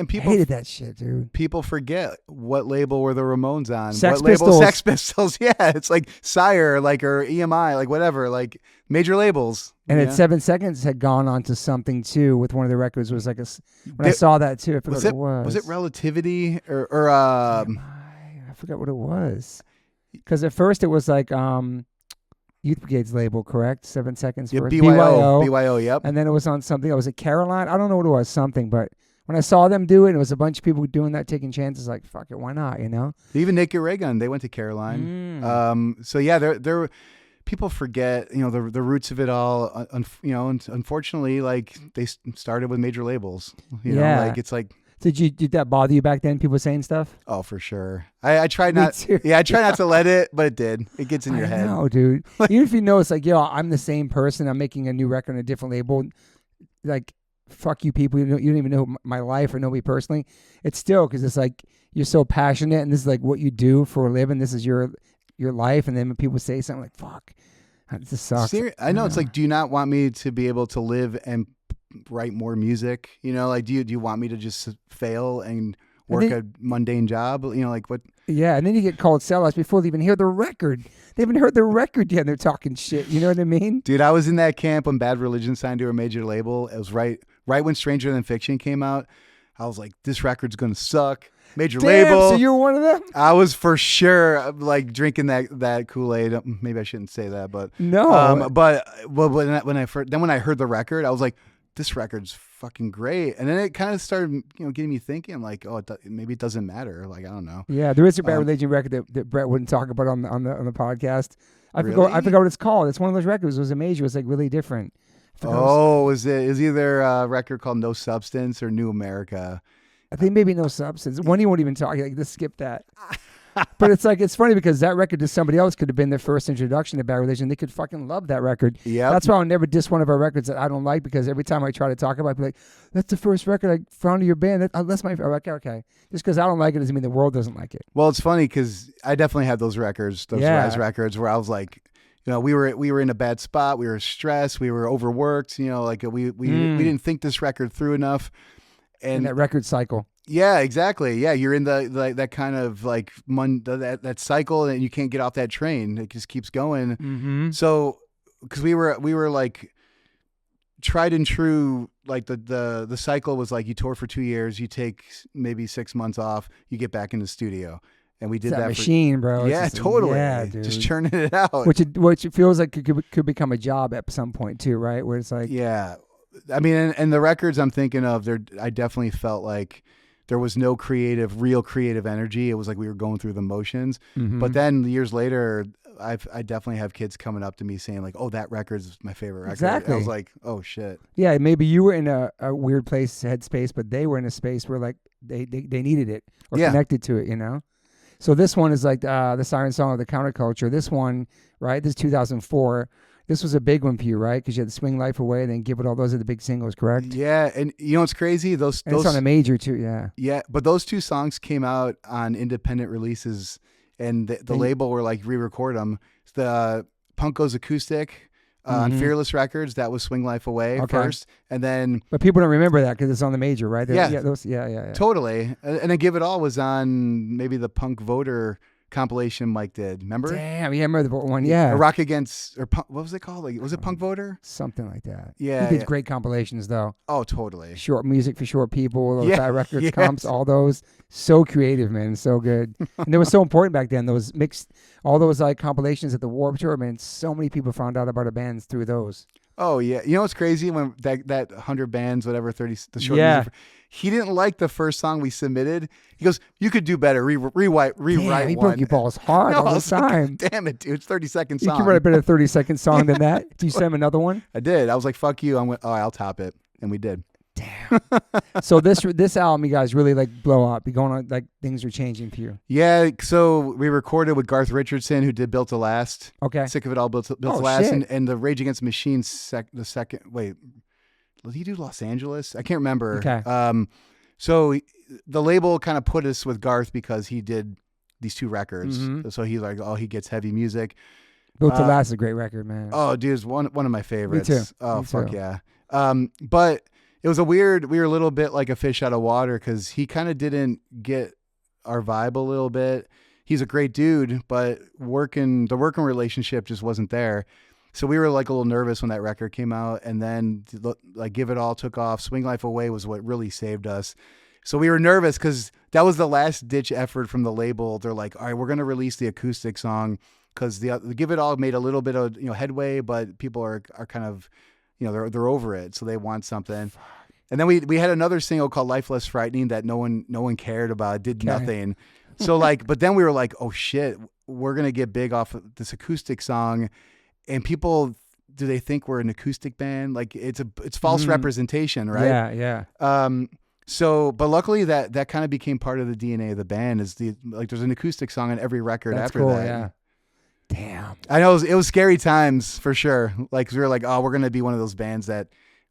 hated that shit, dude. People forget what label were the Ramones on. Sex Pistols. Pistols. Sex Pistols. Yeah, it's like Sire, like, or EMI, like whatever, like major labels. And at 7 Seconds had gone on to something too with one of the records. Was like I saw that too. I forgot what it was. Was it Relativity or I forgot what it was. Because at first it was like Youth Brigade's label, correct? 7 Seconds. Yeah, BYO, yep. And then it was on something. Was it Caroline? I don't know what it was. Something, but. When I saw them do it, it was a bunch of people doing that, taking chances. Like, fuck it, why not? You know. Even Naked Ray Gun, they went to Caroline. So yeah, there. People forget, the roots of it all. Unfortunately, like they started with major labels. You know, like it's like. Did that bother you back then? People saying stuff? Oh, for sure. I tried not. Yeah, I try not to let it, but it did. It gets in your head. No, dude. Even if you know it's like, yo, I'm the same person. I'm making a new record on a different label. Like. Fuck you people, you don't even know my life or know me personally. It's still, because it's like you're so passionate and this is like what you do for a living. This is your life. And then when people say something like, fuck, this sucks. I know. It's like, do you not want me to be able to live and write more music? Like, do you want me to just fail and work a mundane job? Like what? Yeah, and then you get called sellouts before they even hear the record. They haven't heard the record yet and they're talking shit. You know what I mean? Dude, I was in that camp when Bad Religion signed to a major label. It was right when Stranger Than Fiction came out. I was like, this record's going to suck. Major label. So you were one of them? I was for sure like drinking that Kool-Aid. Maybe I shouldn't say that, but no. But when I heard the record, I was like, this record's fucking great. And then it kind of started, getting me thinking like, oh, maybe it doesn't matter. Like, I don't know. Yeah, there is a Bad Religion record that Brett wouldn't talk about on the podcast. I really? forgot what it's called. It's one of those records. It was a major. It was like really different. Is either a record called No Substance or New America? I think maybe No Substance. One you won't even talk. Like, just skip that. But it's like, it's funny because that record to somebody else could have been their first introduction to Bad Religion. They could fucking love that record. Yeah. That's why I'll never diss one of our records that I don't like, because every time I try to talk about it, I'd be like, that's the first record I found of your band. That's my okay. Just because I don't like it doesn't mean the world doesn't like it. Well, it's funny because I definitely had those records, Rise records, where I was like, we were in a bad spot. We were stressed. We were overworked. Like we didn't think this record through enough. And that record cycle. Yeah, exactly. Yeah, you're in that kind of like that cycle, and you can't get off that train. It just keeps going. Mm-hmm. So, because we were like tried and true. Like the cycle was like, you tour for 2 years, you take maybe 6 months off, you get back in the studio. And we did that machine, bro. Yeah, totally. Yeah, dude. Just churning it out. Which it feels like could become a job at some point too, right? Where it's like, yeah, I mean, and the records I'm thinking of, I definitely felt like there was no real creative energy. It was like we were going through the motions. Mm-hmm. But then years later, I definitely have kids coming up to me saying like, "Oh, that record's my favorite record." Exactly. I was like, "Oh shit." Yeah, maybe you were in a weird place, headspace, but they were in a space where like they needed it or connected to it, you know? So this one is like the Siren Song of the Counterculture. This one, right? This is 2004. This was a big one for you, right? Because you had Swing Life Away and then Give It All. Those are the big singles, correct? Yeah, and you know what's crazy? Those it's on a major too, yeah. Yeah, but those two songs came out on independent releases, and the label were like re-record them. The Punk Goes Acoustic on Fearless Records, that was Swing Life Away first, and then. But people don't remember that because it's on the major, right? Yeah, yeah. Totally, and then Give It All was on maybe the Punk Voter compilation Mike did. Remember? Damn, yeah, I remember the one. Yeah, Rock Against or Punk, what was it called? Like, was it Punk Voter? Something like that. Yeah, he did great compilations though. Oh, totally. Short music for short people. Those Fat Records comps, all those. So creative, man. So good, and it was so important back then. Those mixed, all those like compilations at the Warped Tour, man. So many people found out about our bands through those. Oh yeah, you know what's crazy when that 100 bands, whatever 30, the short music. He didn't like the first song we submitted. He goes, "You could do better. Rewrite Damn, he one." broke your balls hard all the time. Like, damn it, dude! It's 30-second song. You can write a better 30-second song than that. Did you send him another one? I did. I was like, "Fuck you." I'll top it, and we did. Damn. So this album, you guys really like blow up. Be going on like things are changing for you. Yeah. So we recorded with Garth Richardson, who did Built to Last. Okay. Sick of It All, Built to Last, and the Rage Against the Machine. The second. Wait, did he do Los Angeles? I can't remember. Okay. So the label kind of put us with Garth because he did these two records. So he's like, oh, he gets heavy music. Built to Last is a great record, man. Oh, dude, it's one of my favorites. Me too. Oh, Me fuck too. yeah. But it was we were a little bit like a fish out of water because he kind of didn't get our vibe a little bit. He's a great dude, but the working relationship just wasn't there. So we were like a little nervous when that record came out, and then like Give It All took off. Swing Life Away was what really saved us. So we were nervous because that was the last ditch effort from the label. They're like, all right, we're going to release the acoustic song because the Give It All made a little bit of headway, but people are kind of they're over it, so they want something. And then we had another single called Life Less Frightening that no one cared about. It did nothing. So but then we were like, oh shit, we're gonna get big off of this acoustic song. And people, do they think we're an acoustic band? Like it's false representation, right? Yeah. So, but luckily that kind of became part of the DNA of the band. Is there's an acoustic song on every record. That's after cool, that. Yeah. Damn. I know it was scary times for sure. Like we were like, oh, we're gonna be one of those bands that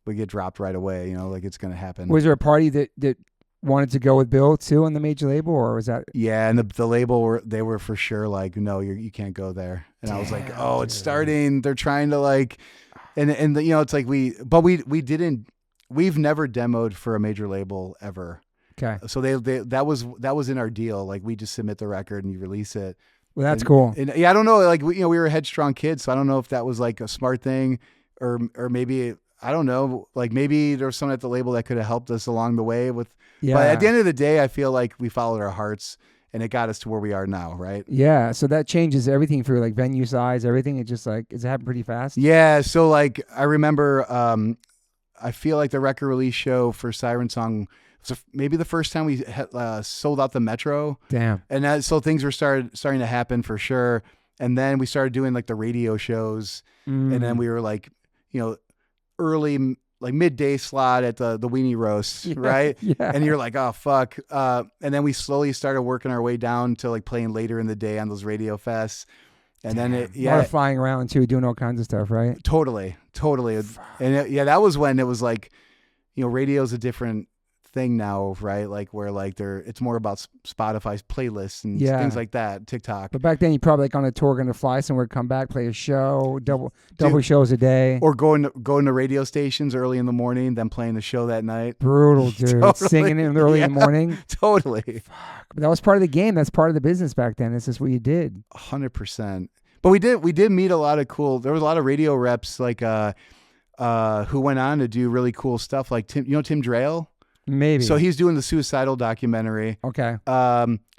we get dropped right away. Like it's gonna happen. Was there a party that wanted to go with Bill too on the major label, or was that? Yeah, and the label they were for sure like, no, you can't go there. And I was like, oh, it's starting. They're trying to like, and it's like we've never demoed for a major label ever. Okay. So that was in our deal. Like we just submit the record and you release it. Well, that's cool. And yeah, I don't know. Like we were headstrong kids, so I don't know if that was like a smart thing, or maybe I don't know. Like maybe there was someone at the label that could have helped us along the way with. Yeah. But at the end of the day, I feel like we followed our hearts, and it got us to where we are now, right? Yeah. So that changes everything for like venue size, everything. It just like it's happened pretty fast. Yeah. So like I remember, I feel like the record release show for Siren Song. So maybe the first time we sold out the Metro. Damn. And so things were starting to happen for sure. And then we started doing like the radio shows. And then we were like, early, like midday slot at the Weenie Roast, right? Yeah. And you're like, oh, fuck. And then we slowly started working our way down to like playing later in the day on those radio fests. And then a lot of flying around too, doing all kinds of stuff, right? Totally. And that was when it was like, radio's a different thing now, right? Like where like it's more about Spotify's playlists and things like that, TikTok. But back then you probably like on a tour going to fly somewhere, come back, play a show, double shows a day, or going to radio stations early in the morning, then playing the show that night. Brutal, dude. Totally. Singing in early in the morning. Totally. Fuck. But that was part of the game. That's part of the business back then. This is what you did. 100%. But we did meet a lot of cool. There was a lot of radio reps like who went on to do really cool stuff. Like Tim Drayle. Maybe. So he's doing the Suicidal documentary. Okay.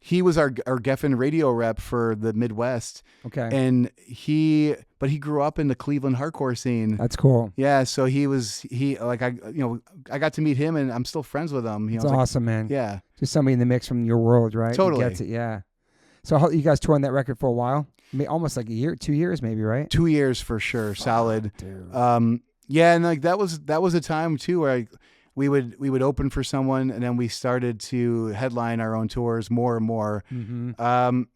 He was our Geffen radio rep for the Midwest. Okay. And he grew up in the Cleveland hardcore scene. That's cool. Yeah. So I got to meet him, and I'm still friends with him. It's awesome, man. Yeah. Just somebody in the mix from your world, right? Totally. Who gets it. Yeah. So you guys toured on that record for a while? Almost like a year, 2 years maybe, right? 2 years for sure, solid. Dude. Yeah, and like that was a time too where we would open for someone, and then we started to headline our own tours more and more.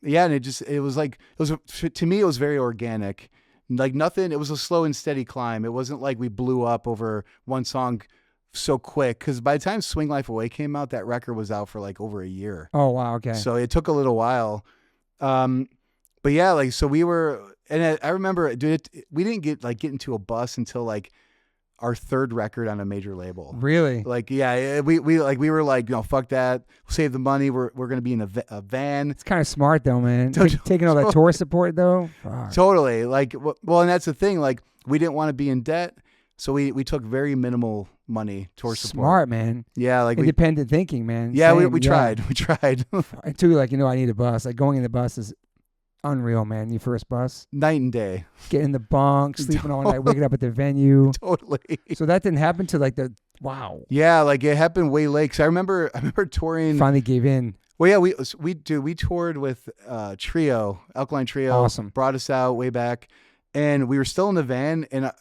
Yeah, and it was to me it was very organic. Like nothing, it was a slow and steady climb. It wasn't like we blew up over one song so quick, because by the time Swing Life Away came out, that record was out for like over a year. Oh wow, okay. So it took a little while. But yeah, like so we were, and I remember, dude, we didn't get into a bus until like our third record on a major label. Really? Like, yeah, we were like, fuck that, save the money. We're gonna be in a van. It's kind of smart though, man. Taking all that tour support though. Fuck. Totally. Like, well, and that's the thing. Like, we didn't want to be in debt, so we took very minimal money tour support. Smart, man. Yeah, like independent thinking, man. Yeah, Same, we tried. We tried. And too, like, I need a bus. Like going in the bus is unreal, man. Your first bus, night and day. Getting in the bunk, sleeping all night, waking up at the venue. Totally. So that didn't happen to like the wow. Yeah, like it happened way late. 'Cause I remember touring. Finally gave in. Well, yeah, we toured with Trio, Alkaline Trio. Awesome. Brought us out way back, and we were still in the van, and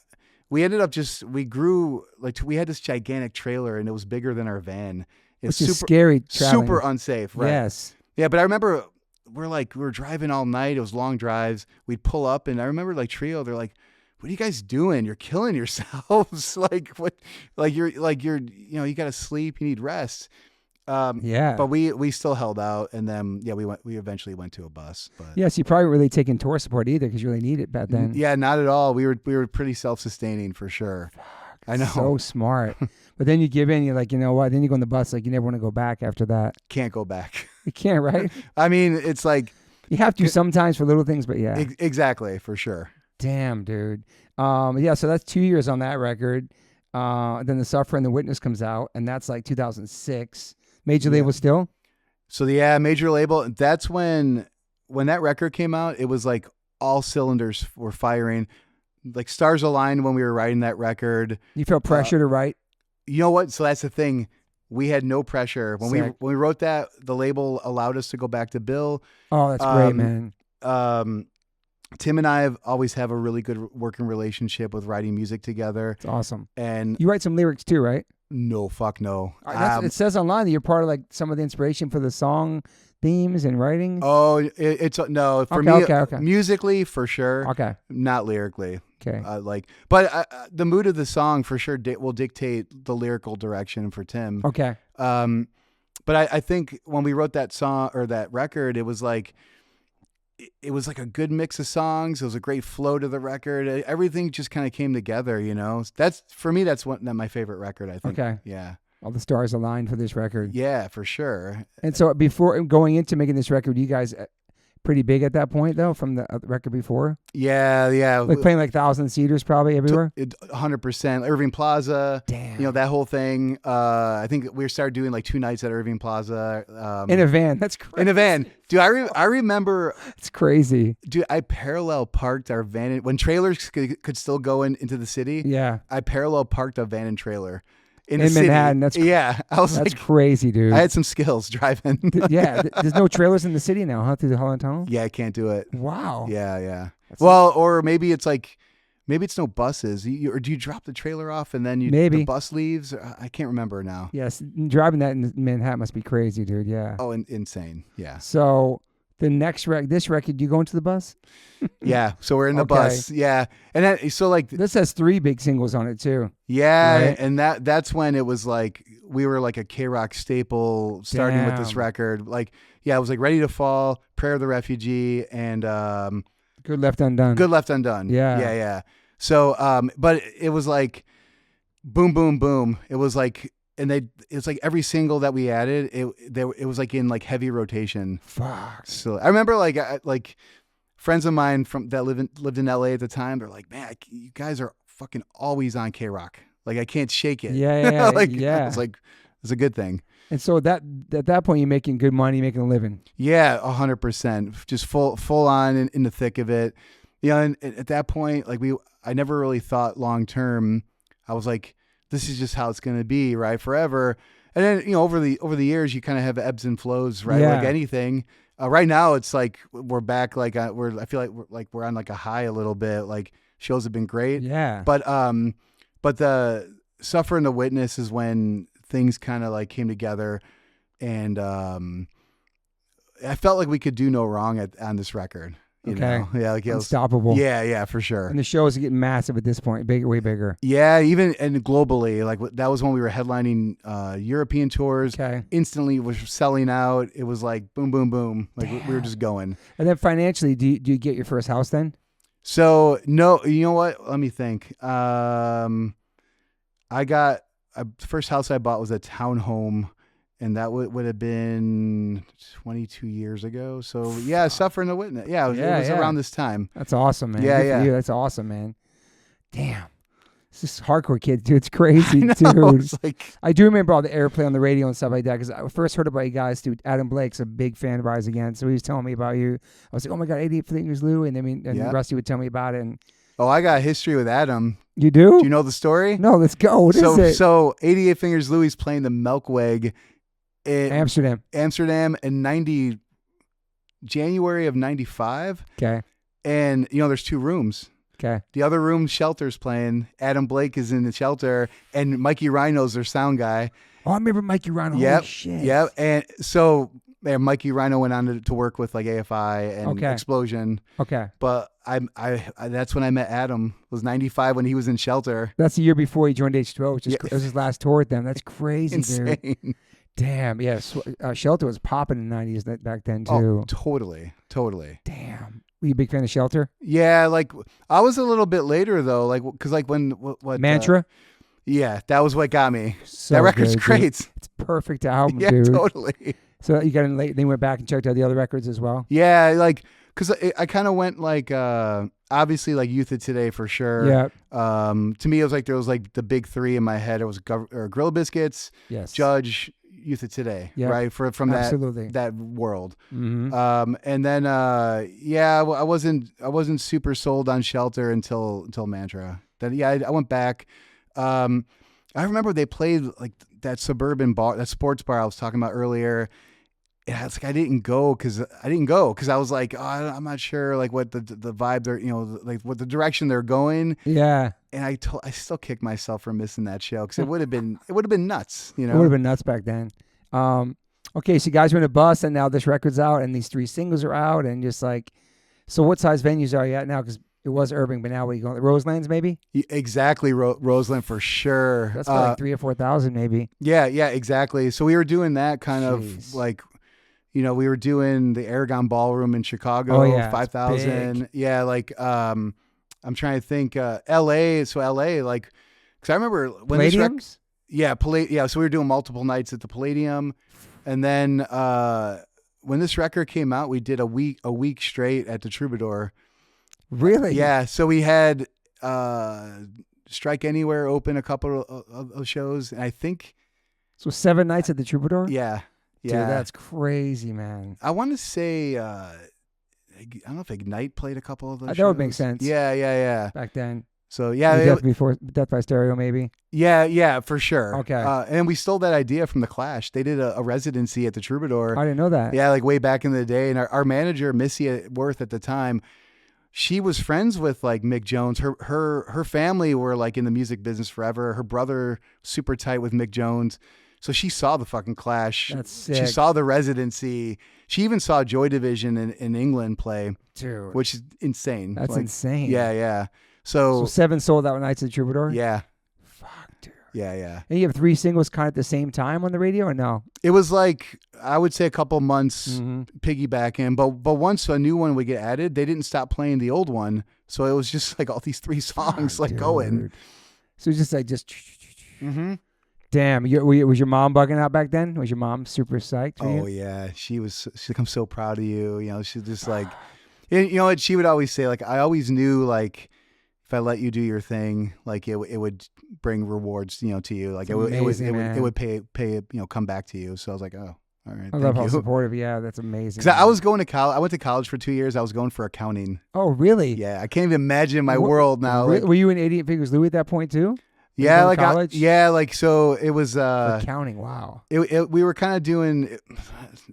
we ended up we grew, like, we had this gigantic trailer, and it was bigger than our van. It's Which is scary. Traveling. Super unsafe, right? Yes. Yeah, but I remember we were driving all night. It was long drives. We'd pull up, and I remember like Trio, they're like, "What are you guys doing? You're killing yourselves. Like what? Like you're you got to sleep. You need rest." Yeah. But we still held out, and then we eventually went to a bus. But yes, you probably weren't really taking tour support either because you really need it back then. Yeah, not at all. We were pretty self-sustaining for sure. I know. So smart. But then you give in. You're like, you know what? Then you go on the bus. Like you never want to go back after that. Can't go back. You can't, right? I mean, it's like you have to sometimes for little things, but yeah. Exactly, for sure. Damn, dude. Yeah. So that's 2 years on that record. Then The Sufferer and The Witness comes out, and that's like 2006. Major label still? So major label. That's when that record came out, it was like all cylinders were firing. Like stars aligned when we were writing that record. You felt pressure to write? You know what? So that's the thing. We had no pressure. When we wrote that, the label allowed us to go back to Bill. Oh, that's great, man. Tim and I always have a really good working relationship with writing music together. It's awesome. And you write some lyrics too, right? No, fuck no. It says online that you're part of like some of the inspiration for the song themes and writing. Oh, it's no for me. Okay. Musically, for sure. Okay. Not lyrically. Okay. But the mood of the song for sure will dictate the lyrical direction for Tim. Okay. But I think when we wrote that song or that record, it was like a good mix of songs. It was a great flow to the record. Everything just kind of came together, That's for me. That's my favorite record, I think. Okay. Yeah. All the stars aligned for this record. Yeah, for sure. And so before going into making this record, you guys pretty big at that point though from the record before? Yeah. Like playing like 1,000-seaters probably everywhere? 100%. Irving Plaza. Damn. That whole thing. I think we started doing like 2 nights at Irving Plaza. In a van. That's crazy. In a van. Dude, I remember. It's crazy. Dude, I parallel parked our van when trailers could still go into the city. Yeah. I parallel parked a van and trailer. In Manhattan, that's that's crazy, dude. I had some skills driving. Yeah, there's no trailers in the city now, huh? Through the Holland Tunnel. Yeah, I can't do it. Wow. Yeah. Well, or maybe it's no buses. Or do you drop the trailer off and then the bus leaves? I can't remember now. Yes, driving that in Manhattan must be crazy, dude. Yeah. Oh, insane. Yeah. So the next this record, you go into the bus? Yeah. So we're in the bus. Yeah. And then, so like this has 3 big singles on it too. Yeah. Right? And that's when it was like, we were like a K-Rock staple starting with this record. Like, yeah, it was like Ready to Fall, Prayer of the Refugee, and Good Left Undone. Good Left Undone. Yeah. So, but it was like boom, boom, boom. It was like, it's like every single that we added, it was like in like heavy rotation. Fuck. So I remember like friends of mine that lived in LA at the time. They're like, man, you guys are fucking always on K-Rock. Like I can't shake it. Yeah. Yeah. It's like, it's a good thing. And so at that point, you're making good money, making a living. Yeah, 100%. Just full on in the thick of it. And at that point, like I never really thought long term. I was like, this is just how it's going to be, right? Forever. And then, over the years, you kind of have ebbs and flows, right? Yeah. Like anything. Right now it's like we're back. Like I feel like we're on like a high a little bit. Like shows have been great. Yeah. But the Suffer and the Witness is when things kind of like came together, and I felt like we could do no wrong on this record. You know? Yeah, like unstoppable. Yeah, for sure. And the shows are getting massive at this point, bigger, way bigger. Yeah, even and globally, like that was when we were headlining European tours. Okay. Instantly was selling out. It was like boom, boom, boom. Like we were just going. And then financially, do you get your first house then? So no, you know what? Let me think. I got the first house I bought was a townhome, and that would have been 22 years ago. So yeah, Suffering the Witness. Yeah, it was around this time. That's awesome, man. Yeah, Good for you. That's awesome, man. Damn. It's just hardcore kids, dude. It's crazy, I know, dude. it's like, I do remember all the airplay on the radio and stuff like that because I first heard about you guys, dude. Adam Blake's a big fan of ours again. So he was telling me about you. I was like, oh my God, 88 Fingers Lou. And then Rusty would tell me about it. And I got history with Adam. You do? Do you know the story? No, let's go. What is it? So 88 Fingers Louie's playing the Melkweg in Amsterdam in January of 95. Okay. And, there's 2 rooms. Okay. The other room, Shelter's playing. Adam Blake is in the Shelter, and Mikey Rhino's their sound guy. Oh, I remember Mikey Rhino. Yep. Holy shit. Yep. And so Mikey Rhino went on to work with like AFI and Explosion. Okay. But I that's when I met Adam. It was 95 when he was in Shelter. That's the year before he joined H2O, which it was his last tour with them. That's crazy, Insane. Dude. Damn. Yeah. Shelter was popping in the 90s back then, too. Oh, totally. Damn. Were you a big fan of Shelter? Yeah, like I was a little bit later though, like because like when what Mantra. Yeah, that was what got me. So that record's good, great. Dude. It's a perfect album, yeah, dude. Totally. So you got in late. Then you went back and checked out the other records as well. Yeah, like because I kind of went like obviously like Youth of Today for sure. Yeah. To me, it was like there was like the big 3 in my head. It was Gorilla Biscuits, yes, Judge, Youth of Today, right? From that world. Mm-hmm. And then I wasn't super sold on Shelter until Mantra. Then I went back. I remember they played like that suburban bar, that sports bar I was talking about earlier. Yeah, it's like I didn't go because I was like, oh, I'm not sure like what the vibe they're like what the direction they're going. Yeah. And I still kick myself for missing that show because it would have been nuts. It would have been nuts back then. Okay, so you guys were in a bus and now this record's out and these 3 singles are out and just like, so what size venues are you at now? Because it was Irving, but now where you going? Roselands maybe? Exactly, Roseland for sure. That's like 3,000 or 4,000 maybe. Yeah, exactly. So we were doing that kind of like. We were doing the Aragon Ballroom in Chicago, 5,000. Yeah, like I'm trying to think. L.A. So L.A. like, because I remember when Palladiums. So we were doing multiple nights at the Palladium, and then when this record came out, we did a week straight at the Troubadour. Really? Yeah. So we had Strike Anywhere open a couple of shows, and I think so 7 nights at the Troubadour. Yeah. Dude, that's crazy, man. I want to say, I don't know if Ignite played a couple of those. That would make sense. Yeah. Back then. So yeah, Death by Stereo, maybe. Yeah, for sure. Okay. And we stole that idea from the Clash. They did a residency at the Troubadour. I didn't know that. Yeah, like way back in the day. And our manager Missy Worth at the time, she was friends with like Mick Jones. Her family were like in the music business forever. Her brother super tight with Mick Jones. So she saw the fucking Clash. That's sick. She saw the residency. She even saw Joy Division in England play, dude, which is insane. That's insane. Yeah. So 7 sold out nights at the Troubadour. Yeah. Fuck, dude. Yeah. And you have 3 singles kind of at the same time on the radio, or no? It was like I would say a couple months piggybacking, but once a new one would get added, they didn't stop playing the old one, so it was just like all these 3 songs going. So it's just like Mm-hmm. Damn, was your mom bugging out back then? Was your mom super psyched for you? Oh yeah, she's like, I'm so proud of you. She's just like, you know what she would always say, like, I always knew like if I let you do your thing, like it would bring rewards, to you. Like it would pay, come back to you. So I was like, oh, all right. I love how supportive. Yeah, that's amazing. Because I was going to college. I went to college for 2 years. I was going for accounting. Oh really? Yeah, I can't even imagine my world now. Were you in 88 Fingers Louie at that point too? Yeah, like college. like so it was accounting. Wow. We were kind of doing.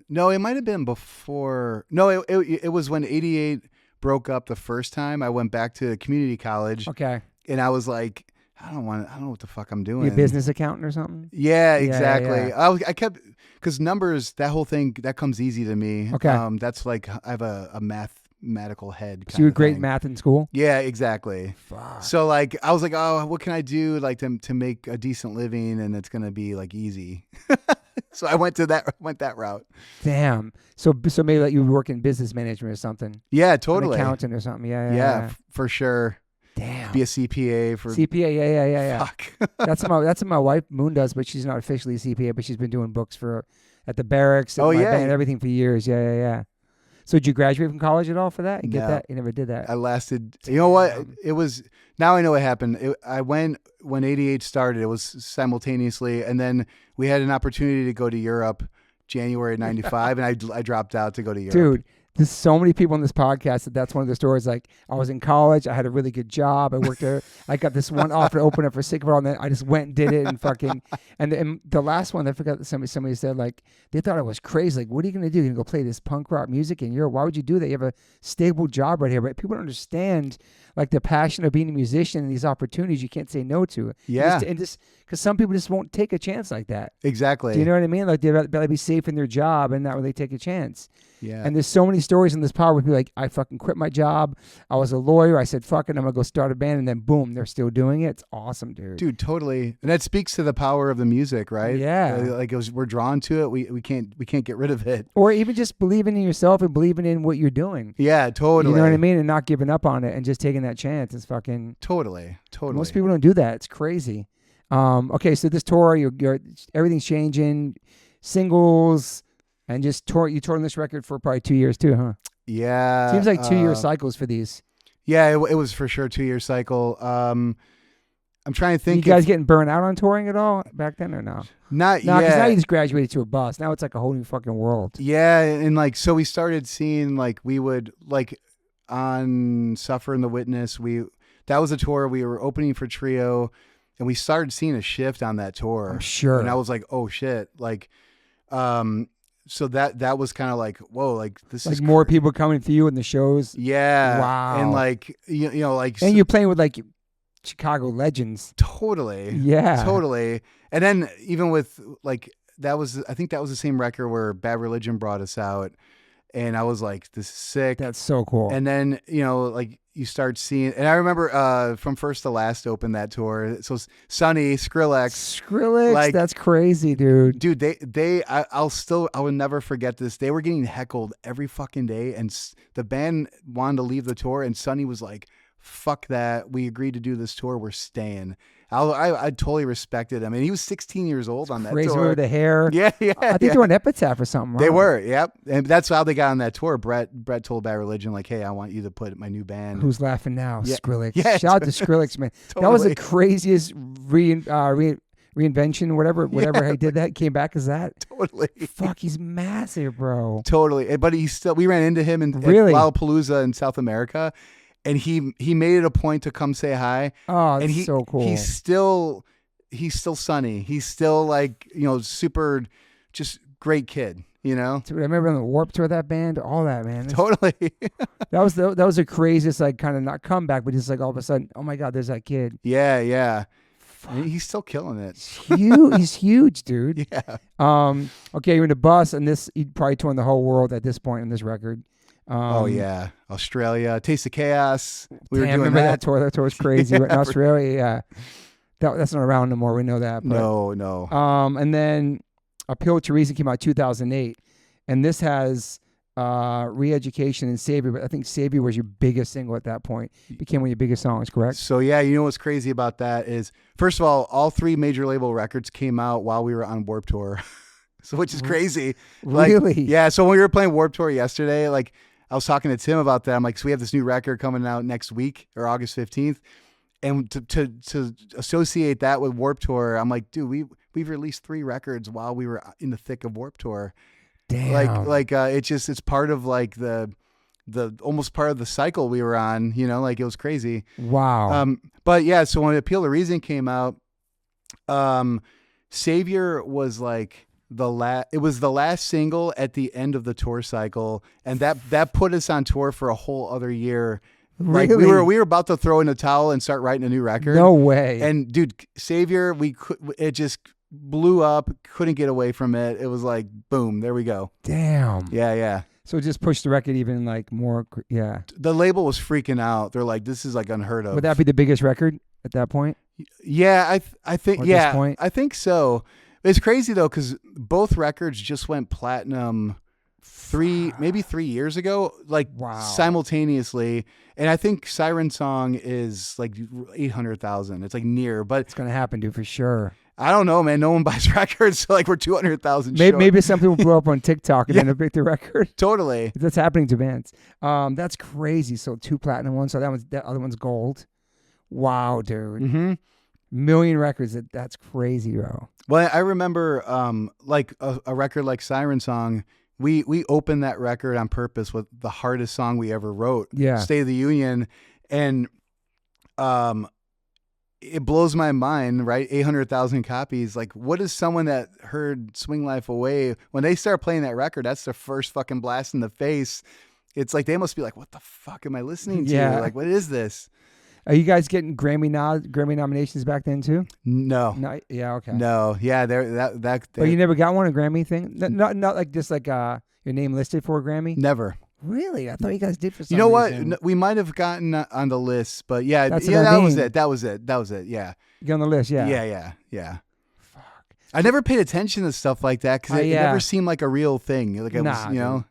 No, it might have been before. No, it was when 88 broke up the first time. I went back to community college. Okay. And I was like, I don't know what the fuck I'm doing. You a business accountant or something? Yeah, exactly. Yeah. I kept, because numbers, that whole thing, that comes easy to me. Okay. That's like, I have a mathematical head. So you were great at math in school? Yeah, exactly. Fuck. So like, I was like, oh, what can I do like to make a decent living, and it's gonna be like easy. So I went that route. Damn. So maybe like you work in business management or something. Yeah, totally. An accountant or something. Yeah. For sure. Damn. Be a CPA for CPA. Yeah. Fuck. That's what my wife Moon does, but she's not officially a CPA, but she's been doing books at the barracks. At my band, everything for years. Yeah. So did you graduate from college at all for that? You get that? You never did that. I lasted. You know what? It was. Now I know what happened. I went when 88 started. It was simultaneously, and then we had an opportunity to go to Europe, January '95, and I dropped out to go to Europe. Dude, there's so many people on this podcast that's one of the stories. Like, I was in college, I had a really good job, I worked there, I got this one offer to open up for Sigvard, and then I just went and did it, and fucking, and the last one, I forgot that somebody said, like, they thought I was crazy. Like, what are you gonna do? You're gonna go play this punk rock music in Europe? Why would you do that? You have a stable job right here. But people don't understand, like, the passion of being a musician and these opportunities you can't say no to. Yeah. And just because some people just won't take a chance like that. Exactly. Do you know what I mean? Like, they'd rather be safe in their job and not really take a chance. Yeah. And there's so many stories in this pod where people are like, I fucking quit my job. I was a lawyer. I said, fuck it, I'm going to go start a band. And then boom, they're still doing it. It's awesome, dude. Dude, totally. And that speaks to the power of the music, right? Yeah. Like we're drawn to it. We can't get rid of it. Or even just believing in yourself and believing in what you're doing. Yeah, totally. You know what I mean? And not giving up on it and just taking that chance. It's fucking... Totally. Most people don't do that. It's crazy. Okay, so this tour, you're everything's changing. Singles... And you toured on this record for probably 2 years too, huh? Yeah. Seems like 2 year cycles for these. Yeah, it was for sure 2 year cycle. I'm trying to think. You guys getting burnt out on touring at all back then or no? Not yet. Because now you yet. just graduated to a bus. Now it's like a whole new fucking world. Yeah, and like so we started seeing like we would like on Suffer and the Witness. That was a tour we were opening for Trio, and we started seeing a shift on that tour. I'm sure. And I was like, oh shit, like. So that was kind of like, whoa, like this is more people coming to you in the shows. Yeah. Wow. And like, you know, like. And you're playing with like Chicago legends. Totally. Yeah. Totally. And then even with like, I think that was the same record where Bad Religion brought us out. And I was like, this is sick. That's so cool. And then, you know, like you start seeing, and I remember From First to Last opened that tour. So Sonny, Skrillex, like, that's crazy, dude. Dude, I will never forget this. They were getting heckled every fucking day, and the band wanted to leave the tour, and Sonny was like, fuck that. We agreed to do this tour. We're staying. I totally respected him. And he was 16 years old on that crazy tour. With the hair. Yeah. I think they were on Epitaph or something, right? They were, yep. And that's how they got on that tour. Brett told Bad Religion, like, hey, I want you to put my new band. Who's laughing now? Yeah. Skrillex. Yeah, Shout out to Skrillex, man. Totally. That was the craziest reinvention, whatever he did that. Came back as that. Totally. Fuck, he's massive, bro. Totally. But we ran into him at Lollapalooza in South America. And he made it a point to come say hi. Oh, that's and so cool. He's still Sonny. He's still like, you know, super, just great kid, you know? Dude, I remember on the Warped Tour of that band, all that, man. Totally. that was the craziest, like, kind of not comeback, but just like all of a sudden, oh my God, there's that kid. Yeah. He's still killing it. He's huge, dude. Yeah. Okay, you're in the bus, and you'd probably touring the whole world at this point in this record. Oh yeah, Australia, Taste of Chaos. We were doing remember that tour. That tour was crazy. Right in Australia, yeah. That's not around no more. We know that. But, no. And then Appeal to Reason came out 2008, and this has Re-Education and Savior. But I think Savior was your biggest single at that point. It became one of your biggest songs, correct? So yeah, you know what's crazy about that is, first of all 3 major label records came out while we were on Warped Tour, so which is crazy. Like, really? Yeah. So when we were playing Warped Tour yesterday, like. I was talking to Tim about that. I'm like, so we have this new record coming out next week or August 15th. And to associate that with Warped Tour, I'm like, dude, we've released 3 records while we were in the thick of Warped Tour. Damn. It's part of like the almost part of the cycle we were on, you know, like it was crazy. Wow. But yeah, so when Appeal to Reason came out, Savior was like it was the last single at the end of the tour cycle, and that put us on tour for a whole other year. Like Really? we were about to throw in a towel and start writing a new record. No way. And dude, Savior, it just blew up. Couldn't get away from it. It was like boom, there we go. Damn. Yeah. So it just pushed the record even like more. Yeah. The label was freaking out. They're like, this is like unheard of. Would that be the biggest record at that point? Yeah, I think Or at this point? I think so. It's crazy though, because both records just went platinum maybe 3 years ago, like simultaneously. And I think Siren Song is like 800,000. It's like near, but it's gonna happen, dude, for sure. I don't know, man. No one buys records, so like we're 200,000 short. Maybe some people blew up on TikTok and then picked the record. Totally. That's happening to bands. That's crazy. So 2 platinum ones. So that other one's gold. Wow, dude. Mm-hmm. Million records. That's crazy, bro. Well, I remember like a record like Siren Song. We opened that record on purpose with the hardest song we ever wrote. Yeah. State of the Union. And it blows my mind, right? 800,000 copies. Like, what is someone that heard Swing Life Away, when they start playing that record, that's their first fucking blast in the face. It's like, they must be like, what the fuck am I listening to? Yeah. Like, what is this? Are you guys getting Grammy nominations back then too? No. Yeah, okay. No. Yeah, that. But you never got one, a Grammy thing? Not like just like your name listed for a Grammy? Never. Really? I thought you guys did for some You know reason. what? We might have gotten on the list, but yeah, That's yeah, what I that mean. was it. That was it. Yeah. You get on the list, yeah. Yeah. Fuck. I never paid attention to stuff like that because it never seemed like a real thing. Like it was, you know.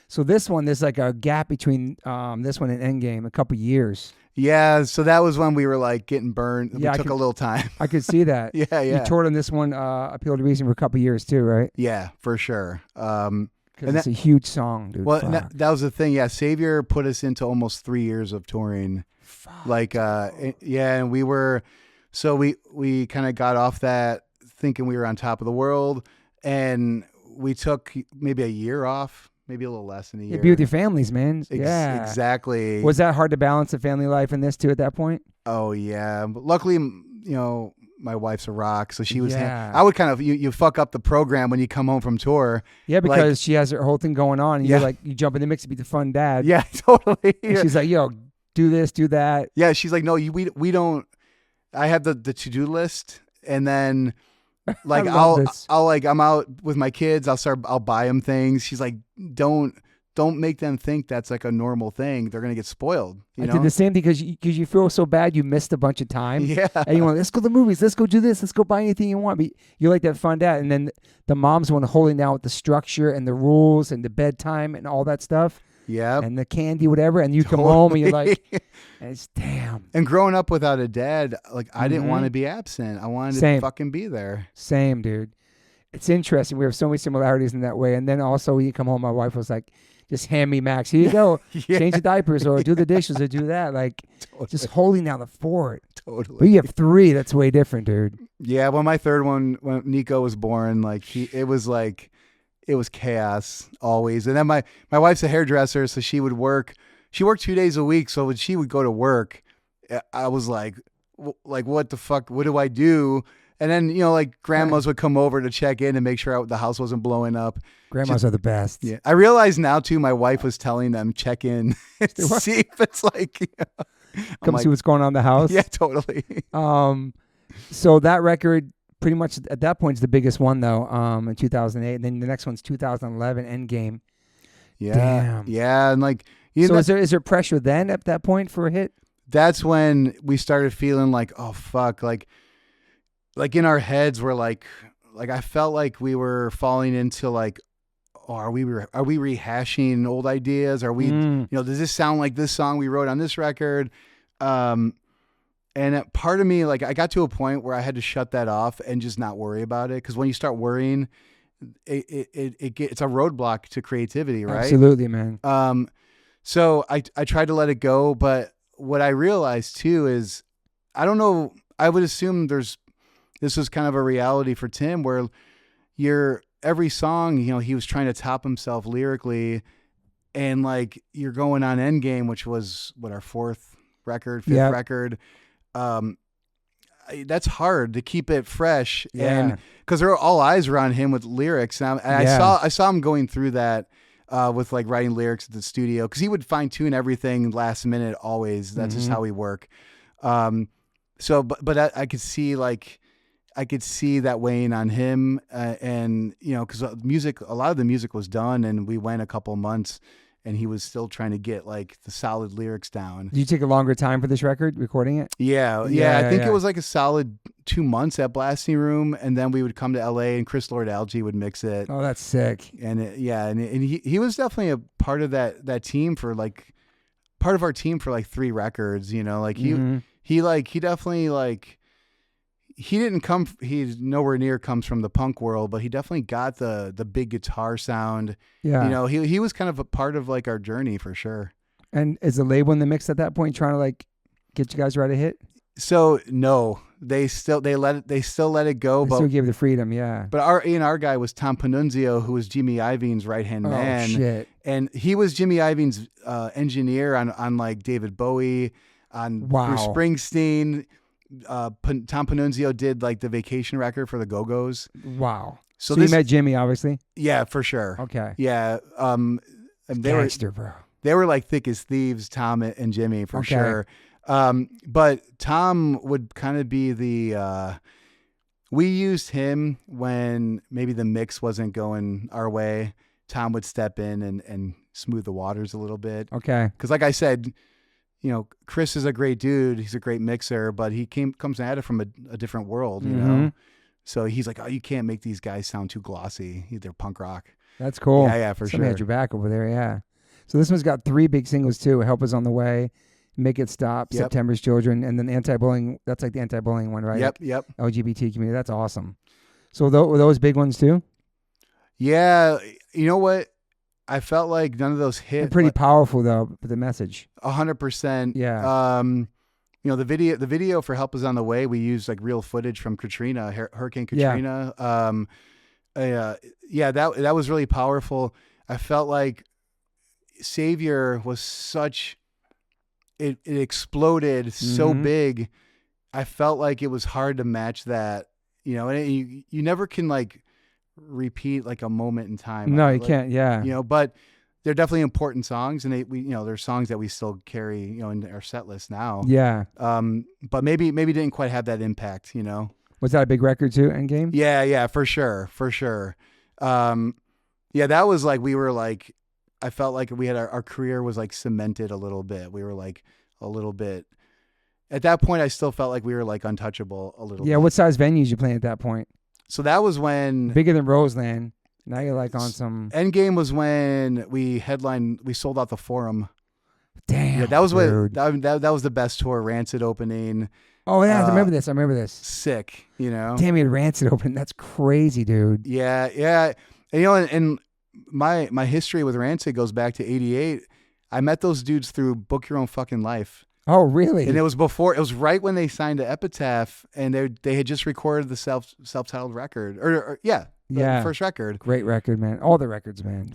So this one, there's like a gap between this one and Endgame, a couple years. Yeah, so that was when we were like getting burned. Yeah, we took a little time. I could see that. Yeah. You toured on this one, Appeal to Reason, for a couple years too, right? Yeah, for sure. Because it's a huge song, dude. Well, that was the thing. Yeah, Savior put us into almost 3 years of touring. Fuck. Like, yeah, and we kind of got off that thinking we were on top of the world, and we took maybe a year off. Maybe a little less than a year. Be with your families, man. Yeah. Exactly. Was that hard to balance the family life and this too at that point? Oh, yeah. But luckily, you know, my wife's a rock, so she was. Yeah. I would kind of you fuck up the program when you come home from tour. Yeah, because she has her whole thing going on, and you're like, you jump in the mix to be the fun dad. Yeah, totally. And she's like, yo, do this, do that. Yeah, she's like, no, we don't. I have the to-do list, and then like I'm out with my kids. I'll buy them things. She's like, don't make them think that's like a normal thing. They're gonna get spoiled. You know? Did the same thing because you feel so bad you missed a bunch of time. Yeah, and you want, let's go to the movies, let's go do this, let's go buy anything you want. But you're like that fun dad, and then the mom's one holding down with the structure and the rules and the bedtime and all that stuff. Yeah, and the candy, whatever, and you come home and you're like, it's damn. And growing up without a dad, like I didn't want to be absent. I wanted to fucking be there. Same, dude. It's interesting. We have so many similarities in that way. And then also when you come home, my wife was like, just hand me Max. Here you go. Change the diapers or do the dishes or do that. Like just holding down the fort. Totally. But you have 3. That's way different, dude. Yeah. Well, my third one, when Nico was born, like it was chaos always. And then my wife's a hairdresser, so she would work. She worked 2 days a week. So when she would go to work, I was like, what the fuck? What do I do? And then, you know, like grandmas would come over to check in and make sure the house wasn't blowing up. Grandmas are the best. Yeah. I realize now too, my wife was telling them, check in and see if it's like, come see what's going on in the house. Yeah, totally. So that record pretty much at that point is the biggest one though, in 2008. And then the next one's 2011, Endgame. Yeah. Damn. Yeah. And like, so is there pressure then at that point for a hit? That's when we started feeling like, oh fuck, like in our heads we're like I felt like we were falling into like, oh, are we rehashing old ideas? Are we, you know, does this sound like this song we wrote on this record? And part of me, like I got to a point where I had to shut that off and just not worry about it. Because when you start worrying, it's a roadblock to creativity, right? Absolutely, man. So I tried to let it go, but what I realized too is, I don't know, I would assume this was kind of a reality for Tim where every song, you know, he was trying to top himself lyrically, and like you're going on Endgame, which was what, our fifth record. that's hard to keep it fresh. Yeah. And because all eyes were on him with lyrics. And I saw him going through that with like writing lyrics at the studio, because he would fine tune everything last minute always. That's just how we work. But I could see that weighing on him, and because a lot of the music was done, and we went a couple months, and he was still trying to get like the solid lyrics down. Did you take a longer time for this record, recording it? Yeah. I think it was like a solid 2 months at Blasting Room, and then we would come to LA, and Chris Lord-Alge would mix it. Oh, that's sick. And he was definitely a part of that team for like part of our team for like 3 records. He definitely like. He nowhere near comes from the punk world, but he definitely got the big guitar sound. Yeah. He was kind of a part of like our journey for sure. And is the label in the mix at that point trying to like get you guys right a hit? So no, they still let it go, They but still gave the freedom, yeah. But our guy was Tom Panunzio, who was Jimmy Iovine's right-hand man. Oh shit. And he was Jimmy Iovine's engineer on like David Bowie, on Bruce Springsteen. Tom Panunzio did like the Vacation record for the Go-Go's. Wow. So you met Jimmy, obviously? Yeah, for sure. Okay. Yeah. And bro. They were like thick as thieves, Tom and Jimmy, for sure. But Tom would kind of be we used him when maybe the mix wasn't going our way. Tom would step in and smooth the waters a little bit. Okay. Because like I said, Chris is a great dude. He's a great mixer, but he comes at it from a different world, you know? So he's like, oh, you can't make these guys sound too glossy. They're punk rock. That's cool. Yeah, for sure. Somebody had your back over there, yeah. So this one's got 3 big singles too. Help Is on the Way, Make It Stop, September's Children, and then Anti-Bullying. That's like the anti-bullying one, right? Yep. LGBT community. That's awesome. So were those big ones too? Yeah. You know what? I felt like none of those hit. They're pretty powerful though, for the message. 100%. Yeah. The video for Help Is on the Way, we used like real footage from Katrina, Hurricane Katrina. That was really powerful. I felt like Savior was it exploded so big. I felt like it was hard to match that, and you never can like repeat like a moment in time. No, you can't. Yeah. But they're definitely important songs, and they're songs that we still carry, in our set list now. Yeah. But maybe didn't quite have that impact, Was that a big record too, Endgame? Yeah, for sure. That was like, we were like, I felt like we had our career was like cemented a little bit. We were like a little bit, at that point I still felt like we were like untouchable a little bit. Yeah, what size venues you playing at that point? So that was when... Bigger than Roseland. Now you're like on some... Endgame was when we sold out the Forum. Damn, yeah, that was dude. that was the best tour. Rancid opening. Oh yeah, I remember this. Sick, Damn, you had Rancid opening. That's crazy, dude. Yeah. And my history with Rancid goes back to '88. I met those dudes through Book Your Own Fucking Life. Oh, really? And it was right when they signed to Epitaph, and they had just recorded the self-titled record, or the first record. Great record, man. All the records, man.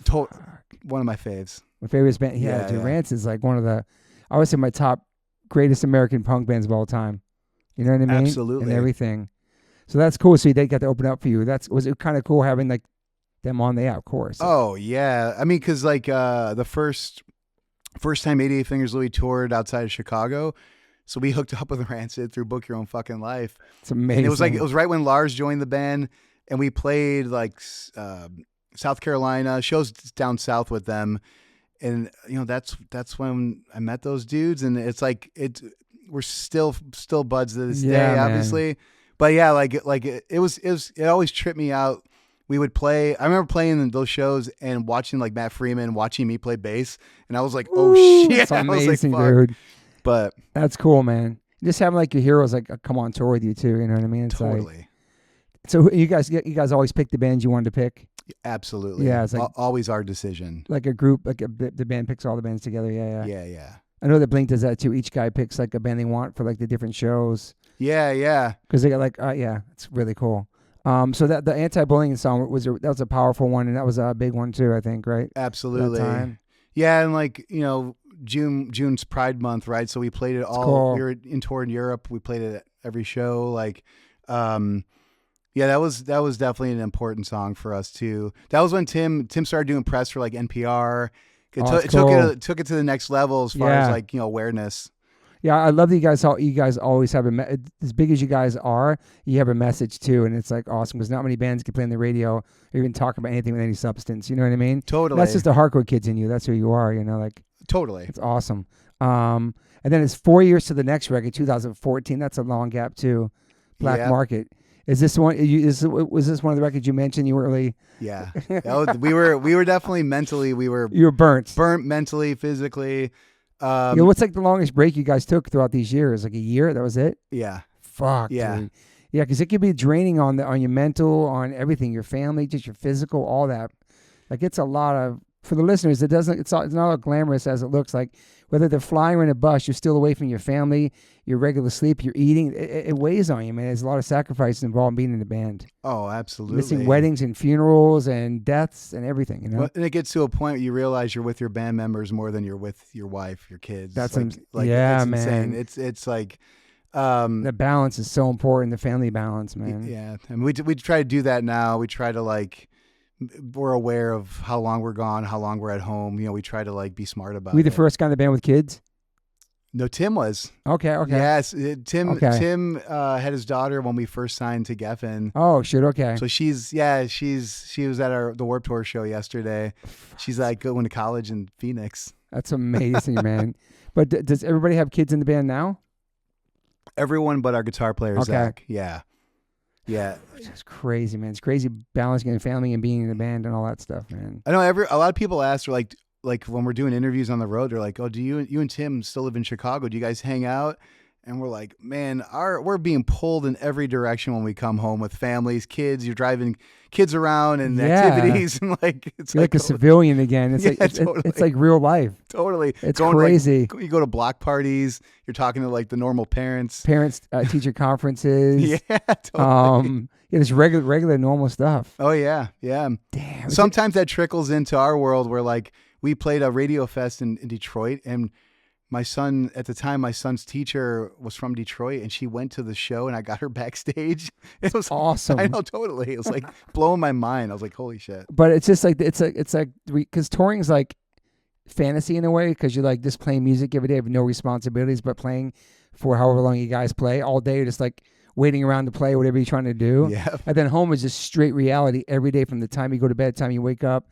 One of my faves. My favorite band. Yeah, dude. Rancid's like one of the, I would say my top greatest American punk bands of all time. You know what I mean? Absolutely. And everything. So that's cool. So they got to open up for you. Was it kind of cool having like them on there? Yeah, of course. Oh yeah. I mean, because like the first time 88 Fingers Louie toured outside of Chicago, so we hooked up with Rancid through Book Your Own Fucking Life. It's amazing. And it was right when Lars joined the band, and we played like South Carolina shows down south with them, and that's when I met those dudes, and it's like we're still buds to this day, obviously, man. But yeah, it always tripped me out. We would play. I remember playing in those shows and watching like Matt Freeman watching me play bass, and I was like, "Oh shit!" That's amazing, I was like, dude. But that's cool, man. Just having like your heroes like come on tour with you too. You know what I mean? It's totally. Like, so you guys always pick the bands you wanted to pick. Absolutely. Yeah, it's like always our decision. Like a group, like the band picks all the bands together. Yeah. I know that Blink does that too. Each guy picks like a band they want for like the different shows. Yeah. Because they got like, it's really cool. So that the anti-bullying song that was a powerful one, and that was a big one too, I think, right? Absolutely. That time. Yeah, and like June's Pride Month, right? So we played it all. Cool. We were in tour in Europe. We played it every show. Like, yeah, that was definitely an important song for us too. That was when Tim started doing press for like NPR. It took it to the next level as far as like, awareness. Yeah, I love that you guys always have as big as you guys are, you have a message too, and it's like awesome because not many bands can play on the radio or even talk about anything with any substance. You know what I mean? Totally. That's just the hardcore kids in you. That's who you are. Like totally. It's awesome. And then it's 4 years to the next record, 2014. That's a long gap too. Black Market. Is this one? Was this one of the records you mentioned? You were really we were definitely mentally you were burnt mentally, physically. What's like the longest break you guys took throughout these years? Like a year? That was it? Yeah. Fuck. Yeah. Dude. Yeah, because it could be draining on your mental, on everything, your family, just your physical, all that. Like it's a lot of, for the listeners, it's not as glamorous as it looks. Like whether they're flying or in a bus, you're still away from your family, your regular sleep, your eating. It weighs on you, man. There's a lot of sacrifices involved in being in the band. Oh, absolutely. Missing weddings and funerals and deaths and everything, Well, and it gets to a point where you realize you're with your band members more than you're with your wife, your kids. That's like yeah, man. Man. It's like the balance is so important, the family balance, man. Yeah. I mean, we try to do that now. We try to like, we're aware of how long we're gone, how long we're at home. We try to like be smart about it. Were you the first guy in the band with kids? No, Tim was. Okay. Yes, Tim had his daughter when we first signed to Geffen. Oh shit, okay. So she was at the Warped Tour show yesterday. She's like going to college in Phoenix. That's amazing, man. But does everybody have kids in the band now? Everyone but our guitar player, Zach. Yeah. It's crazy, man. It's crazy balancing family and being in the band and all that stuff, man. I know a lot of people ask, like when we're doing interviews on the road, they're like, "Oh, do you and Tim still live in Chicago? Do you guys hang out?" And we're like, "Man, we're being pulled in every direction when we come home with families, kids. You're driving kids around and activities, and it's you're like a civilian again. It's totally. It's like real life. Totally, it's crazy. You go to block parties. You're talking to like the normal parents, teacher conferences. Yeah, totally. It's regular normal stuff. Oh yeah. Damn. Sometimes that trickles into our world where like we played a radio fest in Detroit, and my son's teacher was from Detroit, and she went to the show, and I got her backstage. It was awesome. I know, totally. It was like blowing my mind. I was like, holy shit. But it's just like it's like because touring is like fantasy in a way, because you're like just playing music every day with no responsibilities, but playing for however long you guys play all day. You're just like waiting around to play whatever you're trying to do. Yeah. And then home is just straight reality every day, from the time you go to bed, time you wake up.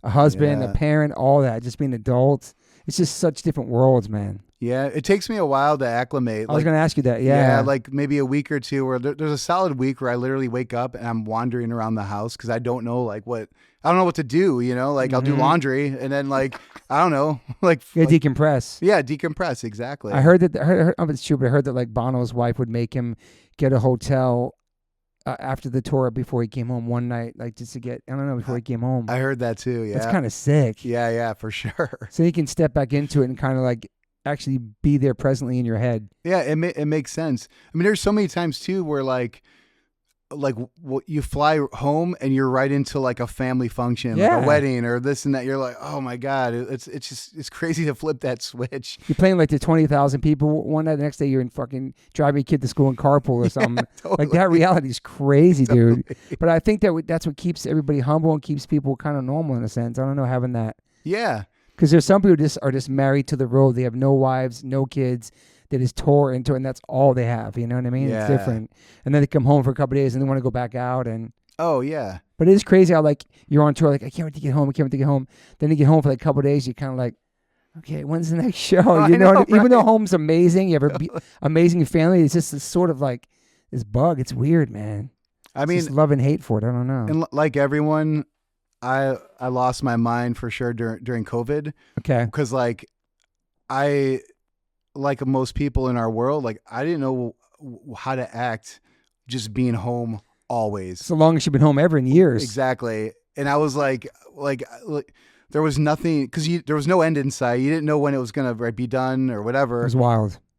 A husband, a parent, all that, just being adults. It's just such different worlds, man. Yeah, it takes me a while to acclimate. I was going to ask you that. Yeah, like maybe a week or two, where there's a solid week where I literally wake up and I'm wandering around the house because I don't know what to do. Like I'll do laundry and then like I don't know, decompress. Yeah, decompress, exactly. I heard that. It's true, but I heard that like Bono's wife would make him get a hotel after the tour before he came home one night, like just to get, I don't know, before he came home. I heard that too, yeah. That's kind of sick. Yeah, for sure. So you can step back into it and kind of like actually be there presently in your head. Yeah, it makes sense. I mean, there's so many times too where like you fly home and you're right into like a family function, like a wedding or this and that. You're like, oh my God, it's crazy to flip that switch. You're playing like to 20,000 people one night, the next day you're in fucking driving a kid to school in carpool or something. Totally. Like that reality is crazy, dude. But I think that's what keeps everybody humble and keeps people kind of normal in a sense. I don't know, having that. Yeah. Because there's some people are just married to the road. They have no wives, no kids. They just tour into it, and that's all they have. You know what I mean? Yeah. It's different. And then they come home for a couple of days, and they want to go back out. And oh, yeah. But it is crazy how, like, you're on tour, like, I can't wait to get home. Then you get home for like a couple of days, you're kind of like, okay, when's the next show? You know, right? Even though home's amazing, you have an amazing family, it's just sort of like this bug. It's weird, man. It's just love and hate for it. I don't know. And like everyone, I lost my mind for sure during COVID. Okay. Because like most people in our world, like I didn't know how to act just being home always. So long as you've been home ever in years. Exactly. And I was like there was nothing, because there was no end in sight. You didn't know when it was going to be done or whatever. It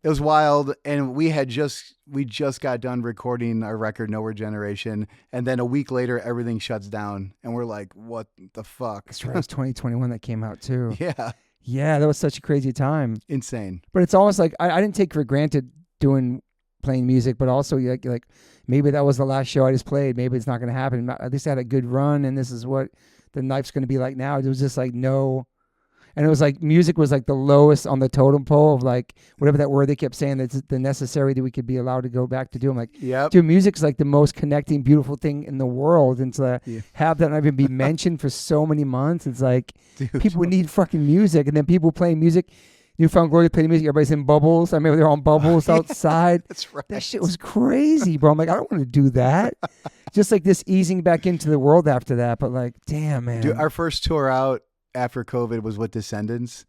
was wild. And we just got done recording our record, Nowhere Generation. And then a week later, everything shuts down. And we're like, what the fuck? That's right. It was 2021 that came out too. Yeah. Yeah, that was such a crazy time. Insane. But it's almost like I didn't take for granted doing playing music, but also like maybe that was the last show I just played. Maybe it's not going to happen. At least I had a good run, and this is what the night's going to be like now. It was just like no. And it was like music was like the lowest on the totem pole of like whatever that word they kept saying that's the necessary that we could be allowed to go back to do. I'm like, dude, music's like the most connecting, beautiful thing in the world. And to have that not even be mentioned for so many months, it's like people need fucking music. And then people playing music, New Found Glory playing music, everybody's in bubbles. I remember they're on bubbles outside. That's right. That shit was crazy, bro. I'm like, I don't want to do that. Just like this easing back into the world after that. But like, damn, man. Dude, our first tour out after COVID was with Descendants,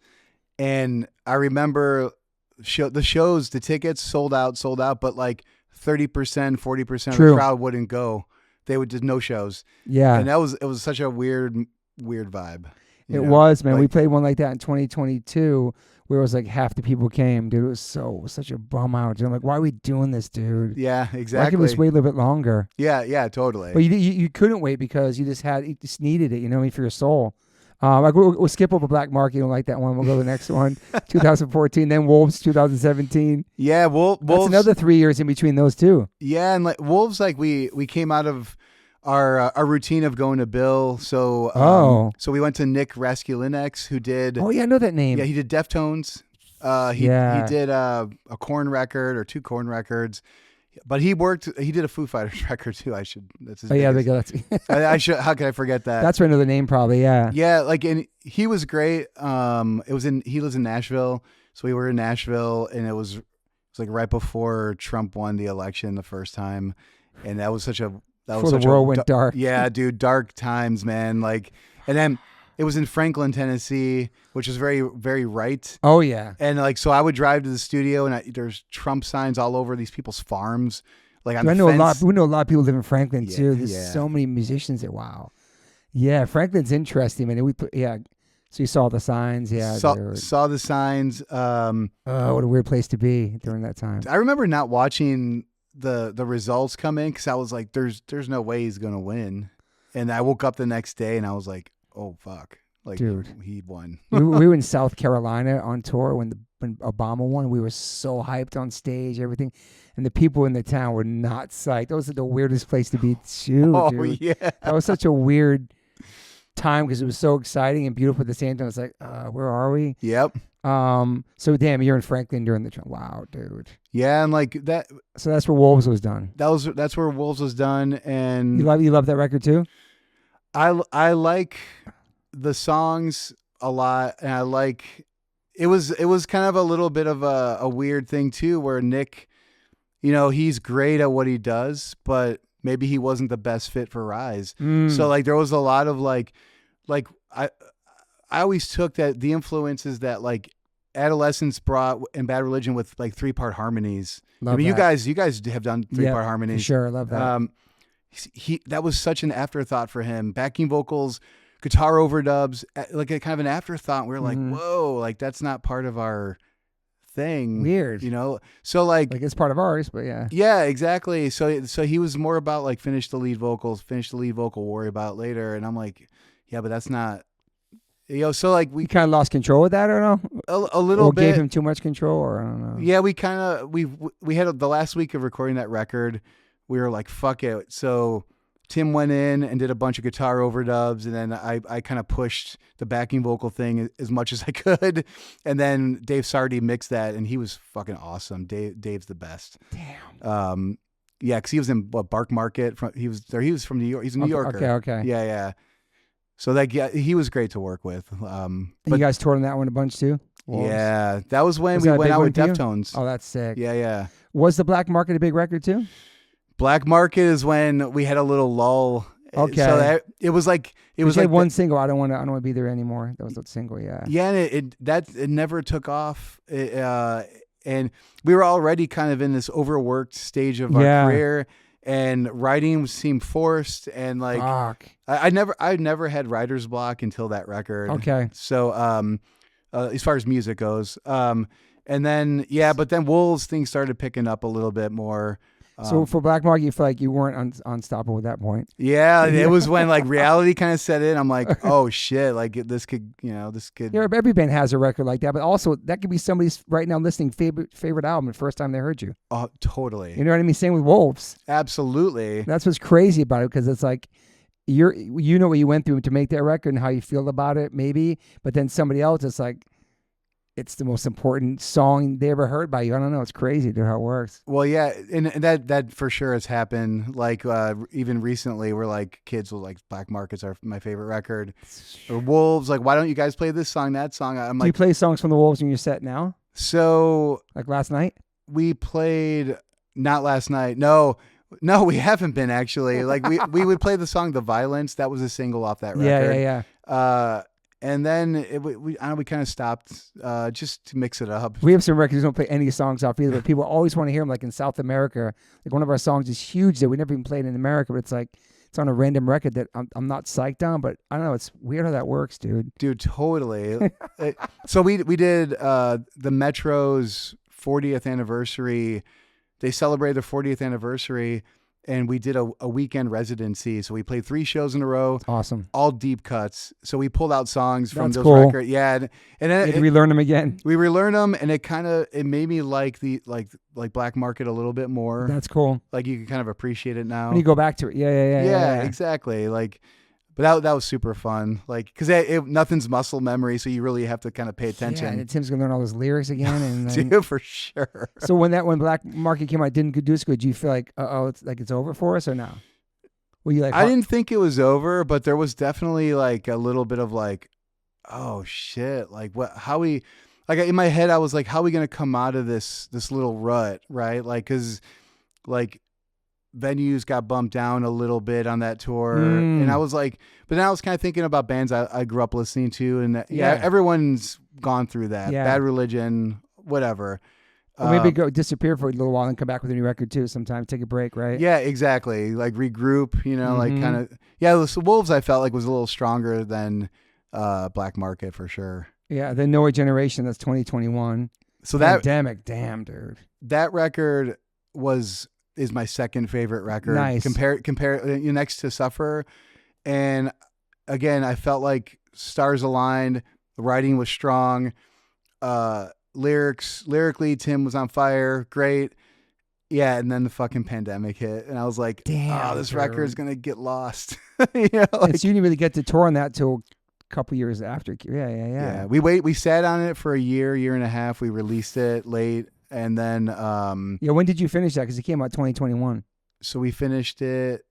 and I remember the tickets sold out, but like 30%, 40% of the crowd wouldn't go. They would just no shows. Yeah, and it was such a weird vibe. It was, man. Like, we played one like that in 2022 where it was like half the people came, dude. It was such a bum out. Dude. I'm like, why are we doing this, dude? Yeah, exactly. Why can't we just wait a little bit longer? Yeah, totally. But you couldn't wait because you just needed it, you know what I mean, for your soul. We'll skip over Black Market. You don't like that one. We'll go to the next one. 2014. Then Wolves, 2017. Yeah, Wolves. That's another 3 years in between those two. Yeah, and like Wolves, like we came out of our routine of going to Bill. So so we went to Nick Raskulinecz, who did. Oh yeah, I know that name. Yeah, he did Deftones. He did a Korn record or 2 Korn records. But he did a Foo Fighters record too. That's his how could I forget that? That's another name probably, yeah. Yeah, like, and he was great. He lives in Nashville. So we were in Nashville, and it was like right before Trump won the election the first time. And that was the world went dark. Yeah, dude, dark times, man. Like, and then it was in Franklin, Tennessee, which is very, very right. Oh, yeah. And like, so I would drive to the studio, and there's Trump signs all over these people's farms. Like on the fence. We know a lot of people live in Franklin too. There's so many musicians there. Wow. Yeah, Franklin's interesting, man. So you saw the signs, Saw the signs. What a weird place to be during that time. I remember not watching the results come in because I was like, "There's no way he's gonna win." And I woke up the next day and I was like, "Oh fuck!" Like, dude, he won. we were in South Carolina on tour when Obama won. We were so hyped on stage, everything, and the people in the town were not psyched. That was the weirdest place to be too. Oh dude. Yeah, that was such a weird time because it was so exciting and beautiful at the same time. It's like, where are we? Yep. So damn, you're in Franklin during the wow, dude. Yeah, and like that. So that's where Wolves was done. That's where Wolves was done, and you love that record too. I like the songs a lot, and I like it was kind of a little bit of a weird thing too, where Nick, you know, he's great at what he does, but maybe he wasn't the best fit for Rise. So like there was a lot of like I always took that the influences that like Adolescence brought in Bad Religion with like 3-part harmonies. Love I mean, that. you guys have done 3-part harmonies. Sure, I love that. That was such an afterthought for him. Backing vocals, guitar overdubs, like a kind of an afterthought. We were like, whoa, like that's not part of our thing. Weird, you know. So like it's part of ours, but yeah. Yeah, exactly. So he was more about like finish the lead vocal, worry about it later. And I'm like, yeah, but that's not. You know, so like we kind of lost control with that, or no? A little bit. Gave him too much control, or I don't know. Yeah, we kind of we had the last week of recording that record. We were like, fuck it. So Tim went in and did a bunch of guitar overdubs, and then I kind of pushed the backing vocal thing as much as I could, and then Dave Sardi mixed that, and he was fucking awesome. Dave's the best. Damn. Yeah, because he was in Bark Market. He was from New York. He's a New Yorker. Okay. Yeah. So he was great to work with. But you guys toured on that one a bunch too? Wolves? Yeah, that was when we went out with Deftones. Oh, that's sick. Yeah. Was the Black Market a big record too? Black Market is when we had a little lull. Okay. So it was like one single. I don't want to be there anymore. That was the single. Yeah. Yeah, and it never took off. And we were already kind of in this overworked stage of our career. And writing seemed forced, and like I never had writer's block until that record. Okay. So as far as music goes, and then but then Wolves things started picking up a little bit more. So for Black Market, you feel like you weren't unstoppable at that point. Yeah, it was when like reality kind of set in. I'm like, oh shit, like this could. Yeah, every band has a record like that, but also that could be somebody's right now listening favorite album the first time they heard you. Oh, totally. You know what I mean? Same with Wolves. Absolutely. That's what's crazy about it, because it's like you know what you went through to make that record and how you feel about it, maybe, but then somebody else, it's like, it's the most important song they ever heard by you. I don't know. It's crazy, dude, how it works. Well, yeah, and that for sure has happened. Like even recently, where like kids will like Black Market's my favorite record, or Wolves. Like, why don't you guys play this song, that song? I'm Do you play songs from the Wolves in your set now? So like last night, we played. Not last night. No, we haven't been actually. Like we would play the song "The Violence." That was a single off that record. Yeah. And then we kind of stopped just to mix it up. We have some records we don't play any songs off either, but people always want to hear them. Like in South America, like one of our songs is huge that we never even played in America, but it's like it's on a random record that I'm not psyched on. But I don't know, it's weird how that works, dude. Dude, totally. So we did the Metro's 40th anniversary. They celebrated their 40th anniversary. And we did a weekend residency. So we played 3 shows in a row. Awesome. All deep cuts. So we pulled out songs from those cool. records. Yeah. And then we relearn them again. We relearned them, and it made me like like Black Market a little bit more. That's cool. Like you can kind of appreciate it now. When you go back to it. Yeah. Exactly. Like, but that was super fun. Like, because nothing's muscle memory, so you really have to kind of pay attention. Yeah, and Tim's gonna learn all those lyrics again. And then, dude, for sure. So when Black Market came out, didn't do as good. Do you feel like it's over for us or no? Were you like? I didn't think it was over, but there was definitely like a little bit of like, oh shit, like how we, like in my head I was like, how are we gonna come out of this little rut, right? Like, because like venues got bumped down a little bit on that tour, and I was like, but then I was kind of thinking about bands I grew up listening to, and everyone's gone through that. Bad Religion, whatever. Or maybe go disappear for a little while and come back with a new record too. Sometime take a break, right? Yeah, exactly. Like regroup, like kind of. Yeah, the Wolves I felt like was a little stronger than Black Market for sure. Yeah, the Noah Generation, that's 2021. So Pandemic, damn, dude. That record is my second favorite record. Nice. Compare next to Suffer, and again I felt like stars aligned. The writing was strong. Lyrically, Tim was on fire. Great. Yeah, and then the fucking pandemic hit, and I was like, damn, this record is gonna get lost. So you didn't really get to tour on that till a couple years after. Yeah. We sat on it for a year and a half. We released it late. And then when did you finish that? Because it came out 2021. So we finished it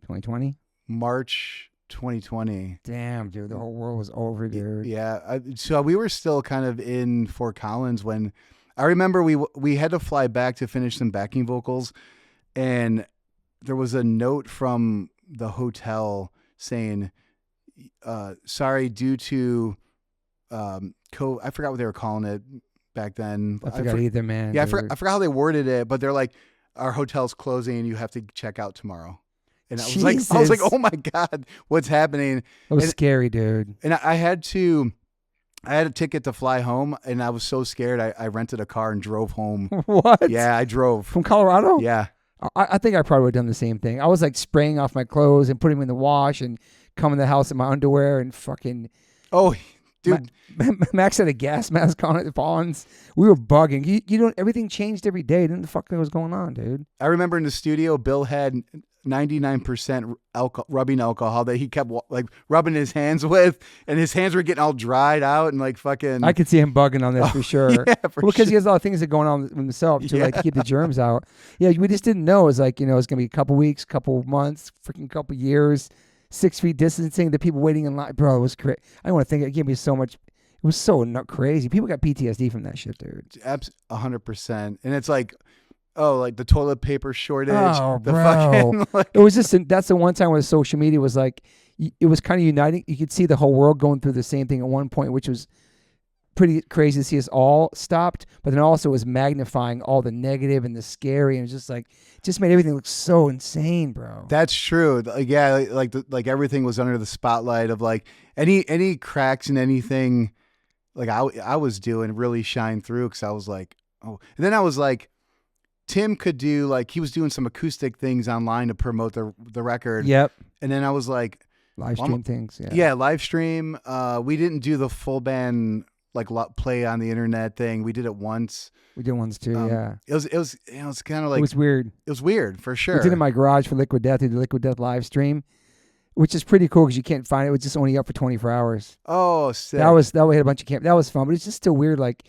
2020, March 2020. Damn, dude, the whole world was over, dude. Yeah. So we were still kind of in Fort Collins when I remember we had to fly back to finish some backing vocals, and there was a note from the hotel saying, sorry, due to I forgot what they were calling it back then. I forgot either, man. Yeah, I forgot how they worded it, but they're like, our hotel's closing and you have to check out tomorrow. And I was like, oh my God, what's happening? It was scary, dude. And I had a ticket to fly home, and I was so scared. I rented a car and drove home. What? Yeah, I drove. From Colorado? Yeah. I think I probably would have done the same thing. I was like spraying off my clothes and putting them in the wash and coming to the house in my underwear and fucking. Oh, dude. Max had a gas mask on at the Fallons. We were bugging. You don't. Everything changed every day. Didn't the fuck know what was going on, dude? I remember in the studio, Bill had 99% rubbing alcohol that he kept like rubbing his hands with, and his hands were getting all dried out and like fucking. I could see him bugging on this for sure. Yeah, because he has a lot of things that are going on with himself to like to keep the germs out. Yeah, we just didn't know. It was like, it's gonna be a couple weeks, couple months, freaking couple years, 6 feet distancing, the people waiting in line. Bro, it was crazy. I want to think it gave me so much. It was so crazy. People got PTSD from that shit, dude. 100%, and it's like. Oh, like the toilet paper shortage. Oh, the bro. Fucking, like... It was just, that's the one time where social media was like, it was kind of uniting. You could see the whole world going through the same thing at one point, which was pretty crazy to see us all stopped. But then also was magnifying all the negative and the scary. And it was just like, just made everything look so insane, bro. That's true. Like, yeah, like everything was under the spotlight of like any cracks in anything like I was doing really shine through, because I was like, oh. And then I was like, Tim could do like, he was doing some acoustic things online to promote the record. Yep. And then I was like, live stream things. Yeah. Yeah, live stream. We didn't do the full band like play on the internet thing. We did it once. We did once too. Yeah. It was kind of like, It was weird. It was weird for sure. We did it in my garage for Liquid Death. We did the Liquid Death live stream, which is pretty cool because you can't find it. It was just only up for 24 hours. Oh, sick. That we had a bunch of camp. That was fun, but it's just still weird, like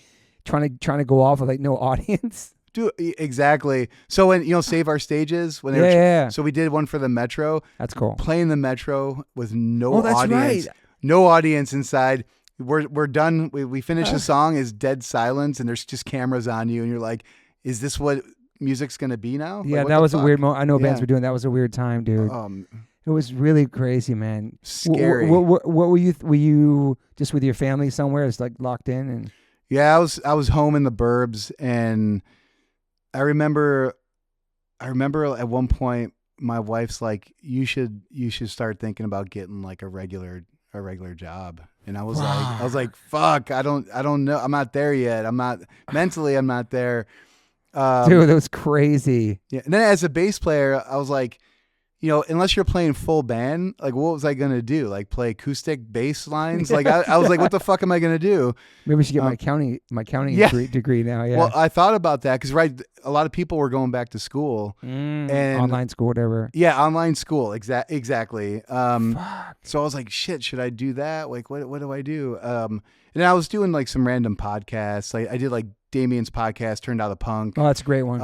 trying to go off with like no audience. Dude, exactly. So when Save Our Stages, when they yeah. So we did one for the Metro. That's cool. Playing the Metro with no audience. Right. No audience inside. We're done. We finish the song, is dead silence, and there's just cameras on you, and you're like, is this what music's gonna be now? Yeah, like, that was a weird moment. I know bands were doing that. Was a weird time, dude. It was really crazy, man. Scary. What were you? Were you just with your family somewhere? It's like locked in and. Yeah, I was home in the burbs, and I remember at one point my wife's like, you should start thinking about getting like a regular job. And I was like, fuck, I don't know. I'm not there yet. I'm not there. Dude, that was crazy. Yeah. And then as a bass player, I was like, unless you're playing full band, like what was I going to do? Like play acoustic bass lines? Like I was like, what the fuck am I going to do? Maybe we should get my accounting degree now. Yeah. Well, I thought about that because a lot of people were going back to school and online school, whatever. Yeah, online school. Exactly. So I was like, shit, should I do that? Like, what do I do? And I was doing like some random podcasts. Like I did like Damien's podcast, Turned Out a Punk. Oh, that's a great one.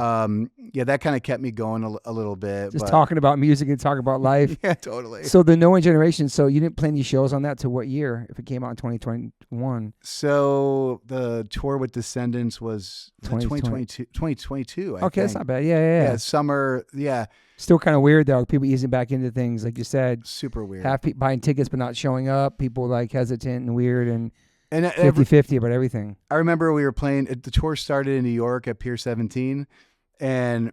Yeah, that kind of kept me going a little bit. Just talking about music and talking about life. Yeah, totally. So the No One Generation, so you didn't play any shows on that till what year, if it came out in 2021? So the tour with Descendants was 2022. I think. That's not bad. Yeah. Summer, yeah. Still kind of weird though, people easing back into things, like you said. Super weird. Half buying tickets but not showing up, people like hesitant and weird and 50-50 about everything. I remember we were playing, the tour started in New York at Pier 17, and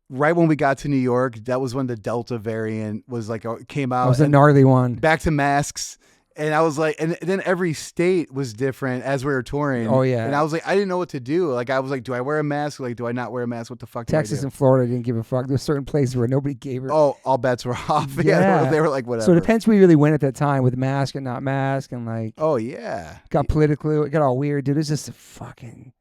right when we got to New York, that was when the Delta variant was like, came out. That was a gnarly one. Back to masks. And I was like, and then every state was different as we were touring. Oh, yeah. And I was like, I didn't know what to do. Like, I was like, do I wear a mask? Like, do I not wear a mask? What the fuck do I do? Texas and Florida didn't give a fuck. There were certain places where nobody gave her. Oh, all bets were off. Yeah. They were like, whatever. So it depends where you really went at that time with mask and not mask. And like, oh, yeah. Got political. It got all weird, dude. It's just a fucking.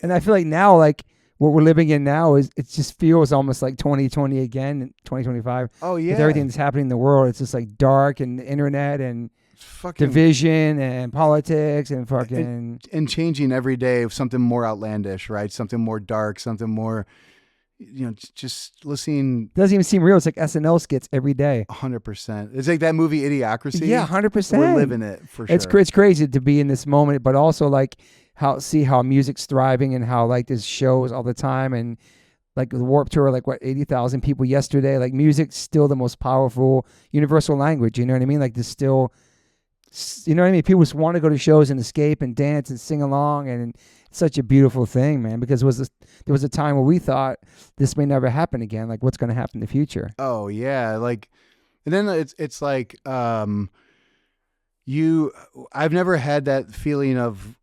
And I feel like now, like, what we're living in now is it just feels almost like 2020 again, 2025. Oh, yeah. With everything that's happening in the world, it's just like dark and the internet and fucking division and politics and fucking and changing every day of something more outlandish, right? Something more dark, something more, just listening. Doesn't even seem real. It's like SNL skits every day. 100%. It's like that movie Idiocracy. Yeah, 100%. We're living it for sure. It's crazy to be in this moment, but also like see how music's thriving and how like there's shows all the time and like the Warped Tour, like 80,000 people yesterday. Like music's still the most powerful universal language. You know what I mean? Like there's still. You know what I mean? People just want to go to shows and escape and dance and sing along, and it's such a beautiful thing, man. Because there was a time where we thought this may never happen again. Like, what's going to happen in the future? Oh yeah, like, and then it's like I've never had that feeling of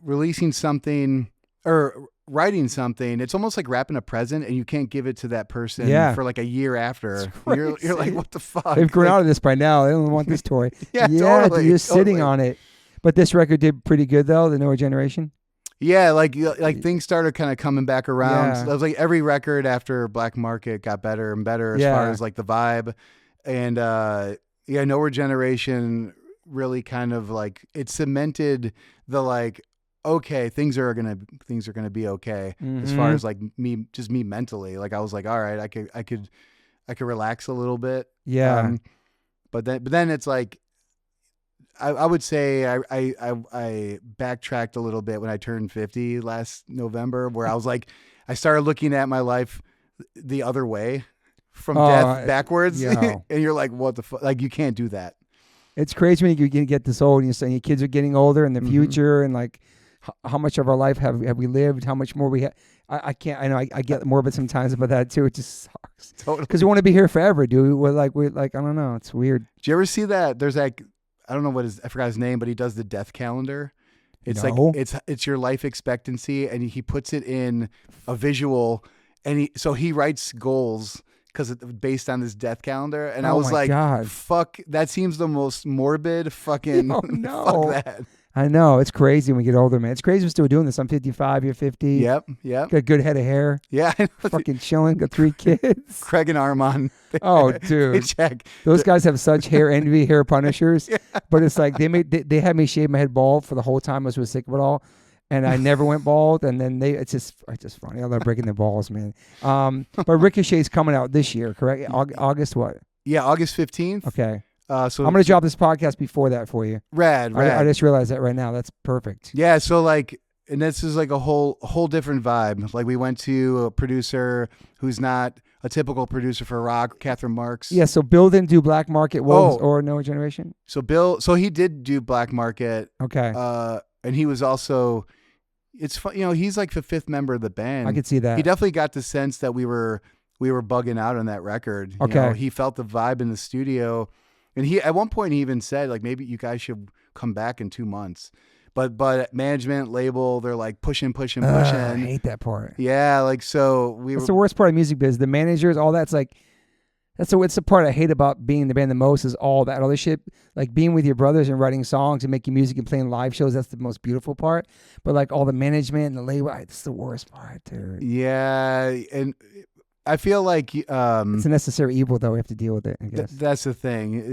releasing something or writing something. It's almost like wrapping a present and you can't give it to that person for like a year after. You're like, what the fuck? They've grown out of this by now. They don't want this toy. Yeah, totally. You're sitting on it. But this record did pretty good though, the Newer Generation. Yeah, like things started kind of coming back around. Yeah. So it was like every record after Black Market got better and better as far as like the vibe. And Newer Generation really kind of like it cemented the like, okay, things are gonna be okay as far as like me mentally. Like I was like, all right, I could relax a little bit. Yeah. But then it's like, I would say I backtracked a little bit when I turned 50 last November, where I was like, I started looking at my life the other way from death backwards, and you're like, what the fuck? Like you can't do that. It's crazy when you get this old and you're saying your kids are getting older in the future and like. How much of our life have we lived? How much more we have? I can't. I know I get morbid sometimes about that too. It just sucks. Totally. Because we want to be here forever, dude. We're like I don't know. It's weird. Do you ever see that? There's like I don't know I forgot his name, but he does the death calendar. It's No. like it's your life expectancy, and he puts it in a visual, and he writes goals because it's based on this death calendar, and I Oh was my like, God. fuck, that seems the most morbid fucking. Oh, no. Fuck that. I know. It's crazy when we get older, man. It's crazy we're still doing this. I'm 55, you're 50. Yep. Got a good head of hair. Yeah. Fucking chilling. Got 3 kids. Craig and Armand. Oh, They dude. check. Those guys have such hair envy, hair punishers. But it's like they had me shave my head bald for the whole time I was sick of it all. And I never went bald. And then it's just funny. I love breaking their balls, man. But Ricochet's coming out this year, correct? August what? Yeah, August 15th. Okay. So I'm going to drop this podcast before that for you. Rad. I just realized that right now. That's perfect. Yeah, so like, and this is like a whole different vibe. Like we went to a producer who's not a typical producer for rock, Catherine Marks. Yeah, so Bill didn't do Black Market or No Generation? So Bill, so he did do Black Market. Okay. And he was also, it's fun, he's like the 5th member of the band. I could see that. He definitely got the sense that we were bugging out on that record. Okay. He felt the vibe in the studio. And he at one point he even said like maybe you guys should come back in 2 months, but management label they're like pushing. I hate that part. Yeah, like so That's the worst part of music biz. The managers, all that's like it's the part I hate about being in the band the most is all that other shit. Like being with your brothers and writing songs and making music and playing live shows. That's the most beautiful part. But like all the management and the label, it's the worst part, dude. Yeah, and I feel like it's a necessary evil, though. We have to deal with it, I guess. That's the thing.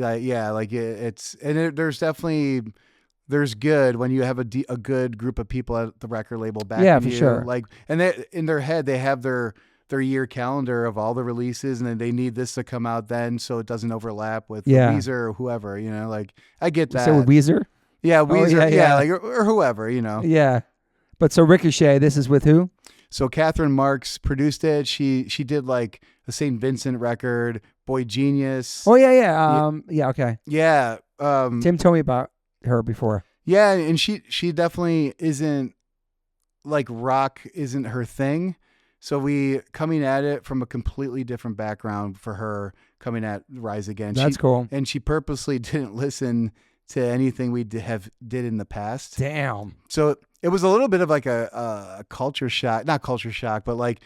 There's good when you have a good group of people at the record label backing you. Yeah, for sure. Like, and they, in their head, they have their year calendar of all the releases, and then they need this to come out then, so it doesn't overlap with Weezer or whoever. Like I get that. So with Weezer? Yeah, Weezer. Yeah, like or whoever. Yeah, but so Ricochet, this is with who? So Catherine Marks produced it. She did like a St. Vincent record, Boy Genius. Oh yeah. Yeah. Okay. Yeah. Tim told me about her before. Yeah, and she definitely isn't like rock isn't her thing. So we coming at it from a completely different background for her coming at Rise Again. That's cool. And she purposely didn't listen to anything we did in the past. Damn. So it was a little bit of like a culture shock, not culture shock, but like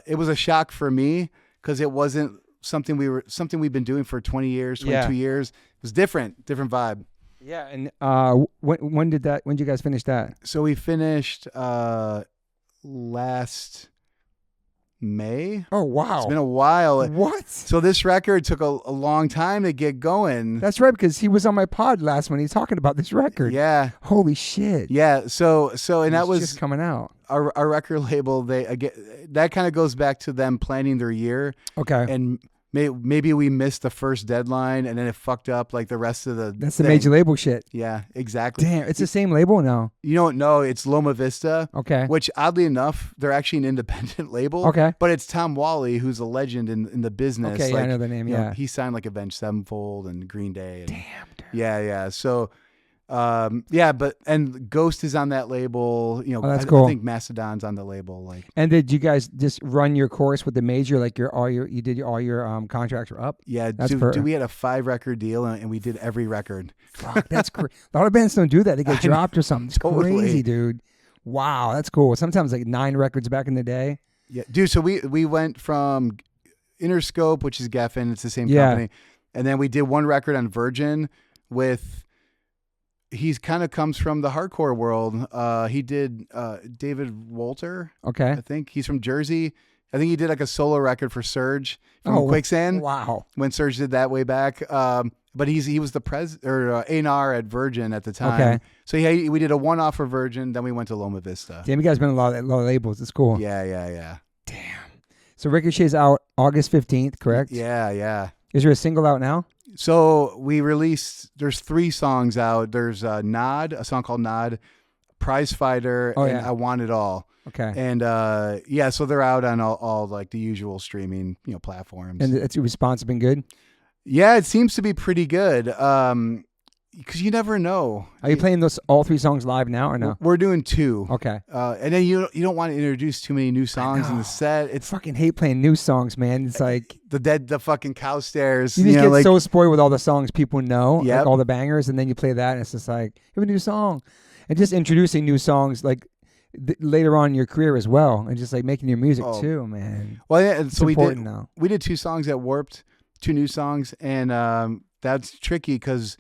it was a shock for me because it wasn't something we've been doing for 20 years, 22 years. It was different vibe. Yeah. And when did you guys finish that? So we finished last May. Oh, wow. It's been a while. What? So this record took a long time to get going. That's right, because he was on my pod last when he was talking about this record. Yeah. Holy shit. Yeah. So and that was just coming out. Our record label. That kind of goes back to them planning their year. Okay. And maybe we missed the first deadline, and then it fucked up like the rest of the. That's the major label shit. Yeah, exactly. Damn, it's the same label now. No, it's Loma Vista. Okay. Which oddly enough, they're actually an independent label. Okay. But it's Tom Whalley, who's a legend in the business. Okay, I know the name. Yeah. He signed like Avenged Sevenfold and Green Day. And, damn. Dude. Yeah. So. And Ghost is on that label. That's cool. I think Mastodon's on the label. Like, and did you guys just run your course with the major? Like all your contracts were up? Yeah, we had a 5-record deal and we did every record. Fuck, that's crazy. A lot of bands don't do that. They get dropped or something. It's crazy, dude. Wow, that's cool. Sometimes like 9 records back in the day. Yeah, dude. So we went from Interscope, which is Geffen. It's the same company, and then we did 1 record on Virgin with. He's kind of comes from the hardcore world. He did David Wolter. Okay. I think he's from Jersey. I think he did like a solo record for Surge from Quicksand. Wow. When Surge did that way back. But he was the A&R at Virgin at the time. Okay. So we did a one-off for Virgin. Then we went to Loma Vista. Damn, you guys been a lot of labels. It's cool. Yeah. Damn. So Ricochet's out August 15th, correct? Yeah. Is there a single out now? So we released, there's 3 songs out. There's Nod, a song called Nod, Prize Fighter, and I Want It All. Okay. And so they're out on all like the usual streaming, platforms. And the response been good? Yeah, it seems to be pretty good. Because you never know. Are you playing all 3 songs live now or no? We're doing 2. Okay. And then you don't want to introduce too many new songs in the set. It's fucking hate playing new songs, man. It's like the fucking cow stairs. You just get so spoiled with all the songs people know, like all the bangers, and then you play that, and it's just like, you have a new song. and just introducing new songs like later on in your career as well, and just like making your music too, man. Well, yeah, and so we did 2 songs at Warped, 2 new songs, and that's tricky because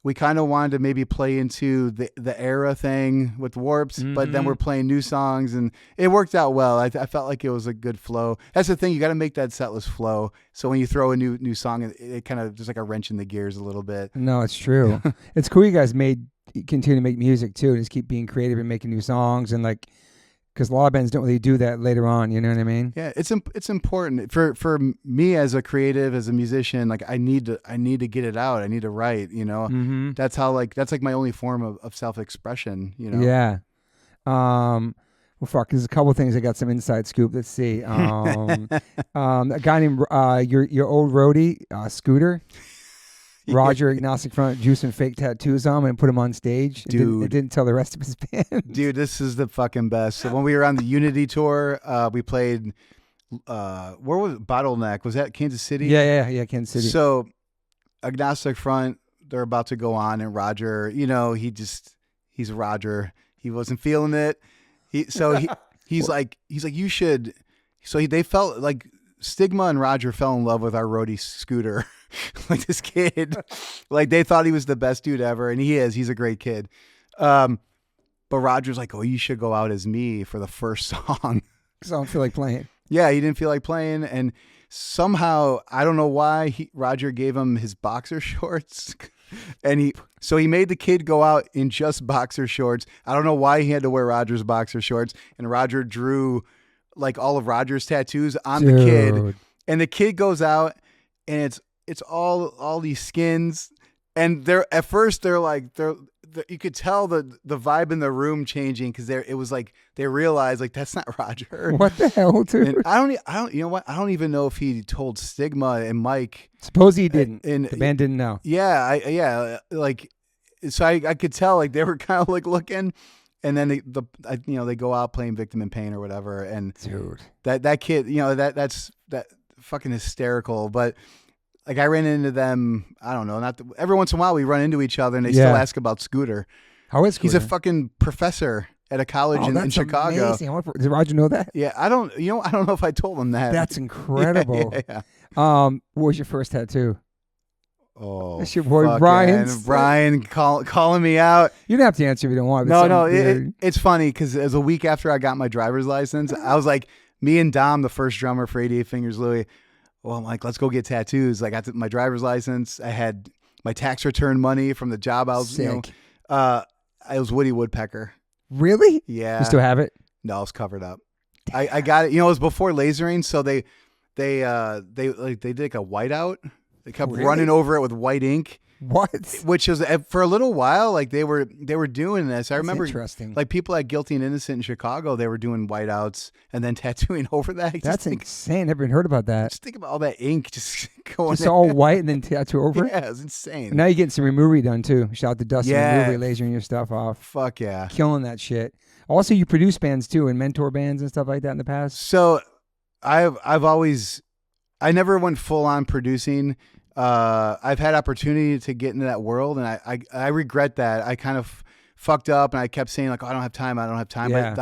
we kind of wanted to maybe play into the era thing with Warped, but then we're playing new songs, and it worked out well. I felt like it was a good flow. That's the thing, you got to make that set list flow. So when you throw a new song, it kind of just like a wrench in the gears a little bit. No, it's true. It's cool you guys continue to make music too, and just keep being creative and making new songs, and like, because a lot of bands don't really do that later on, you know what I mean? Yeah, it's important for me as a creative, as a musician. Like I need to get it out. I need to write. You know, that's like my only form of self-expression. You know. Yeah. Well, fuck. There's a couple things. I got some inside scoop. Let's see. A guy named your old roadie, Scooter. Roger, agnostic front, juicing fake tattoos on him and put him on stage. Dude. It didn't tell the rest of his band. Dude, this is the fucking best. So when we were on the Unity tour, we played, where was it? Bottleneck? Was that Kansas City? Yeah, Kansas City. So agnostic front, they're about to go on, and Roger, you know, he's Roger. He wasn't feeling it. He's like, you should. So they felt like Stigma and Roger fell in love with our roadie Scooter. Like this kid, like they thought he was the best dude ever, and he is. He's a great kid. But Roger's like, "Oh, you should go out as me for the first song." So I don't feel like playing. Yeah, he didn't feel like playing, and somehow I don't know why Roger gave him his boxer shorts, and he made the kid go out in just boxer shorts. I don't know why he had to wear Roger's boxer shorts, and Roger drew like all of Roger's tattoos on the kid, and the kid goes out, and it's all these skins, and at first they're you could tell the vibe in the room changing, because it was like they realized like that's not Roger. What the hell, dude? And I don't you know what? I don't even know if he told Stigma and Mike. Suppose he didn't. And the band didn't know. Yeah, like so I could tell like they were kind of like looking. And then they go out playing Victim in Pain or whatever, and dude, that kid, you know, that's fucking hysterical. But like I ran into them, I don't know, every once in a while we run into each other, and they still ask about Scooter. How is Scooter? He's a fucking professor at a college in Chicago. Amazing. Does Roger know that? Yeah, I don't know if I told him that. That's incredible. Yeah. What was your first tattoo? Oh, that's your boy Brian. Brian calling me out. You don't have to answer if you don't want. No, it's funny because it was a week after I got my driver's license. I was like, me and Dom, the first drummer for 88 Fingers Louie. Well, I'm like, let's go get tattoos. I got my driver's license. I had my tax return money from the job I was. Sick. It was Woody Woodpecker. Really? Yeah. You still have it? No, it was covered up. I got it. You know, it was before lasering, so they did like a whiteout. They kept running over it with white ink. What? Which was for a little while, like they were doing this. I remember, interesting. Like people at Guilty and Innocent in Chicago, they were doing whiteouts and then tattooing over that. That's insane. Never even heard about that. Just think about all that ink just going. Just all white and then tattoo over. Yeah, it's insane. And now you're getting some removery done too. Shout out to Dustin Removery, lasering your stuff off. Fuck yeah, killing that shit. Also, you produce bands too and mentor bands and stuff like that in the past. So, I never went full on producing. I've had opportunity to get into that world, and I regret that. I kind of fucked up, and I kept saying like, oh, I don't have time. Yeah. But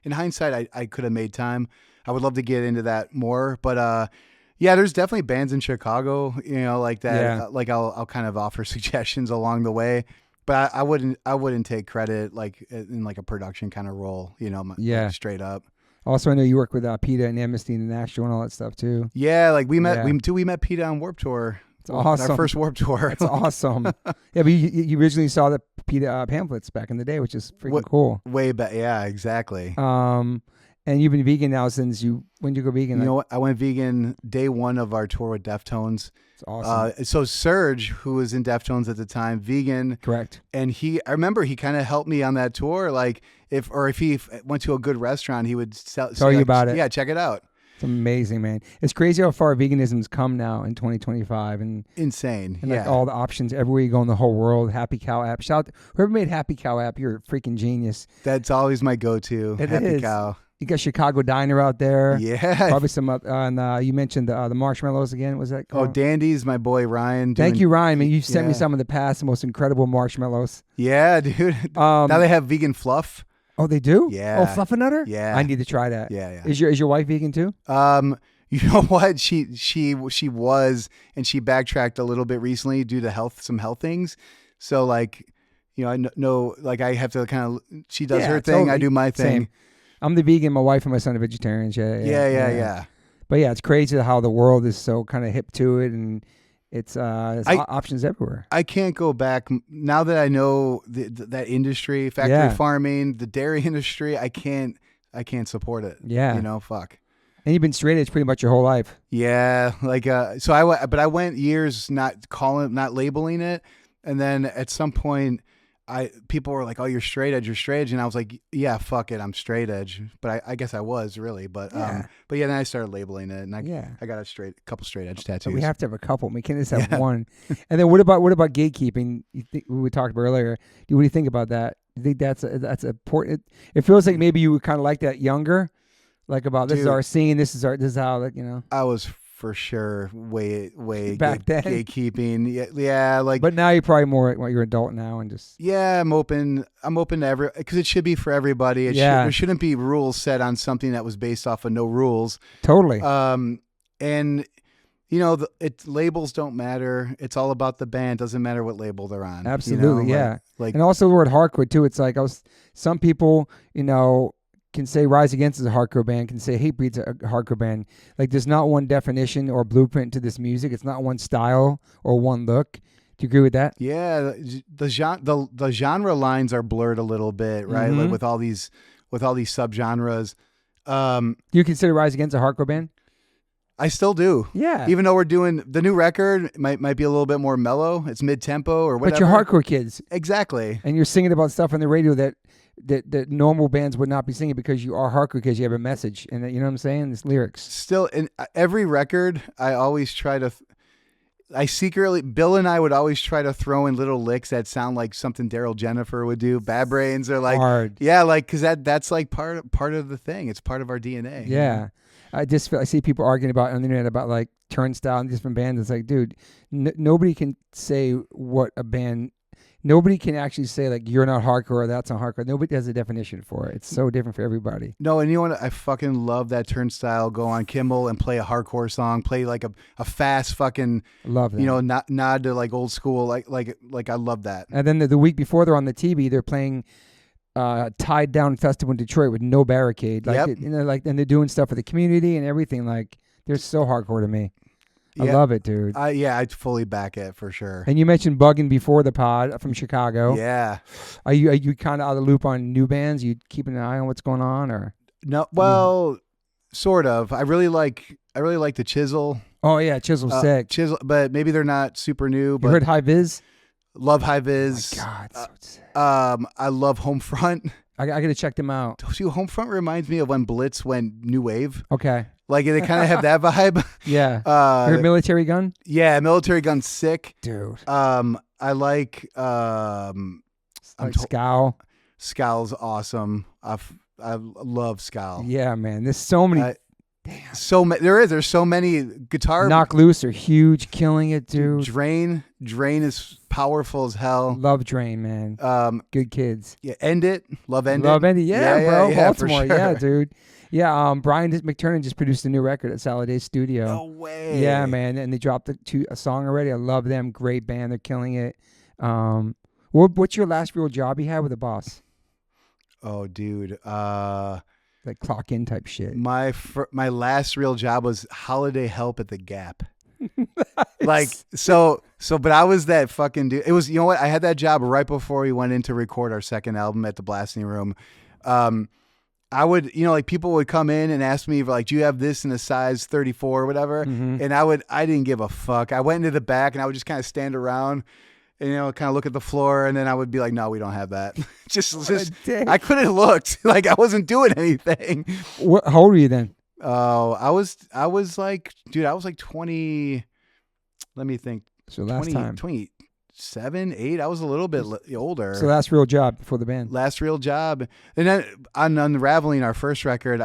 in hindsight, I could have made time. I would love to get into that more, but yeah, there's definitely bands in Chicago, you know, like that. Yeah. Like I'll kind of offer suggestions along the way, but I wouldn't take credit like in like a production kind of role, you know, like straight up. Also, I know you work with PETA and Amnesty International and all that stuff too. Yeah, like we met PETA on Warped Tour. It's awesome. Our first Warped Tour. That's awesome. Yeah, but you originally saw the PETA pamphlets back in the day, which is freaking cool. Way back, yeah, exactly. And you've been vegan now since when did you go vegan? You know what? I went vegan day one of our tour with Deftones. It's awesome. So Serge, who was in Deftones at the time, vegan. Correct. And I remember he kind of helped me on that tour. Like if he went to a good restaurant, he would tell you about it. Yeah, check it out. It's amazing, man. It's crazy how far veganism's come now in 2025, and insane. And like all the options everywhere you go in the whole world. Happy Cow app. Shout out whoever made Happy Cow app. You're a freaking genius. That's always my go-to. Happy Cow. You got Chicago Diner out there. Yeah. Probably some and you mentioned the marshmallows again. Was that called? Oh, Dandy's my boy Ryan. Thank you, Ryan. Man, you sent me some in the past, the most incredible marshmallows. Yeah, dude. Now they have vegan fluff. Oh, they do? Yeah. Oh, Fluffernutter? Yeah. I need to try that. Yeah. Is your wife vegan too? You know what? She was, and she backtracked a little bit recently due to some health things. So like, I know like I have to kind of. She does her thing. Totally. I do my thing. Same. I'm the vegan. My wife and my son are vegetarians. Yeah. But yeah, it's crazy how the world is so kind of hip to it, and it's options everywhere. I can't go back now that I know that industry, factory farming, the dairy industry. I can't support it. Yeah. Fuck. And you've been straight edge pretty much your whole life. Yeah, like so I went years not labeling it, and then at some point, people were like, "Oh, you're straight edge," and I was like, "Yeah, fuck it, I'm straight edge." But I guess I was really, but then I started labeling it, and I got a couple straight edge tattoos. So we have to have a couple. We can't just have one. And then what about gatekeeping? We talked about earlier. What do you think about that? You think that's important? It feels like maybe you would kind of like that younger. Like about this is our scene. This is how I was for sure way back then gatekeeping. Yeah, like. But now you're probably more. You're an adult now and just. Yeah, I'm open to because it should be for everybody. There shouldn't be rules set on something that was based off of no rules. Totally. And labels don't matter. It's all about the band. Doesn't matter what label they're on. Absolutely, and also the word hardcore too. It's like some people can say Rise Against is a hardcore band, can say Hatebreed's a hardcore band. Like there's not one definition or blueprint to this music. It's not one style or one look. Do you agree with that? Yeah, the genre lines are blurred a little bit, right? Mm-hmm. Like with all these subgenres. Do you consider Rise Against a hardcore band? I still do. Yeah. Even though we're doing the new record, might be a little bit more mellow. It's mid-tempo or whatever. But you're hardcore kids. Exactly. And you're singing about stuff on the radio that normal bands would not be singing because you are hardcore, because you have a message, and you know what I'm saying? It's lyrics. Still, in every record, I always try to. Bill and I would always try to throw in little licks that sound like something Daryl Jennifer would do. Bad Brains or like hard. Yeah, like because that's like part of the thing. It's part of our DNA. Yeah, I see people arguing about on the internet about like Turnstile and different bands. It's like, dude, nobody can say what a band. Nobody can actually say like you're not hardcore or that's not hardcore. Nobody has a definition for it. It's so different for everybody. No, and you know what? I fucking love that Turnstile go on Kimmel and play a hardcore song, play like a fast fucking love that. Nod to like old school, like I love that. And then the week before they're on the TV, they're playing Tied Down Festival in Detroit with no barricade. Like and they're doing stuff for the community and everything. Like they're so hardcore to me. I love it, dude. I'd fully back it for sure. And you mentioned Buggin' before the pod from Chicago. Yeah. Are you kind of out of the loop on new bands? You keeping an eye on what's going on, or? No, well, sort of. I really like the Chisel. Oh yeah, Chisel's sick. Chisel, but maybe they're not super new. But you heard High Vis? Love High Vis. Oh my God, so sick. I love Homefront. I got to check them out. Homefront reminds me of when Blitz went new wave. Okay. Like they kind of have that vibe. Yeah. You heard Military Gun? Yeah, Military Gun's sick. Dude. I like Scowl. Scowl's awesome. I love Scowl. Yeah, man. There's so many. Damn. There's so many guitar. Knock Loose are huge, killing it, dude. Drain is powerful as hell. Love Drain, man. Good kids. Yeah, End It. Love End It. Yeah, bro. Yeah, Baltimore. for sure. Yeah, dude. Yeah, Brian McTernan just produced a new record at Salad Day Studio. No way. Yeah, man, and they dropped a song already. I love them. Great band. They're killing it. What's your last real job you had with a boss? Oh, dude. Like clock in type shit. My last real job was holiday help at the Gap. Nice. But I was that fucking dude. It was, you know what? I had that job right before we went in to record our second album at the Blasting Room. I would, people would come in and ask me, like, do you have this in a size 34 or whatever? Mm-hmm. And I didn't give a fuck. I went into the back and I would just kind of stand around and, kind of look at the floor. And then I would be like, no, we don't have that. just I couldn't have looked. Like, I wasn't doing anything. How old were you then? Oh, I was like, dude, I was like 20, let me think. So last time. 7, 8. I was a little bit older. So last real job before the band. Last real job. And then on Unraveling, our first record,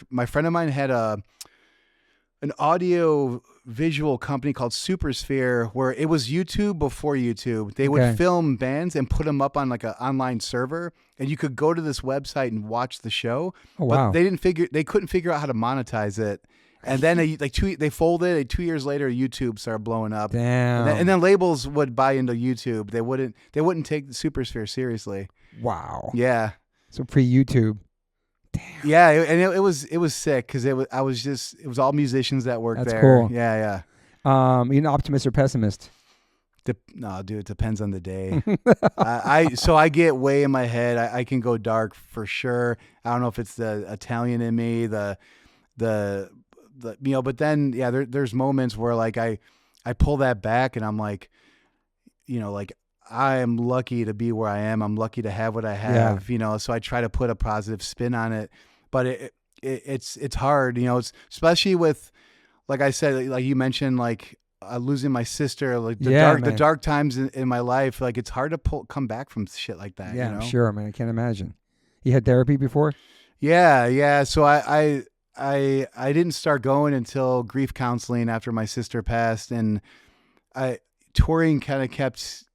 my friend of mine had an audio visual company called Supersphere, where it was YouTube before YouTube. They would film bands and put them up on like an online server, and you could go to this website and watch the show. Oh, wow. But they couldn't figure out how to monetize it. And then they folded. 2 years later, YouTube started blowing up. Damn. And then labels would buy into YouTube. They wouldn't take the Supersphere seriously. Wow. Yeah. So pre-YouTube. Damn. Yeah, and it was sick because it was all musicians that worked there. That's cool. Yeah. You an optimist or pessimist? No, dude, it depends on the day. I get way in my head. I can go dark for sure. I don't know if it's the Italian in me, the but then there's moments where like I pull that back and I'm like, like I am lucky to be where I am. I'm lucky to have what I have, so I try to put a positive spin on it, but it's hard, it's especially with, like I said, like you mentioned, like losing my sister, like the dark times in my life. Like it's hard to come back from shit like that. Yeah, sure, man. I can't imagine. You had therapy before? Yeah. So I didn't start going until grief counseling after my sister passed, and touring kind of kept,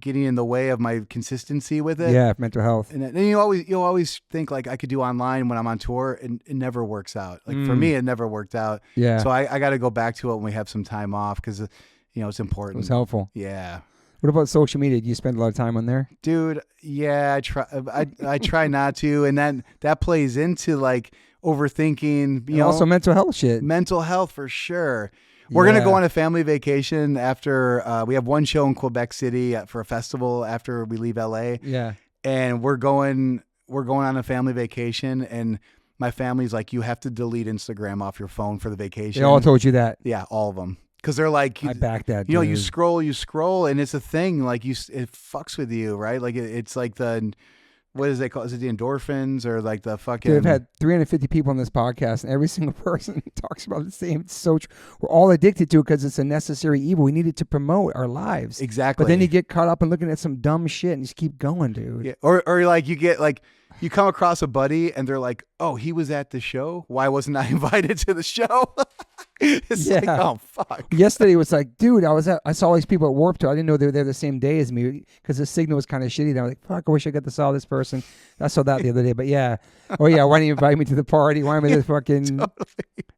getting in the way of my consistency with it. Yeah, mental health. And then you always think like I could do online when I'm on tour, and it never works out. Like for me, it never worked out. Yeah. So I got to go back to it when we have some time off because it's important. It was helpful. Yeah. What about social media? Do you spend a lot of time on there? Dude, yeah, I try. I try not to, and then that plays into like overthinking. And also mental health shit. Mental health for sure. We're gonna go on a family vacation after we have one show in Quebec City for a festival after we leave LA. Yeah, and we're going on a family vacation, and my family's like, you have to delete Instagram off your phone for the vacation. They all told you that. Yeah, all of them. Because they're like, I back that. You scroll, and it's a thing. Like it fucks with you, right? Like it's like what is they call? Is it the endorphins or like the fucking? Dude, I've had 350 people on this podcast, and every single person talks about the same. We're all addicted to it because it's a necessary evil. We need it to promote our lives. Exactly. But then you get caught up in looking at some dumb shit, and you just keep going, dude. Yeah. Or like you get like. You come across a buddy and they're like, oh, he was at the show? Why wasn't I invited to the show? It's like, oh, fuck. Yesterday was like, dude, I saw all these people at Warped Tour. I didn't know they were there the same day as me because the signal was kind of shitty. And I was like, fuck, I wish I got to saw this person. I saw that the other day. But yeah. Oh, yeah, why didn't you invite me to the party? Why am I this fucking, totally.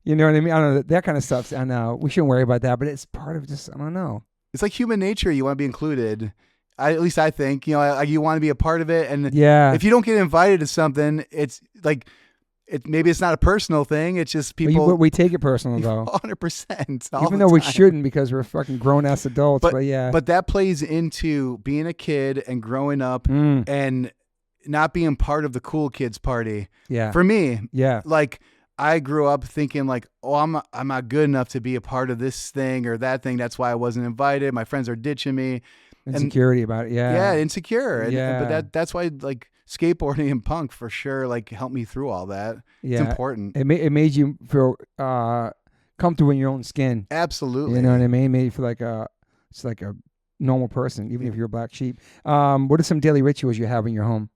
You know what I mean? I don't know. That kind of stuff. I know. We shouldn't worry about that. But it's part of just, I don't know. It's like human nature. You want to be included. At least I think, you want to be a part of it. And if you don't get invited to something, it's like, maybe it's not a personal thing. It's just people. We take it personal, though. 100%. Even though we shouldn't because we're fucking grown-ass adults. But yeah. But that plays into being a kid and growing up and not being part of the cool kids party. Yeah. For me. Yeah. Like, I grew up thinking like, oh, I'm not good enough to be a part of this thing or that thing. That's why I wasn't invited. My friends are ditching me. Insecurity about it, yeah, insecure, but that's why like skateboarding and punk for sure like helped me through all that. Yeah, it's important. It made you feel comfortable in your own skin. Absolutely, you know what I mean. It made you feel like it's like a normal person, even if you're a black sheep. What are some daily rituals you have in your home?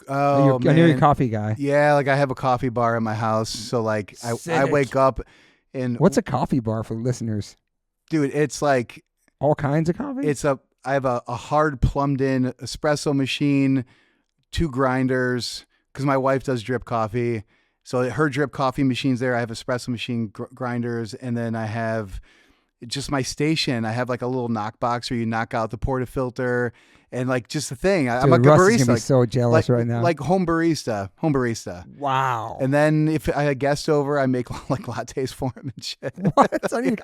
Oh, man. I know you're a coffee guy. Yeah, like I have a coffee bar in my house, so like I wake up and what's a coffee bar for listeners? Dude, it's like. All kinds of coffee? I have a hard plumbed in espresso machine, 2 grinders, because my wife does drip coffee. So her drip coffee machine's there. I have espresso machine grinders, and then I have just my station. I have like a little knock box where you knock out the portafilter and like just a thing. I'm like a Russ barista. Is gonna be so jealous right now. Like home barista. Wow. And then if I had guests over, I make like lattes for them and shit. What?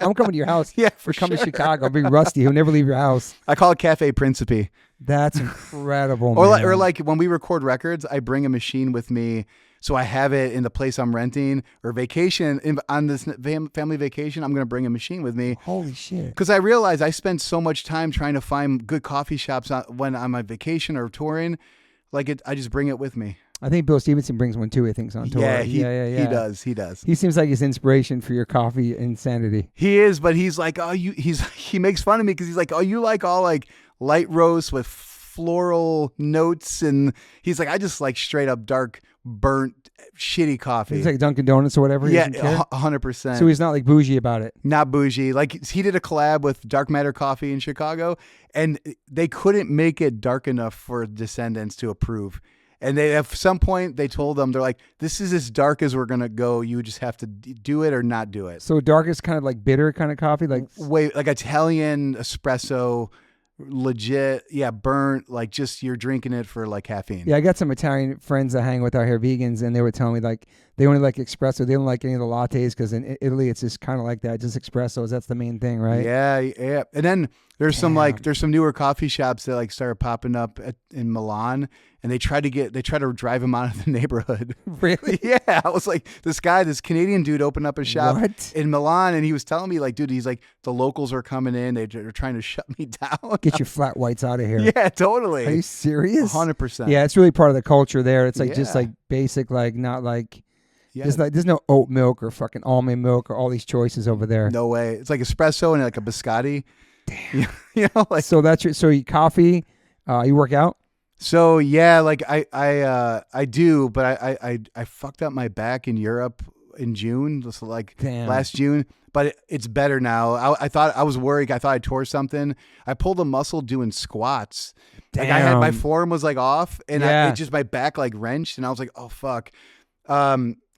I'm coming to your house. Yeah, for come to Chicago. I'll be Rusty. He'll never leave your house. I call it Cafe Principe. That's incredible, man. Or like when we record records, I bring a machine with me. So I have it in the place I'm renting or vacation on this family vacation. I'm going to bring a machine with me. Holy shit. Because I realize I spend so much time trying to find good coffee shops when I'm on vacation or touring. Like I just bring it with me. I think Bill Stevenson brings one too. I think on tour. Yeah, He does. He does. He seems like his inspiration for your coffee insanity. He is, but he's like, he makes fun of me because he's like, oh, you like all like light roast with floral notes, and he's like, I just like straight up dark, burnt, shitty coffee. He's like Dunkin' Donuts or whatever. Yeah, 100%. So he's not like bougie about it. Not bougie. Like he did a collab with Dark Matter Coffee in Chicago, and they couldn't make it dark enough for Descendants to approve. And they, at some point, they told them, they're like, this is as dark as we're going to go. You just have to do it or not do it. So dark is kind of like bitter kind of coffee? Like Italian espresso, legit, burnt, like just you're drinking it for like caffeine. Yeah, I got some Italian friends that hang with out here, vegans, and they were telling me like they only like espresso. They don't like any of the lattes because in Italy it's just kind of like that, just espressos. That's the main thing, right? Yeah. And then there's some newer coffee shops that like started popping up in Milan, and they try to drive him out of the neighborhood. Really? Yeah. I was like, this Canadian dude opened up a shop in Milan, and he was telling me like, dude, he's like, the locals are coming in. They're trying to shut me down. Get your flat whites out of here. Yeah, totally. Are you serious? 100%. Yeah, it's really part of the culture there. It's like just like basic, like not like. Yeah. There's no oat milk or fucking almond milk or all these choices over there. No way. It's like espresso and like a biscotti. Damn. You know, like, so that's your you coffee. You work out. So yeah, like I do, but I fucked up my back in Europe in June, just like last June. But it's better now. I thought I was worried. I thought I tore something. I pulled a muscle doing squats. Damn. Like I had my forearm was like off, and it just my back like wrenched, and I was like, oh fuck.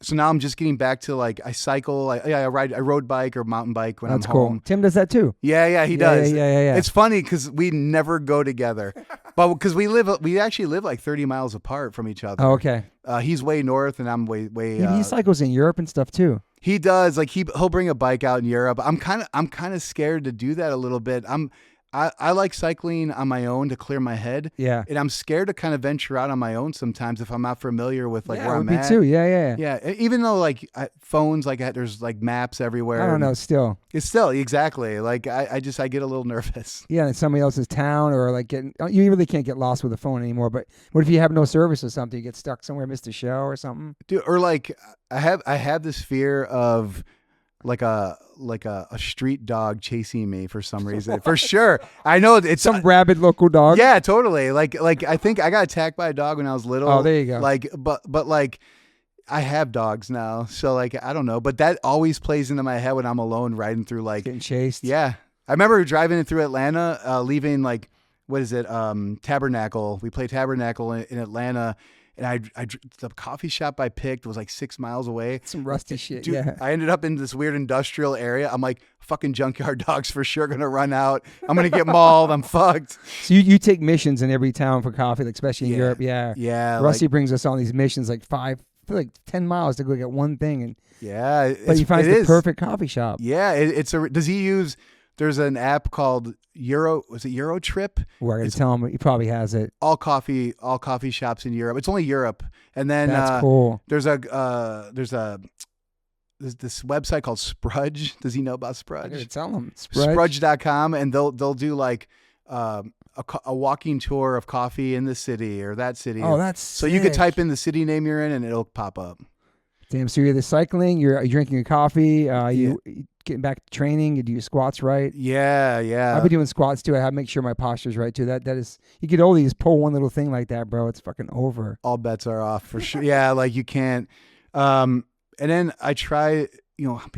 So now I'm just getting back to like I cycle. I road bike or mountain bike when I'm home. Cool. Tim does that too. Yeah, he does. Yeah. It's funny because we never go together, but because we actually live like 30 miles apart from each other. Oh, okay. He's way north and I'm way. He cycles in Europe and stuff too. He does. Like he'll bring a bike out in Europe. I'm kind of scared to do that a little bit. I like cycling on my own to clear my head. Yeah. And I'm scared to kind of venture out on my own sometimes if I'm not familiar with like where I'm at. Me too. Yeah. Yeah. Even though like phones, like there's like maps everywhere. I don't know. It's still exactly like I get a little nervous. Yeah. In somebody else's town or like you really can't get lost with a phone anymore. But what if you have no service or something? You get stuck somewhere, miss the show or something. Dude, or like I have this fear of like a street dog chasing me for some reason. For sure. I know it's some rabid local dog. Yeah, totally. Like I think I got attacked by a dog when I was little. Oh, there you go. Like but like I have dogs now. So like I don't know, but that always plays into my head when I'm alone riding through like getting chased. Yeah. I remember driving through Atlanta, leaving like what is it? Tabernacle. We played Tabernacle in Atlanta. And the coffee shop I picked was like 6 miles away. Some rusty shit. Dude, yeah. I ended up in this weird industrial area. I'm like, fucking junkyard dogs for sure gonna run out. I'm gonna get mauled. I'm fucked. So you take missions in every town for coffee, like especially in Europe. Yeah. Yeah. Rusty brings us on these missions like 10 miles to go get one thing, and but you find the perfect coffee shop. Yeah. Does he use? There's an app called Eurotrip? We're going to tell him he probably has it. All coffee shops in Europe. It's only Europe. And then that's cool. There's this website called Sprudge. Does he know about Sprudge? I'm going to tell him. Sprudge.com, and they'll do like a walking tour of coffee in the city or that city. Oh, that's so sick. You could type in the city name you're in and it'll pop up. Damn, so you're either cycling, you're drinking your coffee, you getting back to training, you do your squats right. Yeah. I've been doing squats too. I have to make sure my posture's right too. That is, you get old, you just pull one little thing like that, bro. It's fucking over. All bets are off for sure. Yeah, like you can't. And then I try,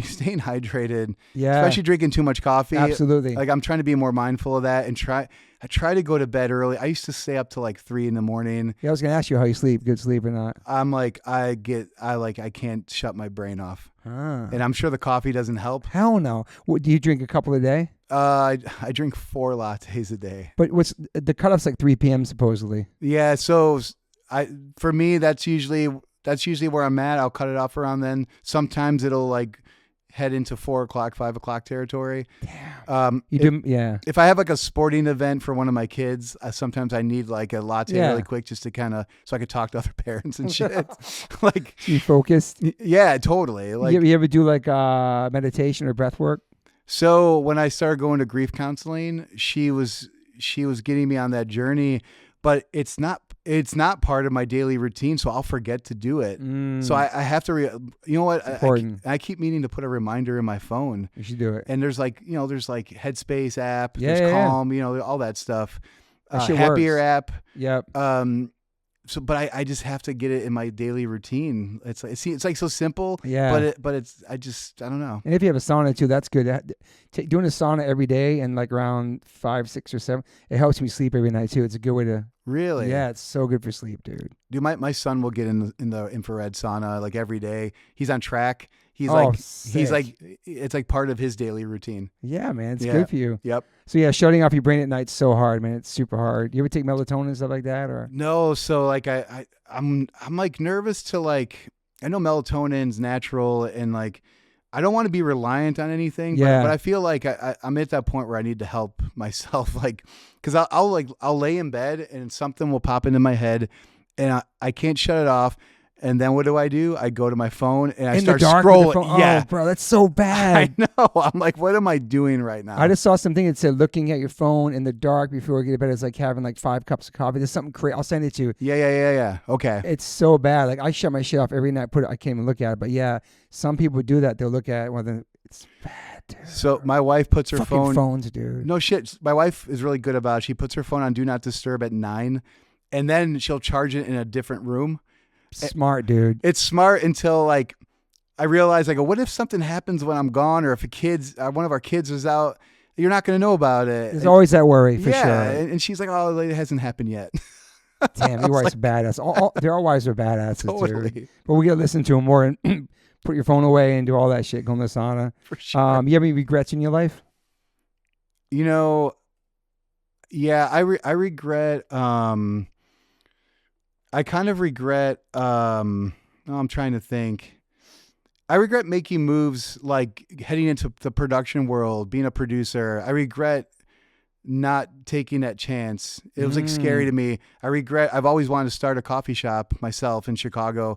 staying hydrated. Yeah. Especially drinking too much coffee. Absolutely. Like I'm trying to be more mindful of that and I try to go to bed early. I used to stay up to like 3 a.m. Yeah, I was gonna ask you how you sleep, good sleep or not. I'm like, I can't shut my brain off. And I'm sure the coffee doesn't help. Hell no. What, do you drink a couple a day? I drink 4 lattes a day. But what's the cutoff's like 3 p.m. supposedly. Yeah, so for me that's usually where I'm at. I'll cut it off around then. Sometimes it'll like head into 4 o'clock, 5 o'clock territory. Damn. If I have like a sporting event for one of my kids, sometimes I need like a latte really quick just to so I could talk to other parents and shit. Like you focused? Yeah, totally. Like you ever do like meditation or breath work? So when I started going to grief counseling, she was getting me on that journey. but it's not part of my daily routine, so I'll forget to do it. So I have to, you know what? I keep meaning to put a reminder in my phone. You should do it. And there's like Headspace app, there's Calm, all that stuff. Happier works. app. Yep. So, but I just have to get it in my daily routine. It's like so simple. Yeah. But I don't know. And if you have a sauna too, that's good. Doing a sauna every day and like around 5, 6, or 7, it helps me sleep every night too. It's a good way to. Really? Yeah, it's so good for sleep, dude. Dude, my son will get in the infrared sauna like every day. He's on track. He's sick. It's like part of his daily routine. Yeah, man, it's good for you. Yep. So yeah, shutting off your brain at night's so hard, man. It's super hard. You ever take melatonin and stuff like that, or? No. So like I'm like nervous to like, I know melatonin's natural and like, I don't want to be reliant on anything, but I feel like I'm at that point where I need to help myself, like, because I'll lay in bed and something will pop into my head, and I can't shut it off. And then what do? I go to my phone and I start scrolling. Yeah, bro, that's so bad. I know. I'm like, what am I doing right now? I just saw something that said looking at your phone in the dark before you get to bed is like having like 5 cups of coffee. There's something crazy. I'll send it to you. Yeah. Okay. It's so bad. Like I shut my shit off every night. I can't even look at it. But yeah, some people do that. They'll look at it. Well, then it's bad, dude. So my wife puts her Fucking phones, dude. No shit. My wife is really good about it. She puts her phone on Do Not Disturb at 9, and then she'll charge it in a different room. Smart, dude. It's smart until like I realize, I go, what if something happens when I'm gone, or if one of our kids is out? You're not going to know about it. There's always that worry for sure. And she's like, oh, it hasn't happened yet. Damn, your wife's badass. Their wives are badasses, totally. Dude. But we gotta listen to them more and put your phone away and do all that shit. Go in the sauna. For sure. You have any regrets in your life? Yeah, I regret. I kind of regret. I'm trying to think. I regret making moves like heading into the production world, being a producer. I regret not taking that chance. It was like scary to me. I've always wanted to start a coffee shop myself in Chicago.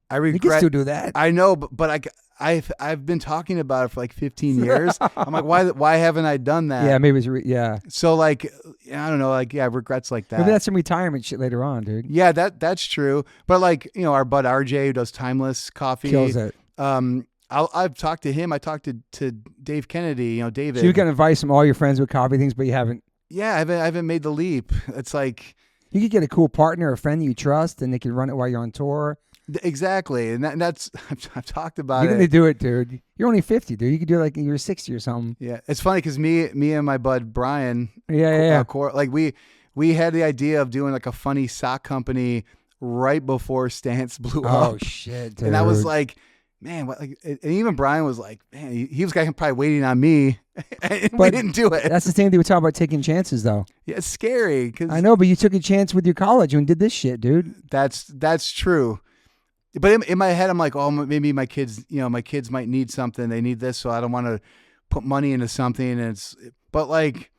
I regret. You can still do that. I know, but I've been talking about it for like 15 years. I'm like, why haven't I done that? Yeah, maybe it's So like, I don't know, like, regrets like that. Maybe that's some retirement shit later on, dude. Yeah, that's true. But like, our bud RJ who does Timeless Coffee Kills it. I've talked to him. I talked to Dave Kennedy. David. So you got advice from all your friends with coffee things, but you haven't. Yeah, I haven't made the leap. It's like you could get a cool partner, a friend you trust, and they can run it while you're on tour. Exactly, and that's I've talked about You're it. gonna do it, dude. You're only 50, dude. You could do it like you're 60 or something. Yeah, it's funny because me and my bud Brian. Yeah. Like we had the idea of doing like a funny sock company right before Stance blew up. Oh shit, dude. And I was like, man, what? Like, and even Brian was like, man, he was probably waiting on me, and we didn't do it. That's the same thing we talk about taking chances, though. Yeah, it's scary. Cause I know, but you took a chance with your college and did this shit, dude. That's true. But in my head, I'm like, oh, maybe my kids, my kids might need something. They need this, so I don't want to put money into something. But like,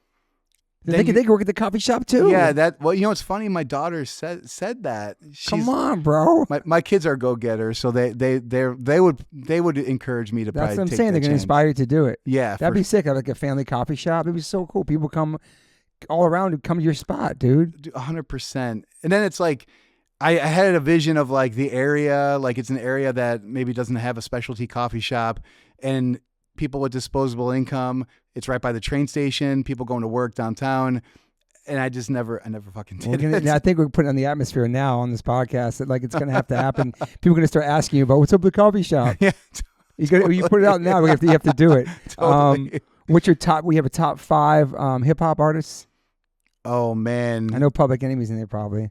they could work at the coffee shop too. Yeah, it's funny. My daughter said that. Come on, bro. My kids are go getters, so they would encourage me to. That's what I'm take saying. They're gonna inspire you to do it. Yeah, that'd be sick. Like a family coffee shop. It'd be so cool. People come all around to come to your spot, dude. 100%. And then it's like, I had a vision of like the area, like it's an area that maybe doesn't have a specialty coffee shop, and people with disposable income. It's right by the train station. People going to work downtown, and I never fucking did it. I think we're putting on the atmosphere now on this podcast that like it's gonna have to happen. People are gonna start asking you about what's up with the coffee shop. Yeah, you put it out now. You have to do it. Totally. What's your top? We have a top 5 hip hop artists. Oh man, I know Public Enemy's in there probably.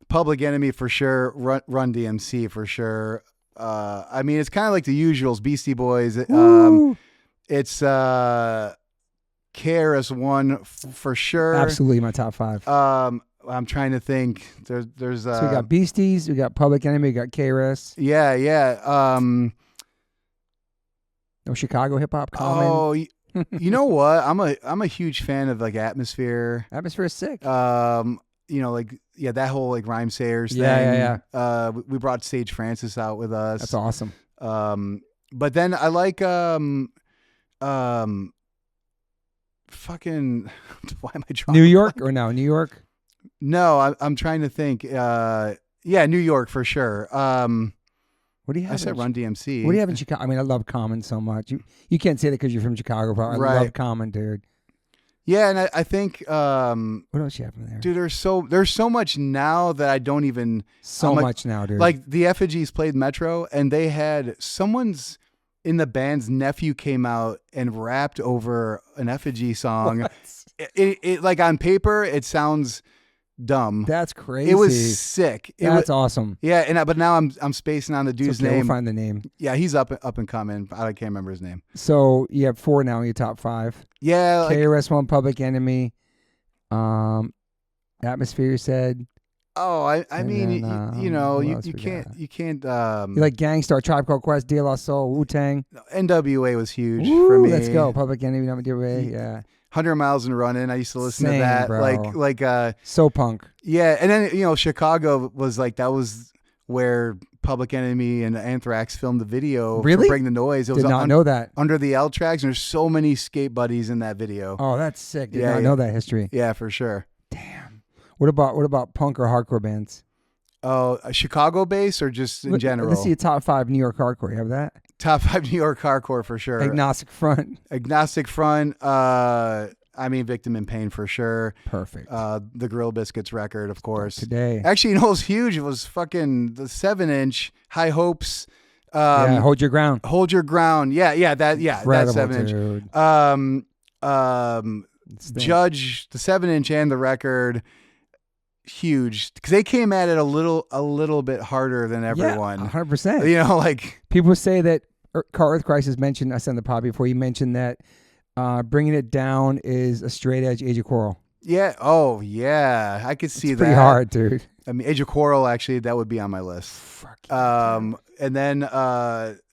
Public Enemy for sure. Run DMC for sure. I mean, it's kind of like the usuals. Beastie Boys. It's KRS-One for sure. Absolutely my top 5. I'm trying to think. There's so we got Beasties, we got Public Enemy, we got KRS. Yeah. No Chicago hip hop. Common. Oh, you know what? I'm a huge fan of like Atmosphere. Atmosphere is sick. That whole like Rhyme Sayers thing. Yeah. We brought Sage Francis out with us. That's awesome. But then I like fucking why am I drawing? New York or no? New York? No, I'm trying to think. Yeah, New York for sure. What do you have? I said Run DMC. What do you have in Chicago? I mean, I love Common so much. You can't say that because you're from Chicago, but I love Common, dude. Yeah, and I think what else you have in there? Dude, there's so much now that I don't even much now, dude. Like the Effigies played Metro, and they had someone's in the band's nephew came out and rapped over an Effigy song. It like on paper it sounds dumb. That's crazy. It was sick. That's awesome. Yeah, but now I'm spacing on the dude's name. We'll find the name. Yeah, he's up and coming. I can't remember his name. So you have 4 now in your top 5. Yeah, KRS-One, Public Enemy, Atmosphere said. Oh, I mean, then, you can't. You like Gangstar, Tribe Called Quest, De La Soul, Wu-Tang. NWA was huge Ooh, for me. Let's go, Public Enemy, NWA. Yeah. 100 Miles and Running. I used to listen to that. Bro. Like So Punk. Yeah, and then Chicago was like that was where Public Enemy and Anthrax filmed the video. Really? For Bring the Noise. It was Did not know that. Under the L tracks, and there's so many skate buddies in that video. Oh, that's sick. Did not know that history. Yeah, for sure. Damn. What about punk or hardcore bands? Oh, Chicago bass or just in general? Let's see a top 5 New York hardcore. You have that? Top 5 New York hardcore for sure. Agnostic Front. I mean, Victim in Pain for sure. Perfect. The Grill Biscuits record, of course. Today. Actually, it was huge. It was fucking the 7-inch High Hopes. Hold Your Ground. Hold Your Ground. Yeah, that 7-inch. Dude. Judge the 7-inch and the record. Huge because they came at it a little bit harder than everyone. Yeah, 100%. Like people say that Earth Crisis mentioned. I said in the pod before. You mentioned that bringing it down is a straight edge Age of Quarrel. Yeah. Oh yeah, I could see that. Pretty hard, dude. I mean, Age of Quarrel actually that would be on my list. Fuck yeah, and then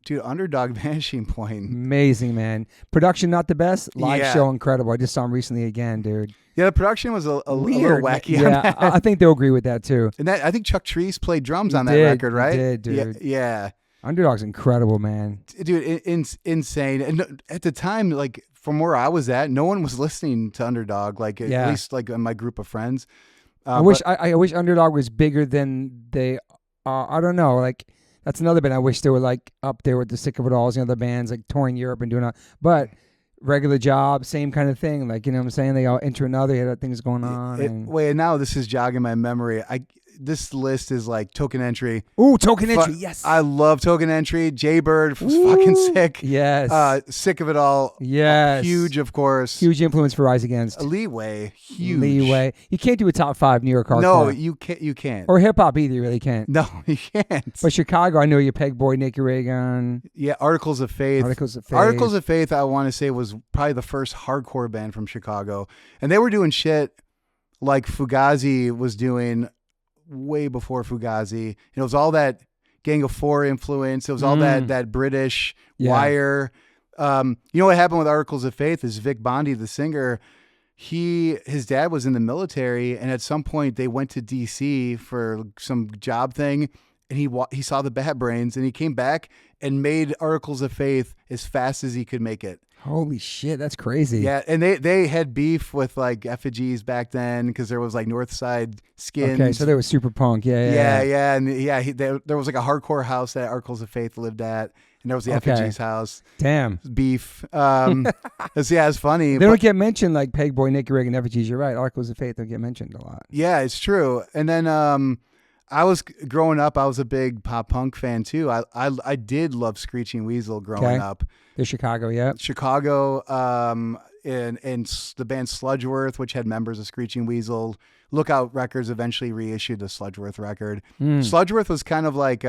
dude, Underdog Vanishing Point. Amazing, man. Production not the best. Live show incredible. I just saw him recently again, dude. Yeah, the production was a little wacky. Yeah, I think they'll agree with that too. And I think Chuck Treese played drums on that record, right? He did, dude. Yeah. Underdog's incredible, man. Dude, insane. And at the time, like from where I was at, no one was listening to Underdog. Like at least like in my group of friends. I wish Underdog was bigger than they are. I don't know. Like that's another band. I wish they were like up there with the Sick of It Alls and other bands like touring Europe and doing that. But Regular Job, same kind of thing. Like, you know what I'm saying? They all enter another, had things going on. Wait, now this is jogging my memory. This list is like Token Entry. Ooh, Token Entry, yes. I love Token Entry. Jaybird was fucking sick. Yes. Sick of It All. Yes. Huge, of course. Huge influence for Rise Against. Leeway. Huge. Leeway. You can't do a top 5 New York hardcore. No, you can't. Or hip hop either, you really can't. No, you can't. But Chicago, I know you Peg Boy, Nicky Reagan. Yeah, Articles of Faith. Articles of Faith, I want to say, was probably the first hardcore band from Chicago. And they were doing shit like Fugazi was doing way before Fugazi. It was all that Gang of Four influence. It was all that British Wire. You know what happened with Articles of Faith is Vic Bondi, the singer, his dad was in the military, and at some point they went to DC for some job thing, and he saw the Bat Brains, and he came back and made Articles of Faith as fast as he could make it. Holy shit, that's crazy. Yeah, and they had beef with like Effigies back then because there was like Northside Skins. Okay, so they were super punk. Yeah. And there was like a hardcore house that Articles of Faith lived at, and there was the Effigies house. Damn. Beef. It's funny. They don't get mentioned like Peg Boy, Nicky Reagan, Effigies. You're right. Articles of Faith don't get mentioned a lot. Yeah, it's true. And then I was growing up, I was a big pop punk fan too. I did love Screeching Weasel growing up. The Chicago, yeah. Chicago, and the band Sludgeworth, which had members of Screeching Weasel. Lookout Records eventually reissued the Sludgeworth record. Sludgeworth was kind of like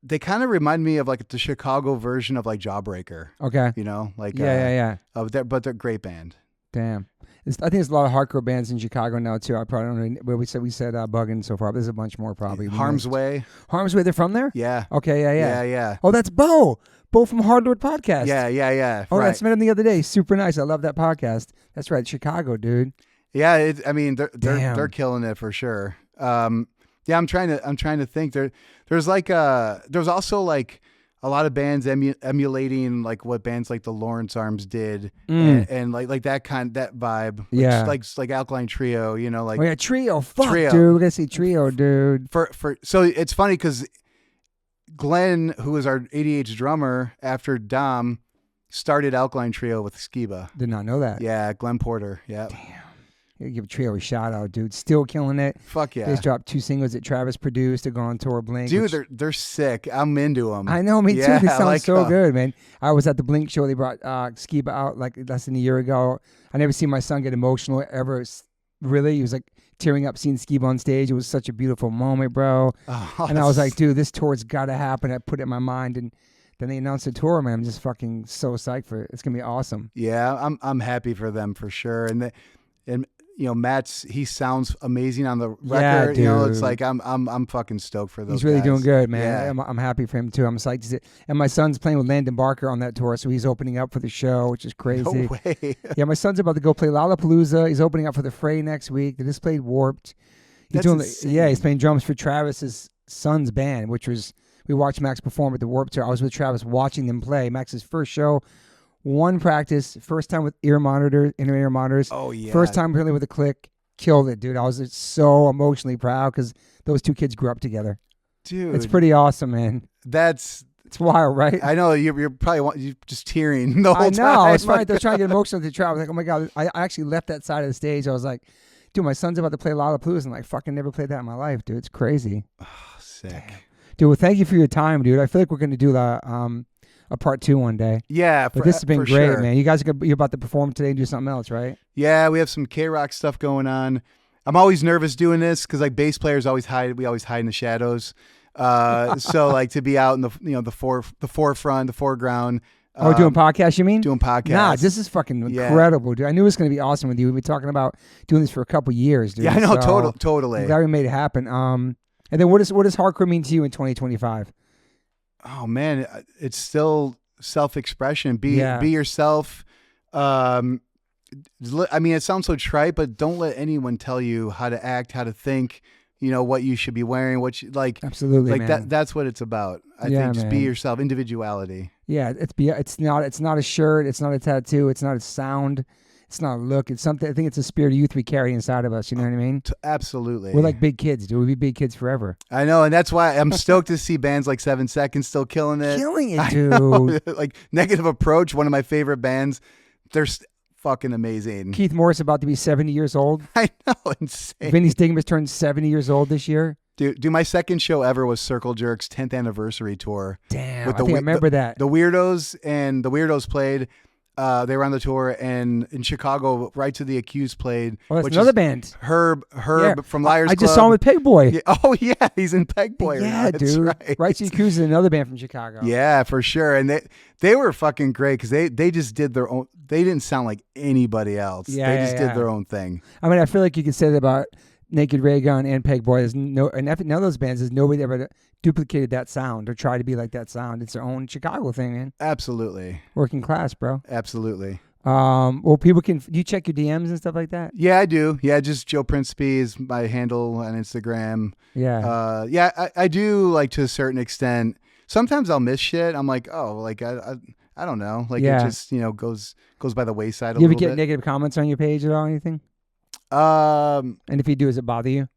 they kind of remind me of like the Chicago version of like Jawbreaker. Okay. You know, like yeah. But they're a great band. Damn. I think there's a lot of hardcore bands in Chicago now too. I probably don't know where we said Buggin' so far. But there's a bunch more probably. Harm's Way. Harm's Way. They're from there. Yeah. Okay. Yeah. Oh, that's Bo from Hardwood Podcast. Yeah. Oh, right. That's met him the other day. Super nice. I love that podcast. That's right, Chicago, dude. Yeah. They're killing it for sure. Yeah. I'm trying to think. There's like there was also like a lot of bands emulating like what bands like the Lawrence Arms did, and like that vibe. Yeah, like Alkaline Trio, you know, like oh yeah, Trio. Fuck, dude, we're gonna see Trio, dude. So it's funny because Glenn, who was our ADH drummer after Dom, started Alkaline Trio with Skiba. Did not know that. Yeah, Glenn Porter. Yeah. Damn. Give Trio a shout out, dude. Still killing it. Fuck yeah. They just dropped 2 singles that Travis produced. They're going on tour Blink. Dude, they're sick. I'm into them. I know, me too. They sound so good, man. I was at the Blink show. They brought Skiba out like less than a year ago. I never seen my son get emotional ever. Really, he was like tearing up seeing Skiba on stage. It was such a beautiful moment, bro. Oh, and I was like, dude, this tour's got to happen. I put it in my mind, and then they announced the tour, man. I'm just fucking so psyched for it. It's gonna be awesome. Yeah, I'm happy for them for sure. And you know, he sounds amazing on the record. Yeah, dude. You know, it's like I'm fucking stoked for those. He's really guys. doing good, man. Yeah. I'm happy for him too. I'm psyched to see it. And my son's playing with Landon Barker on that tour, so he's opening up for the show, which is crazy. No way. Yeah, my son's about to go play Lollapalooza. He's opening up for the Fray next week. They just played Warped. That's insane. Yeah, he's playing drums for Travis's son's band, which was, we watched Max perform at the Warped Tour. I was with Travis watching them play. Max's first show, one practice, first time with inner ear monitors. Oh yeah. First time really with a click. Killed it, dude. I was so emotionally proud because those 2 kids grew up together. Dude, it's pretty awesome, man. It's wild, right? I know you're probably just tearing the whole time. I know. I was trying to get emotional with the travel. I was like, oh my god! I actually left that side of the stage. I was like, dude, my son's about to play Lollapalooza, and like, fucking never played that in my life, dude. It's crazy. Oh, sick. Damn. Dude, well, thank you for your time, dude. I feel like we're gonna do a part 2 one day. Yeah, but this has been great, sure. man. You guys you're about to perform today and do something else, right? Yeah, we have some K-Rock stuff going on. I'm always nervous doing this because like bass players always hide. We always hide in the shadows. So like to be out in the forefront, the foreground. Doing podcasts, you mean? Doing podcasts. Nah, this is fucking incredible, dude. I knew it was going to be awesome with you. We've been talking about doing this for a couple years, dude. Yeah, I know, so totally. I'm glad we made it happen. And then what does hardcore mean to you in 2025? Oh man, it's still self-expression. Be yourself. I mean, it sounds so trite, but don't let anyone tell you how to act, how to think. You know what you should be wearing, what you like. Absolutely, like man. That's what it's about. I think just be yourself, individuality. Yeah, it's not a shirt, it's not a tattoo, it's not a sound, it's not a look. It's something. I think it's a spirit of youth we carry inside of us. You know what I mean? Absolutely. We're like big kids, dude. We'll be big kids forever. I know, and that's why I'm stoked to see bands like 7 Seconds still killing it. Dude. Like Negative Approach, one of my favorite bands. They're fucking amazing. Keith Morse about to be 70 years old. I know, insane. Vinny Stigma's turned 70 years old this year. Dude, my second show ever was Circle Jerk's 10th anniversary tour. Damn, I remember that. The Weirdos played. They were on the tour, and in Chicago, Right to the Accused played. Oh, that's another band. Herb from Liars Club. I just saw him with Peg Boy. Yeah. Oh, yeah, he's in Peg Boy. Yeah, dude. Right to the Accused is another band from Chicago. Yeah, for sure. And they were fucking great because they just did their own. They didn't sound like anybody else. Yeah, they just did their own thing. I mean, I feel like you could say that about Naked Ray Gun and Peg Boy. None of those bands, there's nobody ever duplicated that sound or tried to be like that sound. It's their own Chicago thing, man. Absolutely. Working class, bro. Absolutely. Well, people can. Do you check your DMs and stuff like that? Yeah, I do. Yeah, just Joe Principe is my handle on Instagram. Yeah. I do, like, to a certain extent. Sometimes I'll miss shit. I'm like, oh, like I don't know. Like it just goes by the wayside a little bit. You ever get negative comments on your page at all? Anything? And if you do, does it bother you?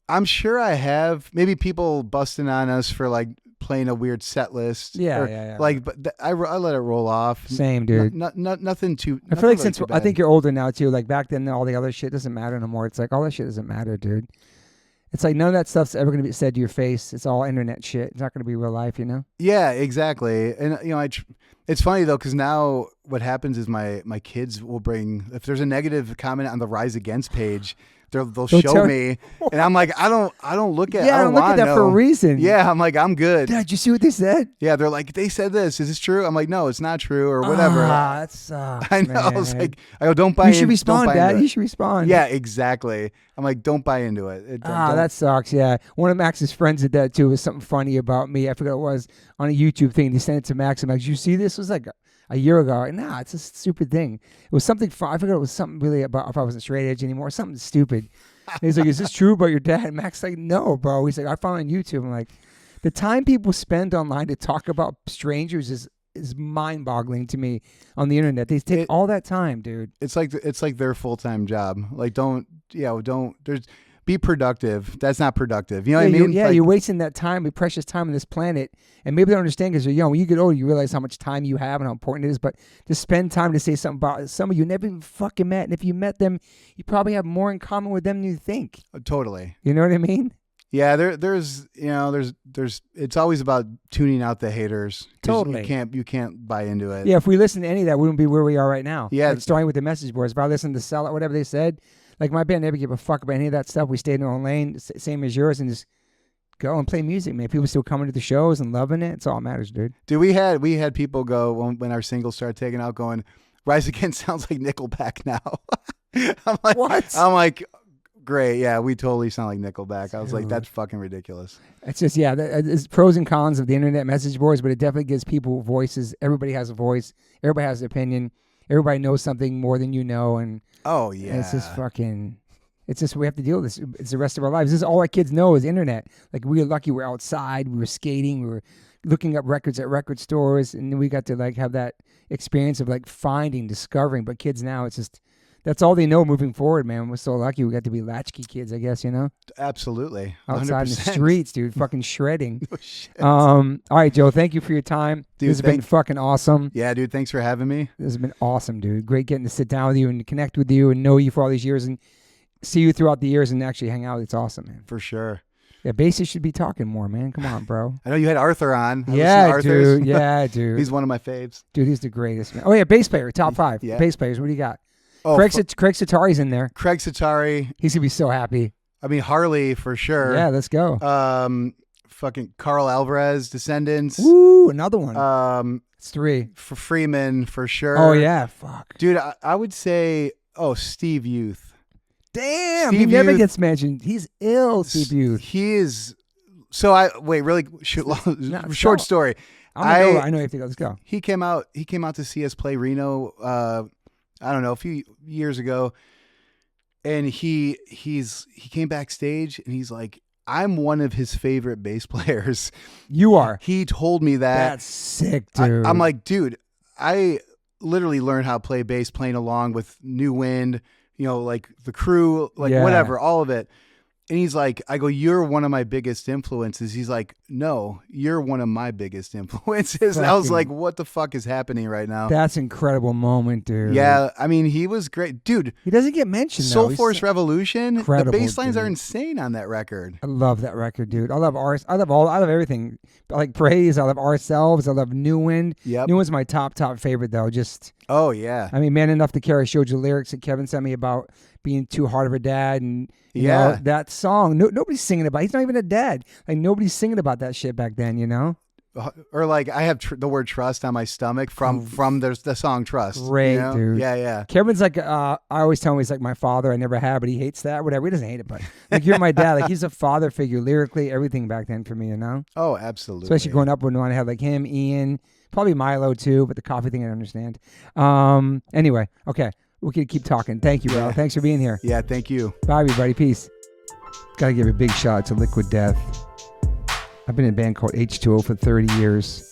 I'm sure I have. Maybe people busting on us for like playing a weird set list. Yeah. Like, but I let it roll off. Same, dude. Nothing too. I feel like I think you're older now too. Like back then, all the other shit doesn't matter no more. It's like all that shit doesn't matter, dude. It's like none of that stuff's ever going to be said to your face. It's all internet shit. It's not going to be real life, you know? Yeah, exactly. And, it's funny, though, because now what happens is my kids will bring, if there's a negative comment on the Rise Against page, they'll show me. And I'm like, I don't look at it. Yeah, I don't look at that for a reason. Yeah, I'm like, I'm good. Dad, you see what they said? Yeah, they're like, they said this. Is this true? I'm like, no, it's not true or whatever. That sucks, I know. man. I was like, I go, don't buy into it. You should respond, Dad. You should respond. Yeah, exactly. I'm like, don't buy into it. That sucks, yeah. One of Max's friends did that, too. It was something funny about me. I forgot what it was on a YouTube thing. They sent it to Max. I'm like, did you see this? It was like a year ago. Like, nah, it's a stupid thing. It was something I forgot it was something really about if I wasn't straight edge anymore. Something stupid. And he's like, is this true about your dad? And Max's like, no, bro. He's like, I found it on YouTube. I'm like, The time people spend online to talk about strangers is mind-boggling to me on the internet. They take all that time, dude. It's like their full-time job. Like, be productive. That's not productive. You know what I mean? You're wasting that time, your precious time on this planet. And maybe they don't understand because you're young. When you get older, you realize how much time you have and how important it is. But to spend time to say something about someone you never even fucking met. And if you met them, you probably have more in common with them than you think. Totally. You know what I mean? Yeah, there's it's always about tuning out the haters. Totally. You can't buy into it. Yeah, if we listened to any of that, we wouldn't be where we are right now. Yeah. Like starting with the message boards. If I listened to Sellout, whatever they said, like my band never give a fuck about any of that stuff. We stayed in our own lane, same as yours, and just go and play music, man. People still coming to the shows and loving it. It's all that matters, dude. Dude, we had people go when our singles started taking out going, Rise Against sounds like Nickelback now. I'm like, what? I'm like, great, yeah, we totally sound like Nickelback. I was like, that's fucking ridiculous. It's just, it's pros and cons of the internet message boards, but it definitely gives people voices. Everybody has a voice. Everybody has an opinion. Everybody knows something more than you know, and it's just fucking. It's just we have to deal with this. It's the rest of our lives. This is all our kids know is internet. Like we were lucky, we're outside, we were skating, we were looking up records at record stores, and we got to like have that experience of like finding, discovering. But kids now, it's just that's all they know moving forward, man. We're so lucky we got to be latchkey kids, I guess, you know? Absolutely. 100%. Outside in the streets, dude, fucking shredding. Oh, shit. All right, Joe, thank you for your time. Dude, this has been fucking awesome. Yeah, dude, thanks for having me. This has been awesome, dude. Great getting to sit down with you and connect with you and know you for all these years and see you throughout the years and actually hang out. It's awesome, man. For sure. Yeah, bassists should be talking more, man. Come on, bro. I know you had Arthur on. Yeah, dude. Yeah, dude. He's one of my faves. Dude, he's the greatest, man. Oh, yeah, bass player, top 5. Yeah. Bass players, what do you got? Oh, Craig Satari's in there. Craig Satari. He's going to be so happy. I mean, Harley for sure. Yeah, let's go. Fucking Carl Alvarez, Descendants. Woo, another one. It's 3. For Freeman for sure. Oh, yeah, fuck. Dude, I would say, Steve Youth. Damn, Steve he never Youth, gets mentioned. He's ill, Steve Youth. He is. So really short story. I know you have to go. Let's go. He came out to see us play Reno. I don't know, a few years ago, and he came backstage and he's like, I'm one of his favorite bass players. You are. He told me that. That's sick, dude. I'm like, dude, I literally learned how to play bass playing along with New Wind, like the Crew, like whatever, all of it. And he's like, I go, you're one of my biggest influences. He's like, no, you're one of my biggest influences. And I was like, what the fuck is happening right now? That's an incredible moment, dude. Yeah, I mean, he was great. Dude. He doesn't get mentioned, Soul Force Revolution, the bass lines dude. are insane on that record. I love that record, dude. I love everything. I like Praise. I love Ourselves. I love New Wind. Yep. New Wind's my top favorite, though. Just. Oh, yeah. I mean, Man Enough to Care. I showed you lyrics that Kevin sent me about being too hard of a dad, and you know, that song. Nobody's singing about. He's not even a dad. Like nobody's singing about that shit back then. You know. Or like I have the word trust on my stomach from the song Trust. Great, dude. Yeah. Kevin's like I always tell him he's like my father. I never had, but he hates that. Whatever. He doesn't hate it, but like you're my dad. Like he's a father figure lyrically, everything back then for me. You know. Oh, absolutely. Especially growing up when I had like him, Ian, probably Milo too, but the coffee thing I don't understand. Anyway, okay. We can keep talking. Thank you, bro. Yeah. Thanks for being here. Yeah, thank you. Bye, everybody. Peace. Got to give a big shout out to Liquid Death. I've been in a band called H2O for 30 years,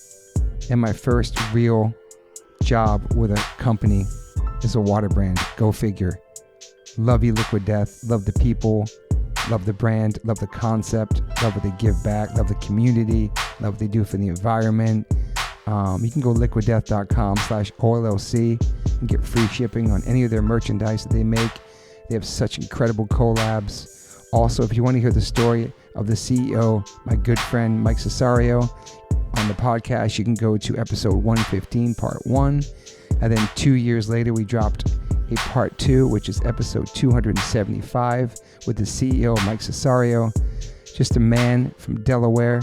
and my first real job with a company is a water brand. Go figure. Love you, Liquid Death. Love the people. Love the brand. Love the concept. Love what they give back. Love the community. Love what they do for the environment. You can go liquiddeath.com/OLLC and get free shipping on any of their merchandise that they make. They have such incredible collabs. Also, if you want to hear the story of the CEO, my good friend Mike Cesario, on the podcast, you can go to episode 115, part 1. And then 2 years later, we dropped a part 2, which is episode 275 with the CEO, Mike Cesario. Just a man from Delaware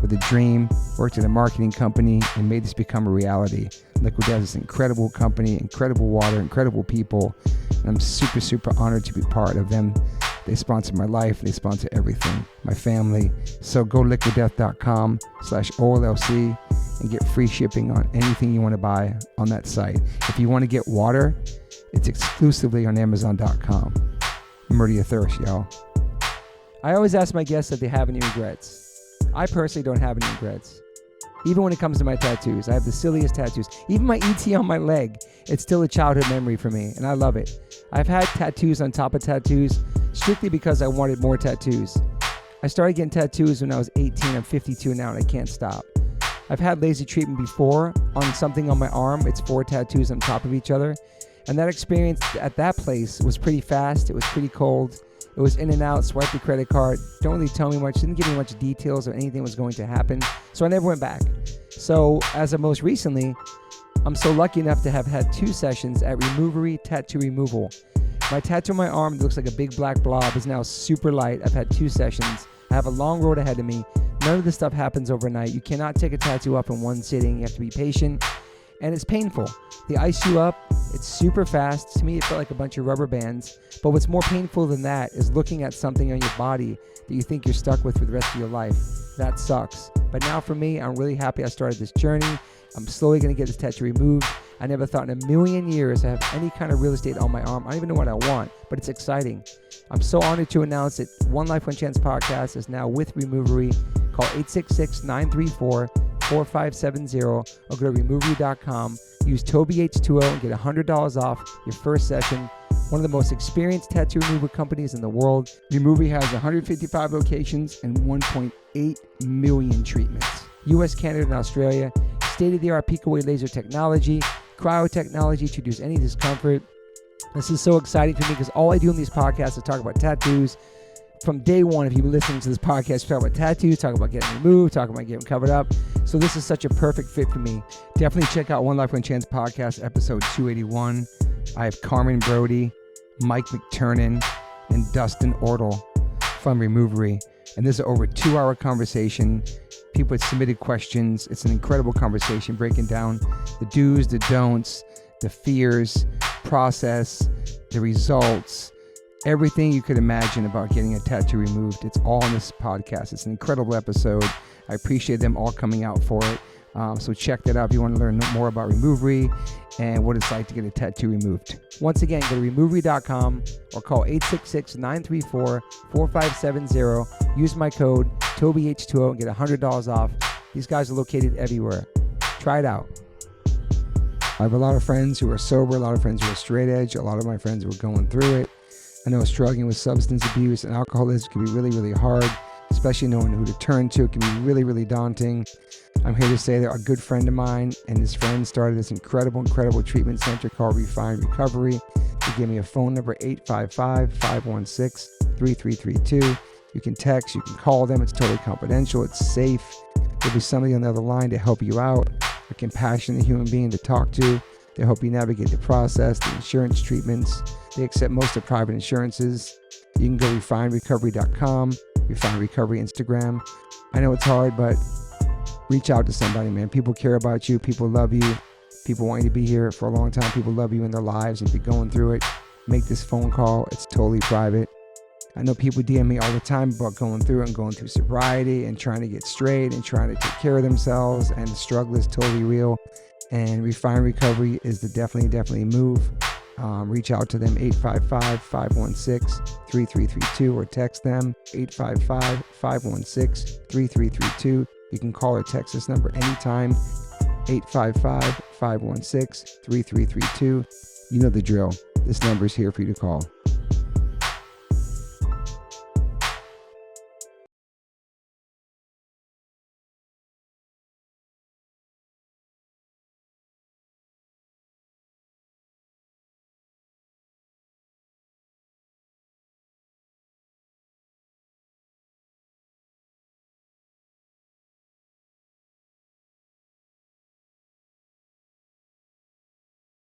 with a dream, worked at a marketing company, and made this become a reality. Liquid Death is an incredible company, incredible water, incredible people, and I'm super, super honored to be part of them. They sponsor my life. They sponsor everything, my family. So go liquiddeath.com/OLLC and get free shipping on anything you want to buy on that site. If you want to get water, it's exclusively on Amazon.com. Murder your thirst, y'all. I always ask my guests if they have any regrets. I personally don't have any regrets. Even when it comes to my tattoos, I have the silliest tattoos. Even my ET on my leg, it's still a childhood memory for me, and I love it. I've had tattoos on top of tattoos strictly because I wanted more tattoos. I started getting tattoos when I was 18. I'm 52 now, and I can't stop. I've had laser treatment before on something on my arm. It's 4 tattoos on top of each other. And that experience at that place was pretty fast. It was pretty cold. It was in and out, swipe the credit card. Don't really tell me much, didn't give me much details or anything was going to happen. So I never went back. So as of most recently, I'm so lucky enough to have had 2 sessions at Removery Tattoo Removal. My tattoo on my arm that looks like a big black blob is now super light. I've had 2 sessions. I have a long road ahead of me. None of this stuff happens overnight. You cannot take a tattoo up in one sitting. You have to be patient. And it's painful. They ice you up. It's super fast. To me, it felt like a bunch of rubber bands. But what's more painful than that is looking at something on your body that you think you're stuck with for the rest of your life. That sucks. But now for me, I'm really happy I started this journey. I'm slowly going to get this tattoo removed. I never thought in a million years I have any kind of real estate on my arm. I don't even know what I want, but it's exciting. I'm so honored to announce that One Life, One Chance podcast is now with Removery. Call 866-934-4570 or go to removery.com. Use TobyH20 and get $100 off your first session. One of the most experienced tattoo removal companies in the world. Removery has 155 locations and 1.8 million treatments. US, Canada, and Australia. State-of-the-art peak-away laser technology, cryotechnology to reduce any discomfort. This is so exciting for me because all I do in these podcasts is talk about tattoos. From day one, if you've been listening to this podcast, we talk about tattoos, talk about getting removed, talk about getting covered up. So this is such a perfect fit for me. Definitely check out One Life, One Chance podcast, episode 281. I have Carmen Brody, Mike McTurnan, and Dustin Ortle from Removery. And this is over a 2-hour conversation. People had submitted questions. It's an incredible conversation breaking down the do's, the don'ts, the fears, process, the results, everything you could imagine about getting a tattoo removed. It's all in this podcast. It's an incredible episode. I appreciate them all coming out for it. So check that out if you want to learn more about Removery and what it's like to get a tattoo removed. Once again, go to removery.com or call 866-934-4570. Use my code TobyH20 and get $100 off. These guys are located everywhere. Try it out. I have a lot of friends who are sober, a lot of friends who are straight edge, a lot of my friends who are going through it. I know struggling with substance abuse and alcoholism can be really, really hard, especially knowing who to turn to. It can be really, really daunting. I'm here to say that a good friend of mine and his friend started this incredible treatment center called Refine Recovery. They gave me a phone number, 855-516-3332. You can text, you can call them. It's totally confidential. It's safe. There'll be somebody on the other line to help you out, a compassionate human being to talk to. They help you navigate the process, the insurance treatments. They accept most of private insurances. You can go refinerecovery.com, Refine Recovery Instagram. I know it's hard, but reach out to somebody, man. People care about you. People love you. People want you to be here for a long time. People love you in their lives. If you're going through it, make this phone call. It's totally private. I know people DM me all the time about going through it and going through sobriety and trying to get straight and trying to take care of themselves, and the struggle is totally real. And Refine Recovery is the definitely move. Reach out to them, 855-516-3332, or text them, 855-516-3332. You can call or text this number anytime, 855-516-3332. You know the drill. This number is here for you to call.